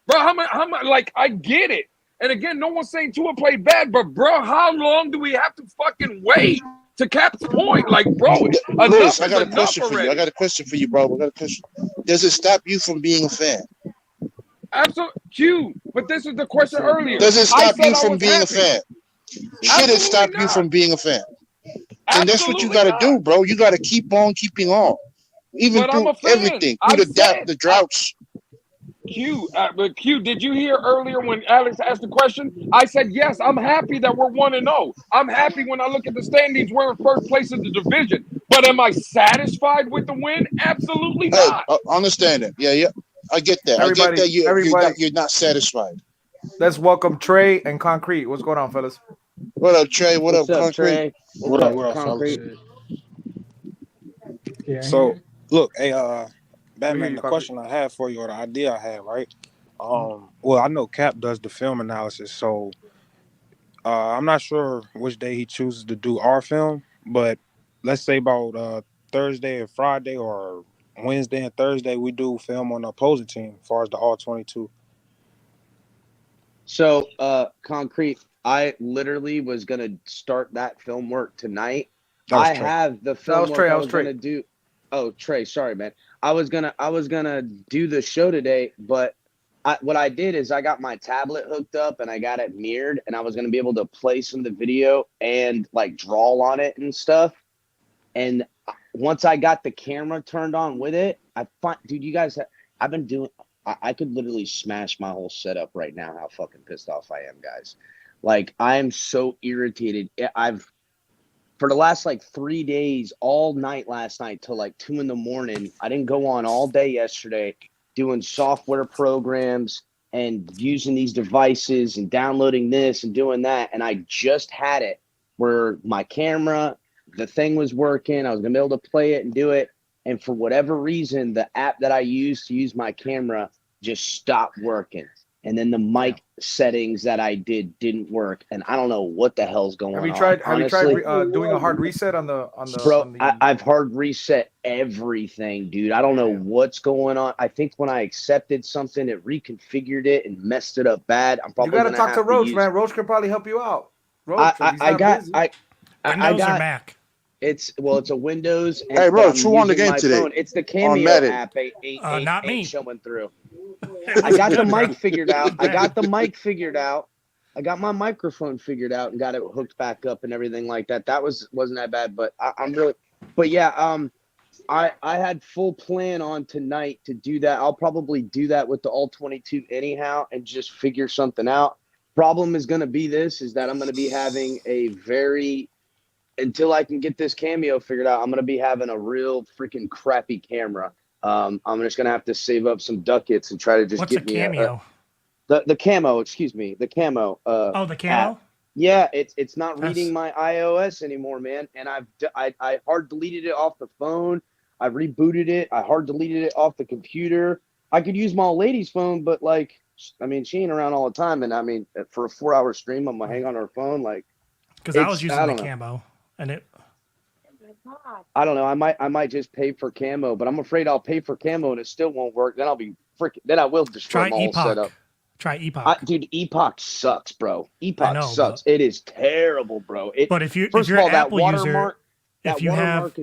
Speaker 7: Bro, how much? Like, I get it. And again, no one's saying Tua played bad, but bro, how long do we have to fucking wait to Cap's point? Like, bro, enough
Speaker 19: Lewis, I
Speaker 7: is
Speaker 19: got a
Speaker 7: enough
Speaker 19: question for you.
Speaker 7: already.
Speaker 19: I got a question for you, bro. I got a question. Does it stop you from being a fan?
Speaker 7: Absolutely, Q. But this is the question earlier.
Speaker 19: Does it stop you
Speaker 7: I
Speaker 19: from
Speaker 7: was
Speaker 19: being a
Speaker 7: happy.
Speaker 19: fan? Should it stop you from being a fan? And that's what you got to do, bro. You got to keep on keeping on, even
Speaker 7: But
Speaker 19: through
Speaker 7: I'm a fan.
Speaker 19: everything,
Speaker 7: I
Speaker 19: through
Speaker 7: said
Speaker 19: the droughts.
Speaker 7: But Q, did you hear earlier when Alex asked the question? I said, yes, I'm happy that we're 1-0. I'm happy when I look at the standings, we're in first place in the division. But am I satisfied with the win? Absolutely
Speaker 19: Hey,
Speaker 7: not.
Speaker 19: I understand it. Yeah. I get that.
Speaker 8: Everybody,
Speaker 19: I get that you're not satisfied.
Speaker 8: Let's welcome Trey and Concrete. What's going on, fellas?
Speaker 19: What up, Trey? What
Speaker 18: What's
Speaker 19: up,
Speaker 18: up,
Speaker 19: Concrete?
Speaker 18: Trey?
Speaker 20: What up,
Speaker 18: Concrete?
Speaker 20: fellas?
Speaker 6: Yeah.
Speaker 20: So, look, hey,
Speaker 8: hear
Speaker 20: Batman,
Speaker 8: you,
Speaker 20: the
Speaker 8: Concrete.
Speaker 20: question I have for you, or the idea I have, right? Well, I know Cap does the film analysis, so I'm not sure which day he chooses to do our film, but let's say about Thursday and Friday, or Wednesday and Thursday, we do film on the opposing team as far as the all 22.
Speaker 18: So, Concrete, I literally was gonna start that film work tonight.
Speaker 20: That was
Speaker 18: I
Speaker 20: Trey.
Speaker 18: have the
Speaker 8: That
Speaker 18: film
Speaker 8: was
Speaker 18: work
Speaker 8: Trey.
Speaker 18: I
Speaker 8: That
Speaker 18: was
Speaker 8: was Trey.
Speaker 18: gonna do. Oh, Trey, sorry, man. I was gonna do the show today, but what I did is I got my tablet hooked up and I got it mirrored, and I was gonna be able to play some of the video and like draw on it and stuff. And once I got the camera turned on with it, dude, you guys, I've been doing. I could literally smash my whole setup right now. How fucking pissed off I am, guys. Like, I am so irritated. For the last like 3 days, all night last night till like 2 a.m. I didn't go on all day yesterday doing software programs and using these devices and downloading this and doing that. And I just had it where my camera, the thing was working. I was going to be able to play it and do it. And for whatever reason, the app that I used to use my camera just stopped working. And then the mic settings that I didn't work. And I don't know what the hell's going on.
Speaker 8: Have you tried doing a hard reset on the
Speaker 18: Bro, I've hard reset everything, dude. I don't know what's going on. I think when I accepted something, it reconfigured it and messed it up bad. I'm
Speaker 8: You
Speaker 18: probably
Speaker 8: gotta
Speaker 18: gonna
Speaker 8: talk
Speaker 18: have
Speaker 8: to Roach,
Speaker 18: use...
Speaker 8: man. Roach can probably help you out. Roach, if he's
Speaker 18: I
Speaker 8: not
Speaker 18: got
Speaker 8: busy.
Speaker 16: Windows
Speaker 18: got
Speaker 16: or Mac?
Speaker 18: it's a Windows. And,
Speaker 19: Hey,
Speaker 18: but
Speaker 19: Roach,
Speaker 18: I'm
Speaker 19: who won the
Speaker 18: using
Speaker 19: game
Speaker 18: my
Speaker 19: today?
Speaker 18: phone. It's the
Speaker 19: On
Speaker 18: Cameo
Speaker 19: Madden.
Speaker 18: app.
Speaker 16: Not me.
Speaker 18: Ain't showing through. I got the mic figured out. I got my microphone figured out and got it hooked back up and everything like that. That wasn't that bad, but I'm really, but yeah, I had full plan on tonight to do that. I'll probably do that with the all 22 anyhow and just figure something out. Problem is going to be is that I'm going to be having until I can get this Cameo figured out, I'm going to be having a real freaking crappy camera. I'm just going to have to save up some ducats and try to just get me
Speaker 16: Cameo?
Speaker 18: The camo, excuse me, the camo.
Speaker 16: The camo.
Speaker 18: App. Yeah, it's not reading my iOS anymore, man. And I hard deleted it off the phone. I rebooted it. I hard deleted it off the computer. I could use my old lady's phone, but like, I mean, she ain't around all the time. And I mean, for a 4-hour stream, I'm gonna hang on her phone, like.
Speaker 16: Because I was using the camo, and it.
Speaker 18: I don't know. I might just pay for camo, but I'm afraid I'll pay for camo and it still won't work. Then I'll be freaking. Then I will destroy my whole setup.
Speaker 16: Try Epoch.
Speaker 18: Dude, Epoch sucks, bro.
Speaker 16: I know,
Speaker 18: sucks. It is terrible, bro.
Speaker 16: But if you're
Speaker 18: first
Speaker 16: an
Speaker 18: of all, that
Speaker 16: Apple
Speaker 18: watermark,
Speaker 16: user,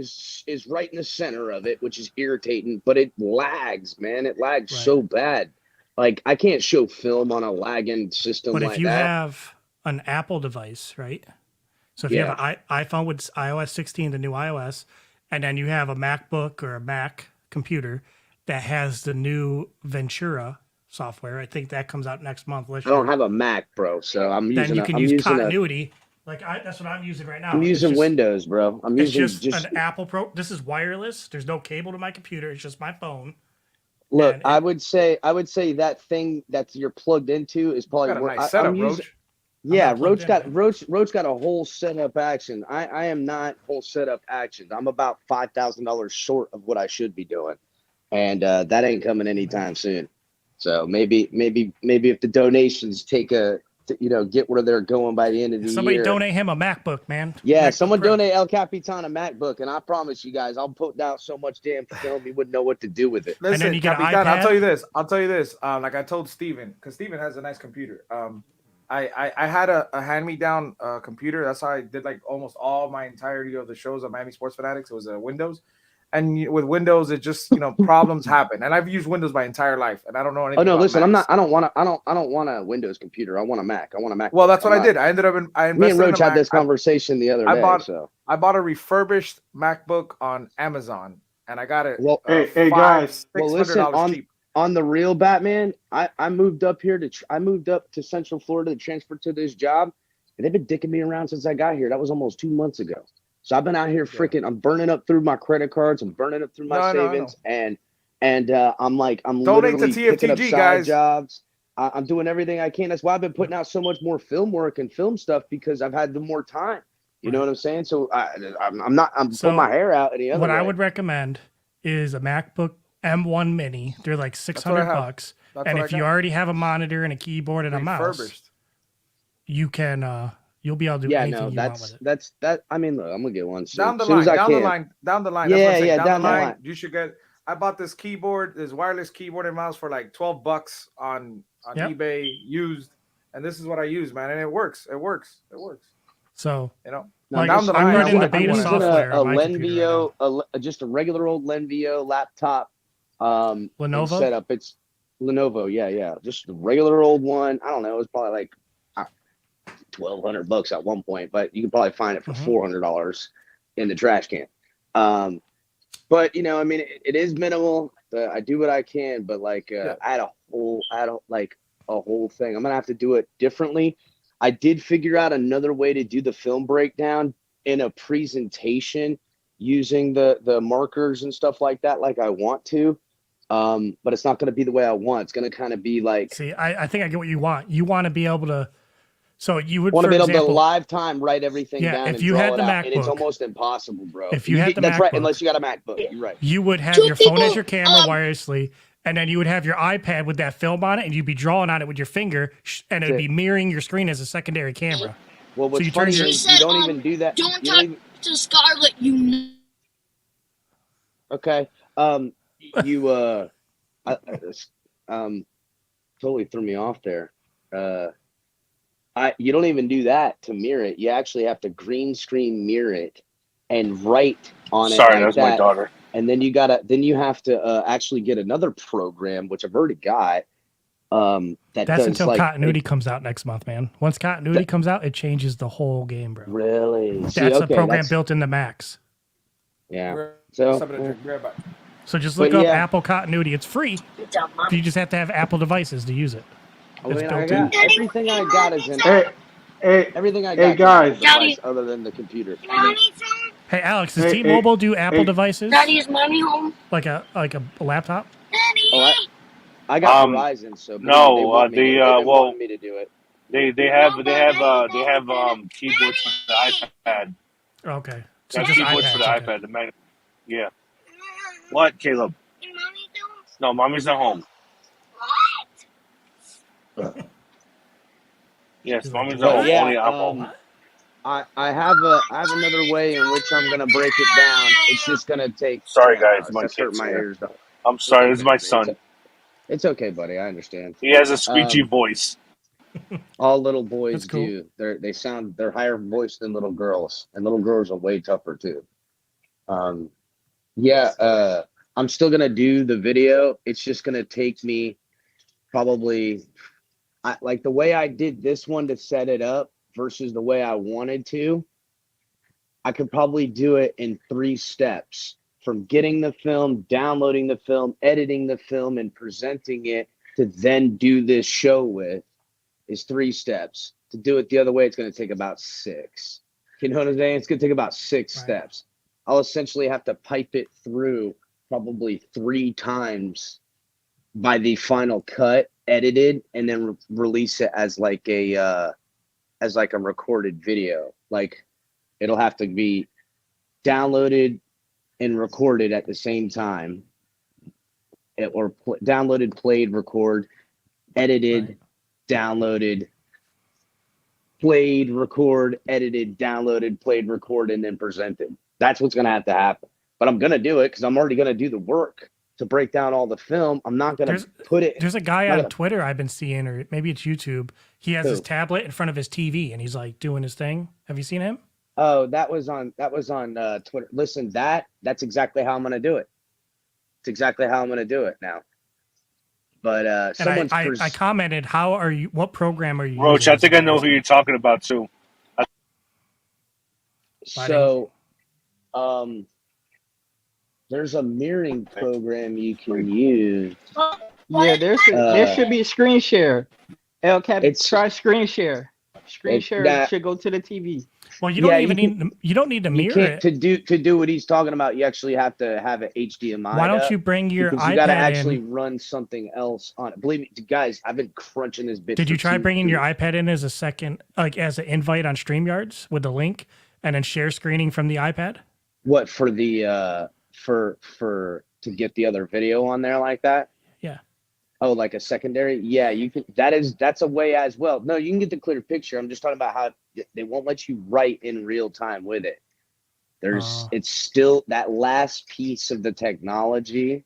Speaker 18: is right in the center of it, which is irritating. But it lags, man. It lags so bad. Like I can't show film on a lagging system
Speaker 16: But if
Speaker 18: like
Speaker 16: you
Speaker 18: that.
Speaker 16: have an Apple device, right? So if you have
Speaker 18: Yeah.
Speaker 16: an iPhone with iOS 16, the new iOS, and then you have a MacBook or a Mac computer that has the new Ventura software, I think that comes out next month.
Speaker 18: I don't have a Mac, bro, so
Speaker 16: Then you can use continuity. That's what I'm using right now.
Speaker 18: I'm
Speaker 16: It's
Speaker 18: using
Speaker 16: just-
Speaker 18: Windows, bro. I'm
Speaker 16: It's
Speaker 18: using
Speaker 16: just an Apple Pro. This is wireless. There's no cable to my computer. It's just my phone.
Speaker 18: Look, I would say that thing that you're plugged into is probably
Speaker 8: Got a
Speaker 18: where
Speaker 8: nice setup,
Speaker 18: I'm using.
Speaker 8: Roach.
Speaker 18: Yeah, Roach got a whole setup action. I am not whole setup action. I'm about $5,000 short of what I should be doing, and that ain't coming anytime soon. So maybe if the donations take get where they're going by the end of the
Speaker 16: Somebody
Speaker 18: year.
Speaker 16: donate him a MacBook, man.
Speaker 18: Yeah,
Speaker 16: MacBook
Speaker 18: someone
Speaker 16: Pro.
Speaker 18: donate El Capitan a MacBook, and I promise you guys, I'll put down so much damn film, you wouldn't know what to do with it.
Speaker 8: Listen, Capitan, I'll tell you this. Like I told Steven, because Steven has a nice computer. I had a hand-me-down computer. That's how I did like almost all my entirety of the shows on Miami Sports Fanatics. It was a Windows. And with Windows, it just problems happen. And I've used Windows my entire life, and I don't know anything.
Speaker 18: Oh no,
Speaker 8: about
Speaker 18: listen,
Speaker 8: Macs.
Speaker 18: I don't want a Windows computer. I want a Mac. I want a Mac.
Speaker 8: Well, that's what I did. I ended up I
Speaker 18: Me and
Speaker 8: invested in
Speaker 18: Roach
Speaker 8: a
Speaker 18: had
Speaker 8: Mac.
Speaker 18: this conversation the other day.
Speaker 8: I bought a refurbished MacBook on Amazon, and I got it.
Speaker 18: Well,
Speaker 8: $600
Speaker 18: listen,
Speaker 8: cheap.
Speaker 18: on the real Batman, I moved up here to Central Florida to transfer to this job, and they've been dicking me around since I got here. That was almost 2 months ago. So I've been out here freaking. I'm burning up through my credit cards. I'm burning up through my savings, and I'm
Speaker 8: Donate
Speaker 18: literally
Speaker 8: to
Speaker 18: picking up
Speaker 8: TFTG,
Speaker 18: side
Speaker 8: guys.
Speaker 18: jobs. I'm doing everything I can. That's why I've been putting out so much more film work and film stuff because I've had the more time. You know what I'm saying? So I'm pulling my hair out any other
Speaker 16: What
Speaker 18: way.
Speaker 16: I would recommend is a MacBook M1 Mini. They're like $600 bucks. And if you already have a monitor and a keyboard and a mouse, you can you'll be able to do anything you want with it.
Speaker 18: I mean, look, I'm gonna get one soon.
Speaker 8: Down the
Speaker 18: As soon as
Speaker 8: line,
Speaker 18: I
Speaker 8: down the
Speaker 18: can.
Speaker 8: line, down the line.
Speaker 18: Yeah,
Speaker 8: That's what I'm saying.
Speaker 18: yeah, down the line.
Speaker 8: You should get. I bought this keyboard, this wireless keyboard and mouse for like $12 on eBay used, and this is what I use, man, and it works. It works.
Speaker 16: So
Speaker 8: Like, down the line,
Speaker 16: I'm running the
Speaker 18: I'm
Speaker 16: beta
Speaker 18: using
Speaker 16: software
Speaker 18: a
Speaker 16: on my computer right
Speaker 18: Lenvio, just a regular old Lenvio laptop.
Speaker 16: Lenovo?
Speaker 18: Setup. It's Lenovo. Yeah, just a regular old one. I don't know. It was probably like $1,200 at one point, but you can probably find it for $400 in the trash can. But I mean, it is minimal. I do what I can, but like I had a whole thing. I'm gonna have to do it differently. I did figure out another way to do the film breakdown in a presentation using the markers and stuff like that, like I want to. But it's not going to be the way I want. It's going to kind of be like.
Speaker 16: See, I think I get what you want. You want to be able to. So you would
Speaker 18: want to
Speaker 16: for
Speaker 18: be able
Speaker 16: example,
Speaker 18: to live time write everything down.
Speaker 16: If
Speaker 18: and
Speaker 16: you
Speaker 18: draw
Speaker 16: had
Speaker 18: it
Speaker 16: the
Speaker 18: out, and it's
Speaker 16: MacBook,
Speaker 18: almost impossible, bro.
Speaker 16: If you had the
Speaker 18: that's right,
Speaker 16: MacBook,
Speaker 18: unless you got a MacBook. You're right.
Speaker 16: You would have your phone as your camera wirelessly, and then you would have your iPad with that film on it, and you'd be drawing on it with your finger, and it would be mirroring your screen as a secondary camera.
Speaker 18: Well, what's
Speaker 16: so you
Speaker 18: funny
Speaker 16: turn your,
Speaker 18: is you don't even do that.
Speaker 5: Don't
Speaker 18: You
Speaker 5: talk
Speaker 18: even-
Speaker 5: to Scarlett, you know.
Speaker 18: Okay. Totally threw me off there. You don't even do that to mirror it. You actually have to green screen mirror it and write on it.
Speaker 12: Sorry,
Speaker 18: like
Speaker 12: that's my daughter.
Speaker 18: And then you have to actually get another program, which I've already got. That's
Speaker 16: until continuity comes out next month, man. Once continuity comes out, it changes the whole game, bro.
Speaker 18: Really?
Speaker 16: That's a program built into Macs.
Speaker 18: Yeah.
Speaker 16: So just look up Apple Continuity. It's free. You just have to have Apple devices to use it. It's built in.
Speaker 18: Everything I got is in. Everything I got.
Speaker 19: Hey, guys.
Speaker 18: Device other than the computer.
Speaker 16: Hey, Alex, does T-Mobile do Apple devices?
Speaker 5: Daddy, is mommy home?
Speaker 16: Like a laptop?
Speaker 18: Oh, I got Verizon, so
Speaker 12: no,
Speaker 18: they want me to do it.
Speaker 12: They have keyboards for the iPad.
Speaker 16: Okay,
Speaker 12: So
Speaker 16: just
Speaker 12: keyboards for the
Speaker 16: iPads,
Speaker 12: iPad. The mag- yeah. What, Caleb? No, mommy's not home. Yes, mommy's not home. Only I'm home.
Speaker 18: I have another way in which I'm gonna break it down. It's just gonna take.
Speaker 12: Sorry, guys, my
Speaker 18: that's hurting
Speaker 12: kid's
Speaker 18: my
Speaker 12: here.
Speaker 18: ears. Though.
Speaker 12: I'm sorry, this is my son.
Speaker 18: It's okay, buddy. I understand.
Speaker 12: He has a screechy voice.
Speaker 18: All little boys do. They're higher voiced than little girls, and little girls are way tougher too. I'm still gonna do the video. It's just gonna take me probably like the way I did this one to set it up versus the way I wanted to. I could probably do it in 3 steps, from getting the film, downloading the film, editing the film, and presenting it to then do this show with is 3 steps. To do it the other way, it's going to take about 6. You know what I'm saying? It's going to take about 6 steps. I'll essentially have to pipe it through probably 3 times by the final cut, edited, and then release it as like a recorded video. Like, it'll have to be downloaded and recorded at the same time, downloaded, played, record, edited, downloaded, played, record, edited, downloaded, played, record, and then presented. That's what's going to have to happen. But I'm going to do it because I'm already going to do the work to break down all the film. I'm not going to put it.
Speaker 16: There's a guy on Twitter I've been seeing, or maybe it's YouTube. He has his tablet in front of his TV and he's like doing his thing. Have you seen him?
Speaker 18: Oh, that was on Twitter. Listen, that's exactly how I'm going to do it. It's exactly how I'm going to do it now. But
Speaker 16: and I commented, what program are you
Speaker 12: Roach,
Speaker 16: using?
Speaker 12: I think I know who you're talking about too.
Speaker 18: So, there's a mirroring program you can use.
Speaker 21: Yeah, there should be a screen share. El Cap, try screen share. Screen share should go to the TV.
Speaker 16: Well, you don't need to mirror it.
Speaker 18: To do what he's talking about, you actually have to have an HDMI.
Speaker 16: Why don't you bring your iPad?
Speaker 18: You got to actually run something else on it. Believe me, guys, I've been crunching this bit.
Speaker 16: Did you try bringing your iPad in as a second, like as an invite on StreamYards with the link, and then share screening from the iPad?
Speaker 18: What, for the to get the other video on there like that?
Speaker 16: Yeah.
Speaker 18: Oh, like a secondary? Yeah, you can. That's a way as well. No, you can get the clear picture. I'm just talking about how they won't let you write in real time with it. It's still that last piece of the technology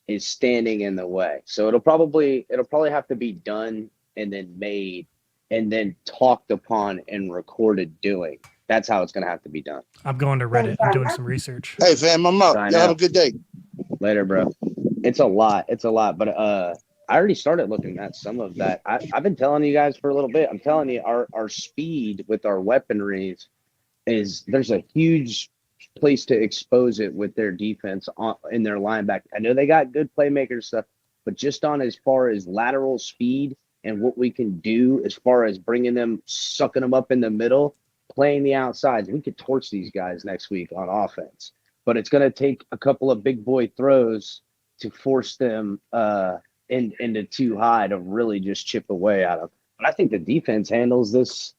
Speaker 18: is standing in the way. So it'll probably have to be done and then made and then talked upon and recorded doing. That's how it's going to have to be done.
Speaker 16: I'm going to Reddit. I'm doing some research.
Speaker 19: Hey, fam, I'm out. Y'all have a good day.
Speaker 18: Later, bro. It's a lot. But I already started looking at some of that. I've been telling you guys for a little bit. I'm telling you, our speed with our weaponry there's a huge place to expose it with their defense in their linebacker. I know they got good playmakers stuff, but just on as far as lateral speed and what we can do as far as bringing them, sucking them up in the middle, playing the outsides, we could torch these guys next week on offense. But it's going to take a couple of big boy throws to force them into too high to really just chip away at them. But I think the defense handles this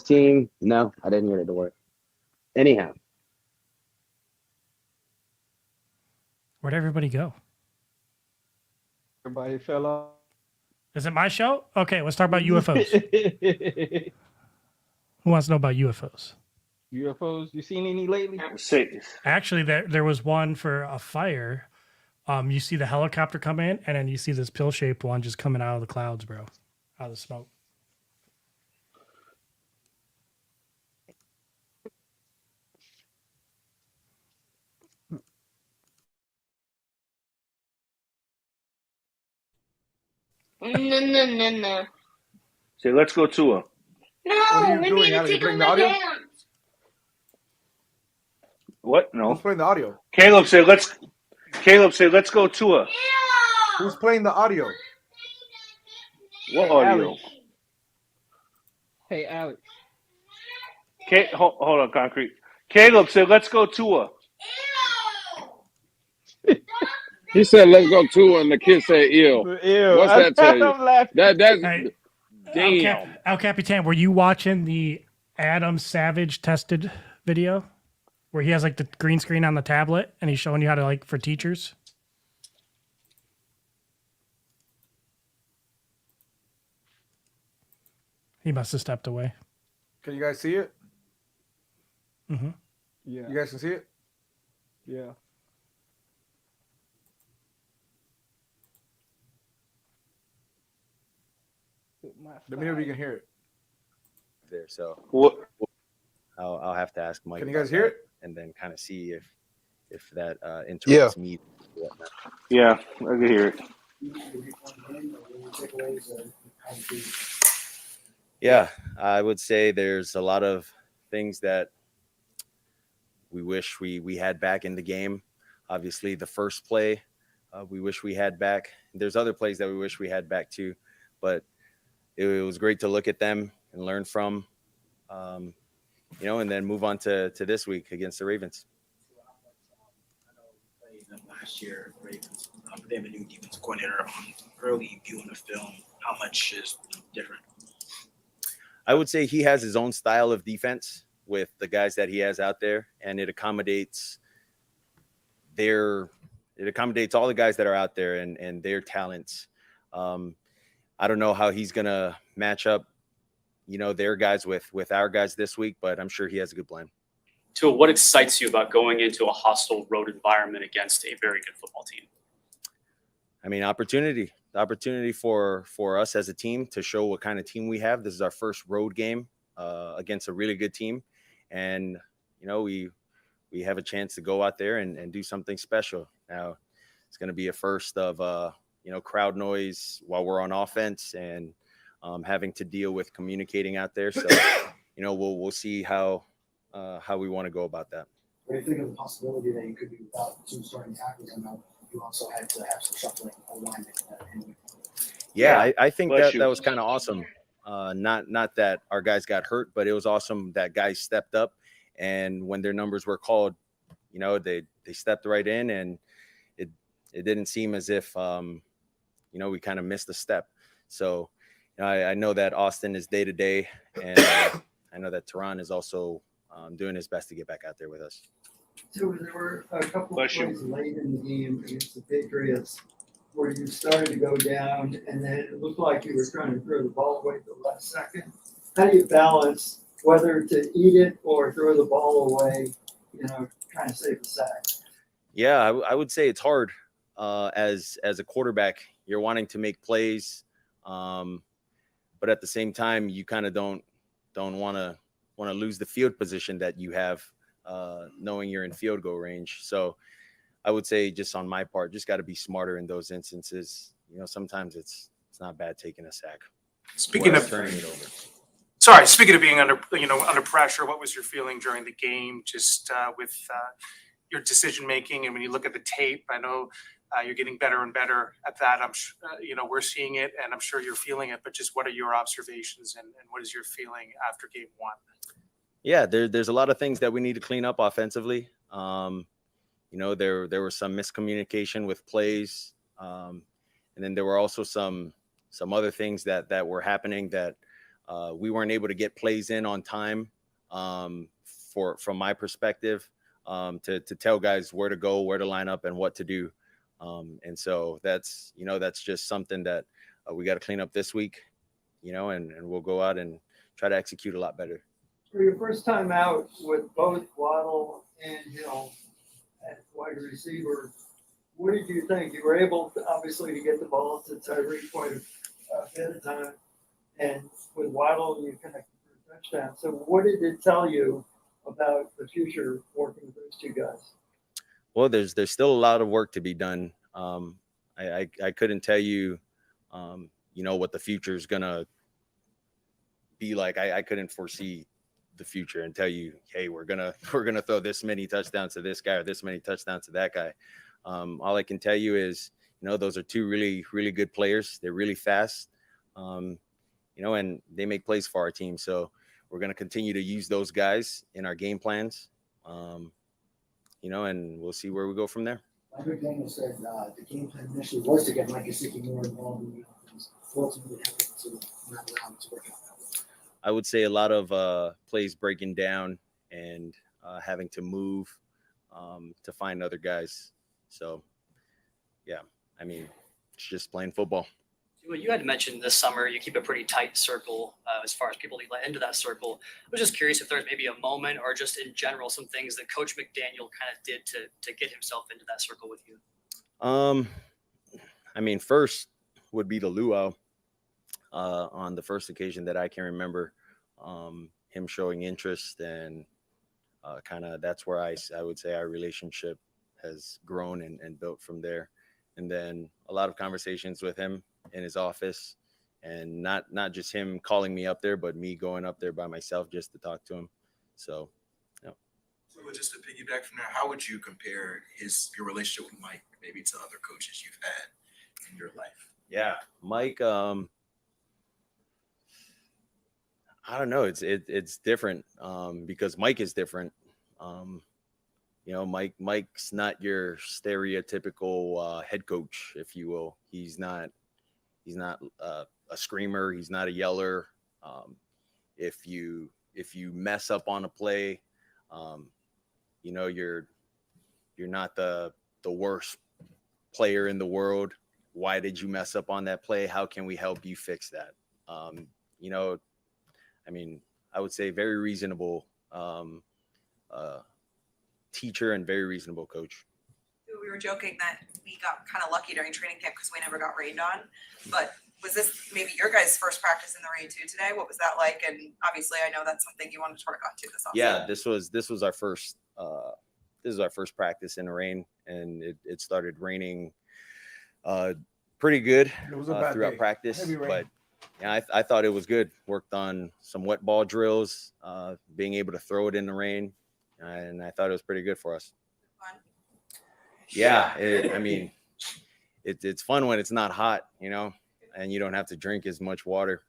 Speaker 18: team. No, I didn't get it to work. Anyhow.
Speaker 16: Where'd everybody go?
Speaker 21: Everybody fell off.
Speaker 16: Is it my show? Okay, let's talk about UFOs. Who wants to know about UFOs?
Speaker 21: UFOs, you seen any lately?
Speaker 16: Actually, there was one for a fire. You see the helicopter come in, and then you see this pill-shaped one just coming out of the clouds, bro. Out of the smoke.
Speaker 5: No.
Speaker 12: Say, let's go to her.
Speaker 5: No,
Speaker 12: What are you
Speaker 5: we
Speaker 12: doing,
Speaker 5: need to
Speaker 12: Alex?
Speaker 5: take
Speaker 12: Bring
Speaker 5: on
Speaker 12: the
Speaker 5: the
Speaker 12: audio?
Speaker 5: dance.
Speaker 12: What? No.
Speaker 8: Who's playing the audio?
Speaker 12: Caleb said, let's go to her.
Speaker 8: Who's playing the audio?
Speaker 12: What audio?
Speaker 21: Alex. Hey, Alex.
Speaker 12: Hold on, Concrete. Caleb said, let's go to her.
Speaker 7: He said, "Let's go to her," and the kid said, "Ew." What's that tell you? That's
Speaker 16: Hey,
Speaker 7: damn.
Speaker 16: El Capitan, were you watching the Adam Savage tested video where he has like the green screen on the tablet and he's showing you how to, like, for teachers? He must have stepped away.
Speaker 8: Can you guys see it?
Speaker 16: Mm-hmm.
Speaker 21: Yeah.
Speaker 8: You guys can see it?
Speaker 21: Yeah.
Speaker 8: Let me know if you can hear it.
Speaker 22: There, so
Speaker 12: what?
Speaker 22: I'll have to ask Mike.
Speaker 8: Can you guys
Speaker 22: about
Speaker 8: hear
Speaker 22: that
Speaker 8: it?
Speaker 22: And then kind of see if that interrupts me.
Speaker 12: Yeah, I can hear it.
Speaker 22: Yeah, I would say there's a lot of things that we wish we had back in the game. Obviously, the first play we wish we had back. There's other plays that we wish we had back too, but it was great to look at them and learn from, and then move on to this week against the Ravens.
Speaker 3: Last year, Ravens, they have a new defensive coordinator. Early viewing the film, how much is different?
Speaker 22: I would say he has his own style of defense with the guys that he has out there, and it accommodates all the guys that are out there and their talents. I don't know how he's gonna match up, their guys with our guys this week, but I'm sure he has a good plan.
Speaker 4: Tua, what excites you about going into a hostile road environment against a very good football team?
Speaker 22: I mean, the opportunity for us as a team to show what kind of team we have. This is our first road game against a really good team. And, we have a chance to go out there and do something special. Now, it's going to be a first of, crowd noise while we're on offense and having to deal with communicating out there. So, we'll see how we want to go about that.
Speaker 3: What do you think of the possibility that you could be without two starting tackles? I know you also had to have some shuffling alignment.
Speaker 22: Yeah, I think that was kind of awesome. Not that our guys got hurt, but it was awesome that guys stepped up, and when their numbers were called, they stepped right in, and it didn't seem as if we kind of missed a step. So I know that Austin is day to day, and I know that Tehran is also doing his best to get back out there with us.
Speaker 23: So there were a couple of plays late in the game against the Patriots where you started to go down, and then it looked like you were trying to throw the ball away at the last second. How do you balance whether to eat it or throw the ball away, trying to save the sack?
Speaker 22: Yeah, I would say it's hard as a quarterback. You're wanting to make plays, but at the same time, you kind of don't want to lose the field position that you have, knowing you're in field goal range. So I would say just on my part, just got to be smarter in those instances. Sometimes it's not bad taking a sack.
Speaker 24: Speaking of
Speaker 22: turning it over.
Speaker 24: Speaking of being under pressure, what was your feeling during the game, just with your decision making? And when you look at the tape, I know you're getting better and better at that. I'm we're seeing it, and I'm sure you're feeling it. But just what are your observations, and what is your feeling after game one?
Speaker 22: Yeah, there's a lot of things that we need to clean up offensively. There was some miscommunication with plays, and then there were also some other things that were happening that we weren't able to get plays in on time. From my perspective, to tell guys where to go, where to line up, and what to do. And so that's just something that we got to clean up this week, and we'll go out and try to execute a lot better.
Speaker 23: For your first time out with both Waddle and Hill at wide receiver, what did you think? You were able to obviously get the ball to Tyreek quite a bit of time, and with Waddle you connected for a touchdown. So what did it tell you about the future working with those two guys?
Speaker 22: Well, there's still a lot of work to be done. I couldn't tell you, what the future is gonna be like. I couldn't foresee the future and tell you, hey, we're gonna throw this many touchdowns to this guy or this many touchdowns to that guy. All I can tell you is, those are two really, really good players. They're really fast, and they make plays for our team. So we're gonna continue to use those guys in our game plans. And we'll see where we go from there.
Speaker 3: Mike Daniel said the game plan initially was to get Mike Gesicki more involved in the offense. Ultimately, happened to not allow him to work out that way.
Speaker 22: I would say a lot of plays breaking down and having to move to find other guys. So, yeah, I mean, it's just playing football.
Speaker 4: You had mentioned this summer you keep a pretty tight circle as far as people you let into that circle. I was just curious if there's maybe a moment or just in general some things that Coach McDaniel kind of did to get himself into that circle with you.
Speaker 22: I mean, first would be the luau on the first occasion that I can remember, him showing interest, and kind of that's where I would say our relationship has grown and built from there. and then a lot of conversations with him in his office, and not just him calling me up there, but me going up there by myself just to talk to him. So, yeah.
Speaker 1: So just to piggyback from there, how would you compare your relationship with Mike maybe to other coaches you've had in your life?
Speaker 22: Yeah, Mike. I don't know. It's different because Mike is different. Mike's not your stereotypical head coach, if you will. He's not a screamer. He's not a yeller. If you mess up on a play, you're not the worst player in the world. Why did you mess up on that play? How can we help you fix that? I would say very reasonable teacher and very reasonable coach.
Speaker 9: We were joking that we got kind of lucky during training camp because we never got rained on. But was this maybe your guys' first practice in the rain too today? What was that like? And obviously, I know that's something you wanted to work on too this offseason.
Speaker 22: Yeah, this was our first practice in the rain, and it started raining pretty good throughout practice. But yeah, I thought it was good. Worked on some wet ball drills, being able to throw it in the rain, and I thought it was pretty good for us. Yeah, it's fun when it's not hot, and you don't have to drink as much water.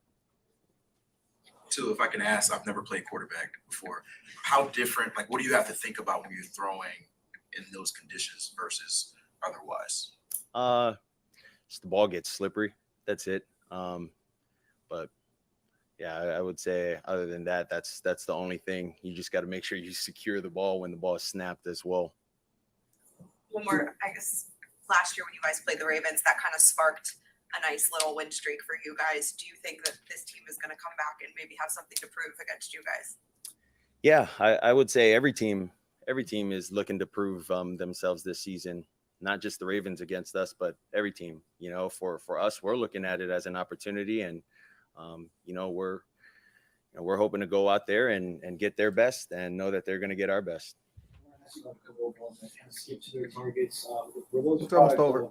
Speaker 1: Too, if I can ask, I've never played quarterback before. How different, what do you have to think about when you're throwing in those conditions versus otherwise?
Speaker 22: Just the ball gets slippery. That's it. But yeah, I would say other than that, that's the only thing. You just got to make sure you secure the ball when the ball is snapped as well.
Speaker 9: One more, I guess, last year when you guys played the Ravens, that kind of sparked a nice little win streak for you guys. Do you think that this team is going to come back and maybe have something to prove against you guys?
Speaker 22: Yeah, I would say every team is looking to prove themselves this season. Not just the Ravens against us, but every team. For us, we're looking at it as an opportunity, and we're hoping to go out there and get their best and know that they're going to get our best.
Speaker 3: Skip to their targets. Were those
Speaker 8: It's almost over.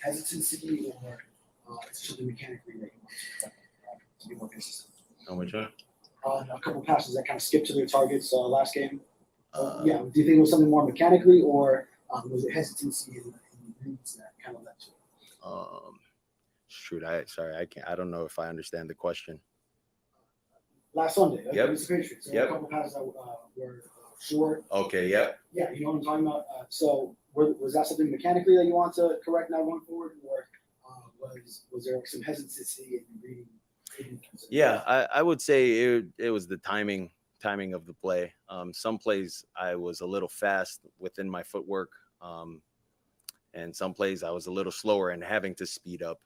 Speaker 3: Hesitancy or something mechanically that you want to be more consistent?
Speaker 22: How much?
Speaker 3: A couple passes that kind of skipped to their targets last game. Do you think it was something more mechanically, or was it hesitancy in reads that kind of led to it?
Speaker 22: Shoot, I don't know if I understand the question.
Speaker 3: Last Sunday,
Speaker 22: Yep.
Speaker 3: against the Patriots, there were a couple passes that were short.
Speaker 22: Okay, yep.
Speaker 3: Yeah, you know what I'm talking about. So was that something mechanically that you want to correct now going forward, or was there some hesitancy in reading?
Speaker 22: Yeah, I would say it was the timing of the play. Some plays I was a little fast within my footwork, and some plays I was a little slower and having to speed up.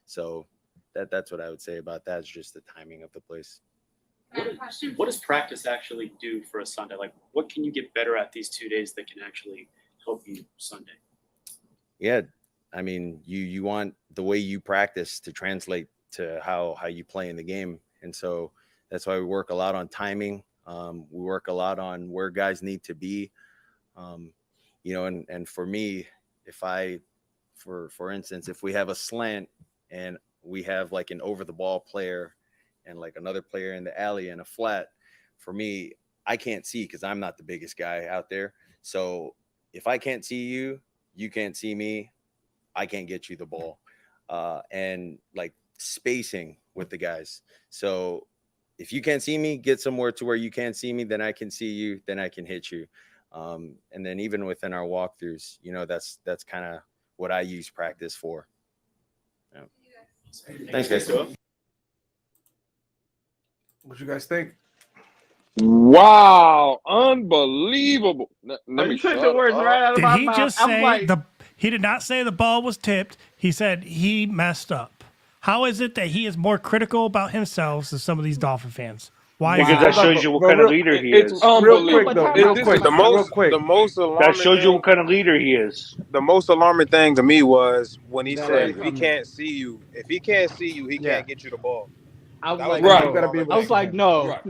Speaker 22: So that's what I would say about that. Is just the timing of the plays.
Speaker 11: What does practice actually do for a Sunday? What can you get better at these 2 days that can actually help you Sunday?
Speaker 22: Yeah, you want the way you practice to translate to how you play in the game, and so that's why we work a lot on timing. We work a lot on where guys need to be, and for me, for instance, if we have a slant and we have an over the ball player and another player in the alley and a flat, for me, I can't see because I'm not the biggest guy out there. So if I can't see you, you can't see me, I can't get you the ball. And spacing with the guys. So if you can't see me, get somewhere to where you can't see me, then I can see you, then I can hit you. And then even within our walkthroughs, that's kind of what I use practice for. Yeah. Thanks, guys.
Speaker 8: What you guys think?
Speaker 7: Wow, unbelievable. Let me
Speaker 21: took
Speaker 7: shut
Speaker 21: the words
Speaker 7: up.
Speaker 21: right out of
Speaker 16: Did
Speaker 21: my
Speaker 16: he
Speaker 21: mouth.
Speaker 16: just
Speaker 21: I'm
Speaker 16: say
Speaker 21: like,
Speaker 16: he did not say the ball was tipped. He said he messed up. How is it that he is more critical about himself than some of these Dolphin fans? Why?
Speaker 12: Because that shows you what kind of leader he is.
Speaker 7: Unbelievable.
Speaker 8: Real quick, though. Real quick.
Speaker 20: The most alarming
Speaker 12: That shows you
Speaker 20: thing,
Speaker 12: what kind of leader he is.
Speaker 20: the most alarming thing to me was when he
Speaker 8: That
Speaker 20: said,
Speaker 8: ain't
Speaker 20: if he
Speaker 8: coming.
Speaker 20: can't see you, he
Speaker 8: Yeah.
Speaker 20: can't get you the ball.
Speaker 21: I was
Speaker 20: That
Speaker 21: like,
Speaker 20: was
Speaker 8: Right.
Speaker 20: the
Speaker 8: You gotta
Speaker 20: most
Speaker 8: be able
Speaker 21: I
Speaker 8: to
Speaker 21: was
Speaker 8: see
Speaker 21: like,
Speaker 8: him.
Speaker 21: no,
Speaker 7: Right.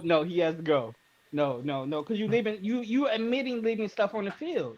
Speaker 21: no, he has to go. No, because you admitting leaving stuff on the field.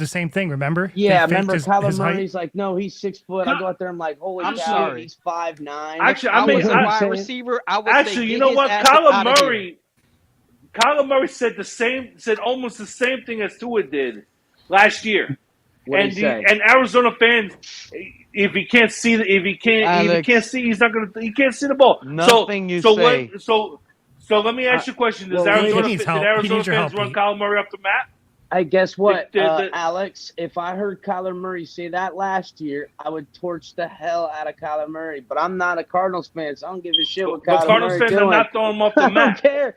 Speaker 16: the same thing. Remember?
Speaker 18: Yeah,
Speaker 16: They faked
Speaker 18: remember
Speaker 16: his
Speaker 18: Kyler
Speaker 16: height.
Speaker 18: Murray's like, no, he's 6 foot. I go out there, I'm like, holy
Speaker 12: I'm
Speaker 18: cow,
Speaker 12: sorry.
Speaker 18: he's 5'9".
Speaker 12: Actually,
Speaker 21: I was a
Speaker 12: I-
Speaker 21: wide receiver. I would say,
Speaker 12: Actually, you
Speaker 21: get
Speaker 12: know
Speaker 21: his
Speaker 12: what?
Speaker 21: ass outta
Speaker 12: Kyler Murray said almost the same thing as Tua did last year.
Speaker 18: What'd he say?
Speaker 12: And Arizona fans, if he can't see, he can't see the ball.
Speaker 21: Nothing you
Speaker 12: so
Speaker 21: say.
Speaker 12: So let me ask you a question:
Speaker 18: well,
Speaker 12: Did
Speaker 18: he
Speaker 12: Arizona
Speaker 16: needs help. He
Speaker 12: Arizona
Speaker 16: needs your
Speaker 12: fans
Speaker 16: help,
Speaker 12: run
Speaker 16: Pete.
Speaker 12: Kyler Murray up the map?
Speaker 18: Hey, guess what,
Speaker 12: The-
Speaker 18: Alex? If I heard Kyler Murray say that last year, I would torch the hell out of Kyler Murray. But I'm not a Cardinals fan, so I don't give a shit what
Speaker 12: But
Speaker 18: Kyler
Speaker 12: Cardinals
Speaker 18: Murray
Speaker 12: fans
Speaker 18: doing.
Speaker 12: are not throwing him off the
Speaker 18: I
Speaker 12: map.
Speaker 18: don't care.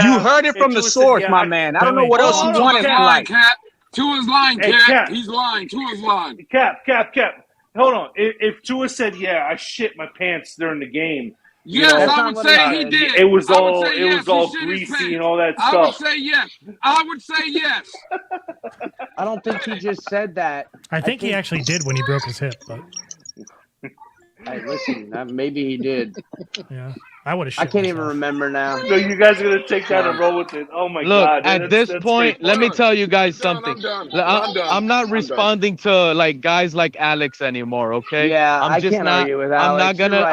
Speaker 12: yeah.
Speaker 10: You heard it
Speaker 12: if
Speaker 10: from the
Speaker 12: Tua said
Speaker 10: source,
Speaker 12: yeah,
Speaker 10: my man. I don't know
Speaker 16: wait.
Speaker 10: what else you
Speaker 12: Hold on,
Speaker 10: want in
Speaker 12: Cap.
Speaker 10: life.
Speaker 7: Cap. Tua's lying,
Speaker 12: Hey,
Speaker 7: Cap.
Speaker 12: Cap.
Speaker 7: He's lying. Tua's lying.
Speaker 12: Cap. Hold on. If Tua said, yeah, I shit my pants during the game, You
Speaker 17: Yes,
Speaker 12: know,
Speaker 17: I would say he did.
Speaker 12: it was
Speaker 17: I would
Speaker 12: all
Speaker 17: say yes, he shit his
Speaker 12: greasy
Speaker 17: pants.
Speaker 12: and all that
Speaker 17: I would
Speaker 12: stuff.
Speaker 17: say yes. I would say yes.
Speaker 18: I don't think he just said that.
Speaker 16: I think he actually did when he broke his hip, but
Speaker 18: Hey, listen, maybe he did.
Speaker 16: yeah, I would have.
Speaker 18: I can't even remember now.
Speaker 12: So you guys are gonna take that and roll with it. Oh my
Speaker 14: Look,
Speaker 12: god.
Speaker 14: at this point, let me tell you guys something. I'm not responding to like guys like Alex anymore, okay?
Speaker 18: Yeah,
Speaker 14: I'm
Speaker 18: I
Speaker 14: just
Speaker 18: can't
Speaker 14: not
Speaker 18: argue with
Speaker 14: I'm not
Speaker 18: Alex. You're
Speaker 14: gonna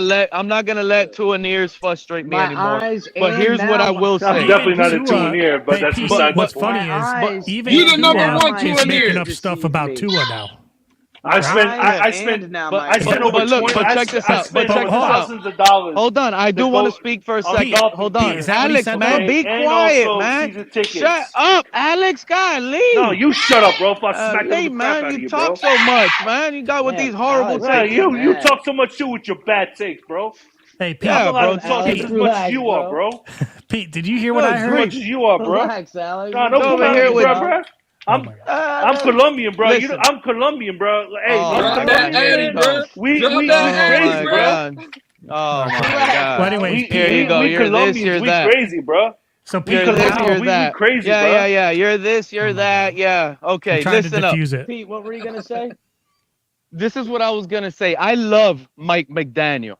Speaker 18: right,
Speaker 14: I'm not gonna let Tua Nears frustrate me
Speaker 18: My
Speaker 14: anymore.
Speaker 18: eyes
Speaker 14: But
Speaker 18: and
Speaker 14: here's what
Speaker 18: now
Speaker 14: I will
Speaker 12: I'm
Speaker 14: say.
Speaker 12: definitely not a Tua Near, but that's besides
Speaker 16: what's
Speaker 12: the point.
Speaker 16: funny is even
Speaker 17: You the number
Speaker 16: Tua
Speaker 17: one
Speaker 16: is
Speaker 17: Tua
Speaker 16: making
Speaker 17: Near.
Speaker 16: up stuff about Tua now.
Speaker 12: I spent thousands of dollars.
Speaker 14: Hold on, I do want to speak for a second. Hold on, Alex, man, be quiet, man. Shut up, Alex. God, leave.
Speaker 12: No, you shut up, bro. If I smack the
Speaker 14: leave,
Speaker 12: crap
Speaker 14: man.
Speaker 12: out of
Speaker 14: You
Speaker 12: you,
Speaker 14: talk
Speaker 12: bro.
Speaker 14: so much, man. You got with these horrible
Speaker 12: Yeah,
Speaker 14: takes.
Speaker 12: you talk so much too with your bad takes, bro.
Speaker 16: Hey, Pete.
Speaker 12: I'm allowed to talk
Speaker 16: Pete,
Speaker 12: just as much as you are, bro.
Speaker 16: Pete, did you hear what I
Speaker 12: As
Speaker 16: heard?
Speaker 12: much as you are, bro.
Speaker 18: Relax, Alex.
Speaker 12: Nah, don't come at me, bro. I'm Colombian, bro.
Speaker 14: Listen.
Speaker 12: I'm Colombian, bro. Hey,
Speaker 14: Oh,
Speaker 12: I'm
Speaker 14: my
Speaker 12: Colombian,
Speaker 14: God. Here you
Speaker 12: man.
Speaker 14: go.
Speaker 12: We
Speaker 14: Oh,
Speaker 12: crazy,
Speaker 14: my
Speaker 12: bro.
Speaker 14: God. Oh, my God.
Speaker 16: Well, anyways,
Speaker 14: Here you go.
Speaker 12: We
Speaker 14: You're this,
Speaker 12: Colombians,
Speaker 14: you're
Speaker 12: we
Speaker 14: that.
Speaker 12: crazy, bro.
Speaker 16: So
Speaker 12: We
Speaker 14: You're this,
Speaker 12: Colombians,
Speaker 14: you're
Speaker 12: we
Speaker 14: that.
Speaker 12: crazy,
Speaker 14: yeah,
Speaker 12: bro.
Speaker 14: yeah, yeah. You're this, you're that. Yeah. Okay,
Speaker 16: trying to
Speaker 14: listen up.
Speaker 16: diffuse it.
Speaker 18: Pete, what were you gonna say?
Speaker 14: This is what I was gonna say. I love Mike McDaniel,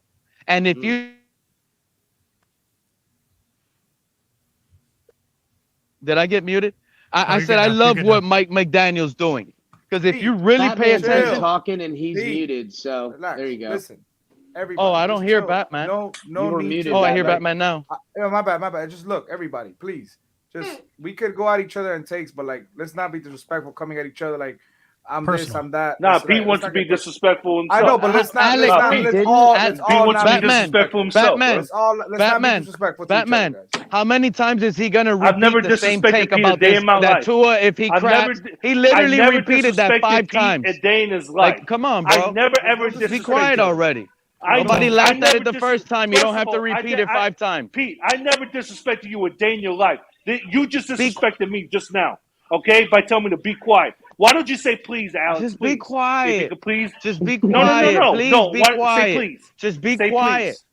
Speaker 14: and if you did I get muted? I
Speaker 16: you're
Speaker 14: said
Speaker 16: good
Speaker 14: I
Speaker 16: now. You're
Speaker 14: love
Speaker 16: good
Speaker 14: what
Speaker 16: now.
Speaker 14: Mike McDaniel's doing. Because if you really pay
Speaker 18: Batman's been
Speaker 14: attention,
Speaker 18: talking and he's
Speaker 8: Pete,
Speaker 18: muted, so
Speaker 8: relax.
Speaker 18: there you go.
Speaker 8: Listen, everybody.
Speaker 14: oh, I don't
Speaker 8: just
Speaker 14: hear
Speaker 8: chill.
Speaker 14: Batman.
Speaker 8: No
Speaker 18: You were
Speaker 8: need
Speaker 18: muted,
Speaker 8: to.
Speaker 14: Oh, I hear
Speaker 18: Batman.
Speaker 14: Batman now.
Speaker 8: My bad. Just look, everybody, please. Just we could go at each other in takes, but like, let's not be disrespectful coming at each other like I'm this,
Speaker 16: Personal.
Speaker 8: I'm that.
Speaker 12: Nah,
Speaker 8: Let's
Speaker 12: Pete
Speaker 8: not-
Speaker 12: wants
Speaker 8: let's
Speaker 12: to
Speaker 8: not
Speaker 12: be
Speaker 8: get-
Speaker 12: disrespectful himself.
Speaker 8: I know, but let's not.
Speaker 14: Alex,
Speaker 8: Let's not.
Speaker 12: Pete
Speaker 8: Let's
Speaker 18: didn't.
Speaker 8: all.
Speaker 18: Pete
Speaker 8: Let's
Speaker 12: Pete
Speaker 8: all
Speaker 12: wants
Speaker 8: not
Speaker 12: to be
Speaker 8: be
Speaker 12: disrespectful himself,
Speaker 14: Batman.
Speaker 12: bro.
Speaker 8: Let's all. Let's not
Speaker 14: Batman.
Speaker 8: be disrespectful to
Speaker 14: Batman.
Speaker 8: each other, guys.
Speaker 14: How many times is he gonna
Speaker 12: I've never
Speaker 14: repeat the same
Speaker 12: disrespected
Speaker 14: take
Speaker 12: Pete a
Speaker 14: about
Speaker 12: day
Speaker 14: this?
Speaker 12: in my
Speaker 14: That
Speaker 12: life.
Speaker 14: Tua, if he
Speaker 12: I've never-
Speaker 14: craps, he literally
Speaker 12: I never
Speaker 14: repeated that
Speaker 12: disrespected
Speaker 14: 5
Speaker 12: Pete
Speaker 14: times.
Speaker 12: a day in his life.
Speaker 14: Like, come on, bro.
Speaker 12: I never ever
Speaker 14: Just be
Speaker 12: disrespected
Speaker 14: quiet
Speaker 12: him.
Speaker 14: already.
Speaker 12: I
Speaker 14: Nobody
Speaker 12: know.
Speaker 14: laughed
Speaker 12: I
Speaker 14: at
Speaker 12: never
Speaker 14: it the
Speaker 12: dis-
Speaker 14: first time. You
Speaker 12: First
Speaker 14: don't have
Speaker 12: of
Speaker 14: to
Speaker 12: all,
Speaker 14: repeat it 5 times.
Speaker 12: Pete, I never disrespected you a day in your life. You just disrespected me just now, okay? By telling me to be quiet. Why don't you say please, Alex?
Speaker 14: Just
Speaker 12: please.
Speaker 14: be quiet.
Speaker 12: If you could please.
Speaker 14: Just be
Speaker 12: No,
Speaker 14: quiet. Please
Speaker 12: no.
Speaker 14: be
Speaker 12: Why-
Speaker 14: quiet.
Speaker 12: Say please.
Speaker 14: Just be
Speaker 12: Say
Speaker 14: quiet.
Speaker 12: Please.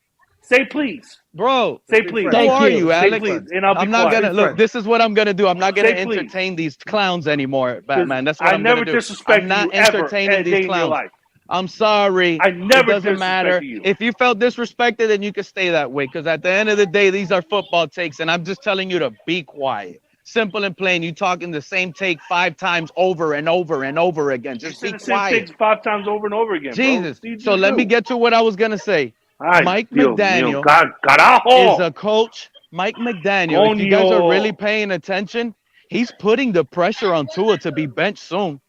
Speaker 12: Say please.
Speaker 14: Bro,
Speaker 12: Say please.
Speaker 14: who are you,
Speaker 12: Say
Speaker 14: Alex?
Speaker 12: please, and I'll be
Speaker 14: I'm not
Speaker 12: quiet.
Speaker 14: gonna look. This is what I'm gonna do. I'm not gonna
Speaker 12: Say please.
Speaker 14: entertain these clowns anymore, Batman. That's what
Speaker 12: I
Speaker 14: I'm
Speaker 12: never
Speaker 14: gonna do.
Speaker 12: disrespected
Speaker 14: I'm not
Speaker 12: you ever
Speaker 14: entertaining
Speaker 12: a day
Speaker 14: these
Speaker 12: in your
Speaker 14: clowns.
Speaker 12: life.
Speaker 14: I'm sorry.
Speaker 12: I never
Speaker 14: It doesn't matter.
Speaker 12: disrespected you.
Speaker 14: If you felt disrespected, then you can stay that way. Because at the end of the day, these are football takes, and I'm just telling you to be quiet. Simple and plain. You talking the same take 5 times over and over and over again. Just be
Speaker 12: You said the same
Speaker 14: quiet.
Speaker 12: things 5 times over and over again,
Speaker 14: Jesus.
Speaker 12: bro.
Speaker 14: So let me get to what I was gonna say.
Speaker 12: Ay,
Speaker 14: Mike
Speaker 12: Dios mío,
Speaker 14: McDaniel
Speaker 12: carajo.
Speaker 14: is a coach. Mike McDaniel, if you guys are really paying attention, he's putting the pressure on Tua to be benched soon.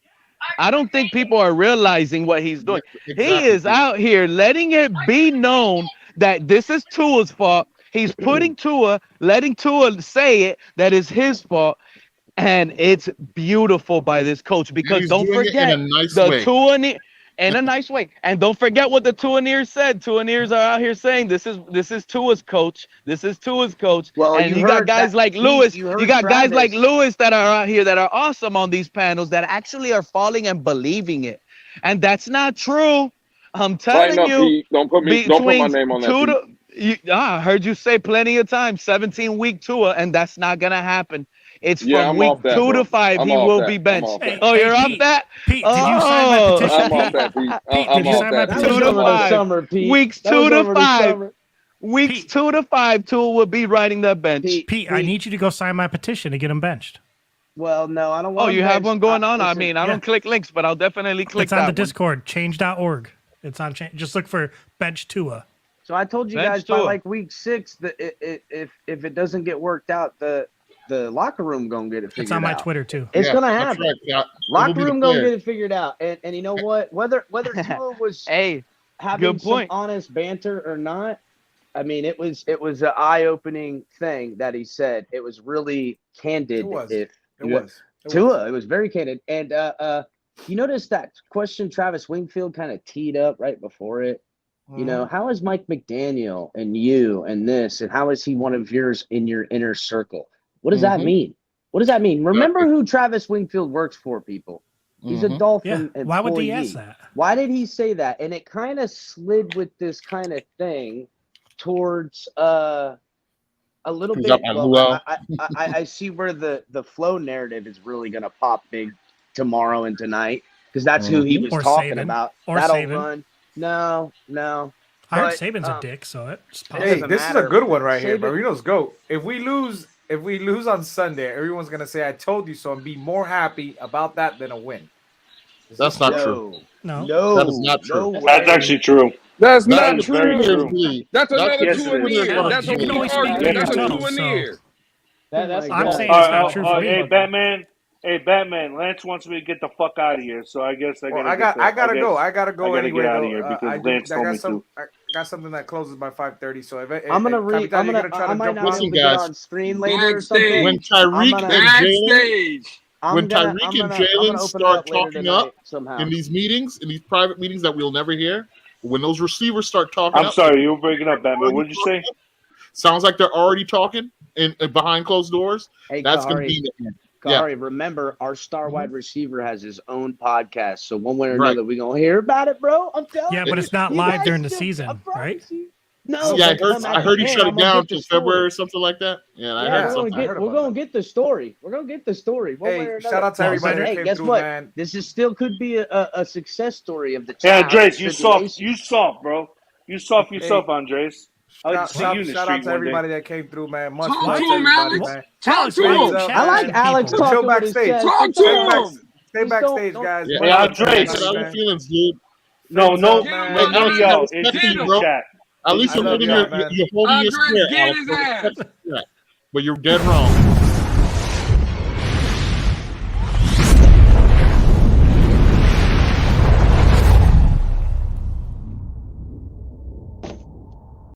Speaker 14: I don't think people are realizing what he's doing. He is out here letting it be known that this is Tua's fault. He's putting Tua, letting Tua say it that is his fault. And it's beautiful by this coach because
Speaker 13: he's
Speaker 14: don't
Speaker 13: doing it
Speaker 14: forget
Speaker 13: in a nice
Speaker 14: the
Speaker 13: way.
Speaker 14: Tua in a nice way. And don't forget what the Tuaneers said. Tuaneers are out here saying this is Tua's coach. This is Tua's coach.
Speaker 18: Well,
Speaker 14: and
Speaker 18: you
Speaker 14: you got
Speaker 18: heard
Speaker 14: guys
Speaker 18: that-
Speaker 14: like
Speaker 18: Pete,
Speaker 14: Lewis.
Speaker 18: you heard
Speaker 14: You got guys like
Speaker 18: Travis.
Speaker 14: Lewis that are out here that are awesome on these panels that actually are falling and believing it. And that's not true. I'm telling
Speaker 7: Tighten up,
Speaker 14: you.
Speaker 7: Pete. Don't put my name on that, Pete.
Speaker 14: I heard you say plenty of times 17-week Tua, and that's not gonna happen. It's
Speaker 7: Yeah,
Speaker 14: from
Speaker 7: I'm
Speaker 14: week
Speaker 7: off that,
Speaker 14: 2
Speaker 7: bro.
Speaker 14: to 5.
Speaker 7: I'm
Speaker 14: He
Speaker 7: off
Speaker 14: will
Speaker 7: that.
Speaker 14: be
Speaker 7: I'm
Speaker 14: benched.
Speaker 7: off that.
Speaker 14: Oh, you're off
Speaker 16: Pete,
Speaker 14: that?
Speaker 16: Pete, did you sign my petition?
Speaker 7: I'm off that, Pete.
Speaker 16: Pete,
Speaker 7: I'm
Speaker 16: did you
Speaker 7: off
Speaker 16: sign my
Speaker 7: that.
Speaker 18: That was
Speaker 16: petition?
Speaker 18: over the summer, Pete.
Speaker 14: Weeks
Speaker 18: That was
Speaker 14: 2 to
Speaker 18: over the
Speaker 14: 5.
Speaker 18: summer.
Speaker 14: Weeks 2 to 5, Tua will be riding that bench.
Speaker 16: Pete, I need you to go sign my petition to get him benched.
Speaker 18: Well, no, I don't want.
Speaker 14: Oh, you have one going on? I
Speaker 18: listen,
Speaker 14: mean, I don't click links, but I'll definitely click
Speaker 16: It's on
Speaker 14: that
Speaker 16: the
Speaker 14: one.
Speaker 16: Discord, change.org. It's on change. Just look for bench Tua.
Speaker 18: So I told you
Speaker 14: Bench
Speaker 18: guys by
Speaker 14: Tua.
Speaker 18: like week 6 that if it doesn't get worked out, the locker room gonna get it figured out.
Speaker 16: It's on my Twitter too.
Speaker 18: It's
Speaker 13: Yeah,
Speaker 18: gonna
Speaker 13: that's
Speaker 18: happen.
Speaker 13: right, Scott. It will
Speaker 18: Locker
Speaker 13: be
Speaker 18: room gonna
Speaker 13: declared.
Speaker 18: get it figured out. And you know what? Whether Tua was
Speaker 14: Hey,
Speaker 18: having
Speaker 14: good
Speaker 18: some
Speaker 14: point.
Speaker 18: honest banter or not, I mean, it was an eye-opening thing that he said. It was really candid.
Speaker 8: It was.
Speaker 18: If
Speaker 8: It
Speaker 18: you-
Speaker 8: was. It
Speaker 18: Tua,
Speaker 8: was.
Speaker 18: it was very candid. And you notice that question Travis Wingfield kind of teed up right before it. You know, how is Mike McDaniel and you and this, and how is he one of yours in your inner circle? What does that mean? What does that mean? Remember who Travis Wingfield works for, people. He's a Dolphin
Speaker 16: Yeah. Why would he
Speaker 18: employee.
Speaker 16: ask that?
Speaker 18: Why did he say that? And it kind of slid with this kind of thing towards a little
Speaker 13: He's
Speaker 18: bit.
Speaker 13: up on who
Speaker 18: Well,
Speaker 13: else?
Speaker 18: I see where the flow narrative is really gonna pop big tomorrow and tonight because that's who he was
Speaker 16: Or
Speaker 18: talking
Speaker 16: Saban.
Speaker 18: about.
Speaker 16: Or
Speaker 18: That'll
Speaker 16: Saban.
Speaker 18: run. No.
Speaker 16: I heard
Speaker 18: But,
Speaker 16: Saban's a dick, so it's
Speaker 8: Hey,
Speaker 18: doesn't
Speaker 8: this is a
Speaker 18: matter.
Speaker 8: good one right here.
Speaker 18: Saban-
Speaker 8: Marino's GOAT. If we lose on Sunday, everyone's gonna say I told you so and be more happy about that than a win. Is
Speaker 13: That's
Speaker 8: this
Speaker 13: not
Speaker 8: true?
Speaker 13: true.
Speaker 16: No.
Speaker 13: That is not true.
Speaker 18: No
Speaker 12: That's
Speaker 18: way.
Speaker 12: actually true.
Speaker 7: That's
Speaker 13: That
Speaker 7: not
Speaker 12: is very
Speaker 7: true.
Speaker 12: true.
Speaker 7: That's another
Speaker 12: Yes,
Speaker 7: two
Speaker 12: it
Speaker 7: and
Speaker 12: is.
Speaker 7: near.
Speaker 16: Alex,
Speaker 7: That's
Speaker 16: you
Speaker 7: what
Speaker 16: can
Speaker 7: we
Speaker 16: only speak
Speaker 7: arguing.
Speaker 16: for
Speaker 7: That's a
Speaker 12: yourself,
Speaker 7: two and
Speaker 16: so-
Speaker 7: near.
Speaker 18: That's
Speaker 16: I'm
Speaker 18: not-
Speaker 16: saying it's not true for me.
Speaker 12: Hey, Batman. Hey, Batman. Lance wants me to get the fuck out of here, so I guess I
Speaker 8: Well,
Speaker 12: gotta.
Speaker 8: I gotta go. I gotta
Speaker 12: get
Speaker 8: anyway.
Speaker 12: out of
Speaker 8: Though.
Speaker 12: here because
Speaker 8: I
Speaker 12: Lance told me to.
Speaker 8: I got something that closes by 5:30. So if
Speaker 18: I'm gonna read.
Speaker 8: Capitan,
Speaker 18: I'm
Speaker 8: you're
Speaker 18: gonna.
Speaker 8: try
Speaker 18: I
Speaker 8: to
Speaker 18: might
Speaker 8: jump
Speaker 18: not
Speaker 8: on?
Speaker 18: be able
Speaker 13: Listen,
Speaker 18: to get
Speaker 13: guys.
Speaker 18: on screen later or something.
Speaker 13: When
Speaker 18: I'm
Speaker 13: Tyreek
Speaker 18: gonna-
Speaker 13: and Jalen,
Speaker 7: Backstage.
Speaker 13: when
Speaker 18: I'm
Speaker 13: Tyreek and
Speaker 18: gonna
Speaker 13: Jalen
Speaker 18: open it
Speaker 13: start
Speaker 18: up later
Speaker 13: talking
Speaker 18: tonight
Speaker 13: up
Speaker 18: somehow.
Speaker 13: in these meetings, in these private meetings that we'll never hear, when those receivers start talking
Speaker 12: I'm
Speaker 13: up,
Speaker 12: sorry, you were breaking up, Batman. What did you say?
Speaker 13: sounds like they're already talking in behind closed doors.
Speaker 18: Hey,
Speaker 13: That's going to
Speaker 18: Kahari,
Speaker 13: be the end. Yeah.
Speaker 18: Kahari, remember our star wide receiver has his own podcast, so one way or
Speaker 13: Right.
Speaker 18: another we gonna hear about it, bro. I'm telling you.
Speaker 16: Yeah, but it's not
Speaker 18: You
Speaker 16: live
Speaker 18: guys
Speaker 16: during the
Speaker 18: still
Speaker 16: season,
Speaker 18: got
Speaker 16: right?
Speaker 18: privacy. No,
Speaker 13: Yeah,
Speaker 18: but
Speaker 13: I heard he
Speaker 18: at the
Speaker 13: shut
Speaker 18: end,
Speaker 13: it
Speaker 18: I'm gonna
Speaker 13: down
Speaker 18: get the
Speaker 13: till
Speaker 18: story.
Speaker 13: February or something like that. Yeah, I
Speaker 18: Yeah,
Speaker 13: heard
Speaker 18: we're
Speaker 13: something.
Speaker 18: gonna get the story. We're gonna get the story. One
Speaker 8: Hey,
Speaker 18: way or another.
Speaker 8: shout out to everybody that
Speaker 18: Hey,
Speaker 8: came
Speaker 18: guess
Speaker 8: through,
Speaker 18: what?
Speaker 8: man.
Speaker 18: This is still could be a success story of the
Speaker 12: Yeah,
Speaker 18: trials and
Speaker 12: Andres, you soft.
Speaker 18: tribulations.
Speaker 12: You soft, bro. You soft yourself, Andres. I like to see you in the
Speaker 8: Shout out
Speaker 12: street
Speaker 8: to
Speaker 12: one day.
Speaker 8: everybody that came through, man. Much
Speaker 7: Talk
Speaker 8: love
Speaker 7: to
Speaker 8: to
Speaker 7: him,
Speaker 8: everybody,
Speaker 7: Alex.
Speaker 8: man.
Speaker 7: Talk to
Speaker 8: Fins
Speaker 7: him.
Speaker 8: up,
Speaker 18: I like
Speaker 8: man.
Speaker 18: Alex
Speaker 8: Chill
Speaker 18: talking with his
Speaker 8: backstage.
Speaker 18: chest.
Speaker 7: Talk
Speaker 18: What's
Speaker 7: to
Speaker 18: up?
Speaker 7: him.
Speaker 8: Stay
Speaker 18: Just
Speaker 8: backstage,
Speaker 18: don't-
Speaker 8: guys.
Speaker 13: Yeah,
Speaker 8: Much
Speaker 12: Hey,
Speaker 8: love to
Speaker 12: Andres.
Speaker 13: Get all
Speaker 8: everybody,
Speaker 13: your
Speaker 8: man.
Speaker 13: feelings, dude.
Speaker 12: No,
Speaker 8: Fins
Speaker 12: no,
Speaker 8: up,
Speaker 7: Get him,
Speaker 8: man.
Speaker 12: none of
Speaker 7: Alex.
Speaker 12: y'all.
Speaker 13: Respect
Speaker 12: It's
Speaker 7: Get
Speaker 13: you,
Speaker 12: in the
Speaker 13: bro.
Speaker 12: chat.
Speaker 13: At least
Speaker 8: I
Speaker 13: you're
Speaker 8: love
Speaker 13: holding
Speaker 8: y'all,
Speaker 13: your
Speaker 8: man.
Speaker 13: you're holding your
Speaker 7: Andres,
Speaker 13: square,
Speaker 7: get
Speaker 13: Alex.
Speaker 7: his
Speaker 13: So
Speaker 7: ass.
Speaker 13: respect that. But you're dead wrong.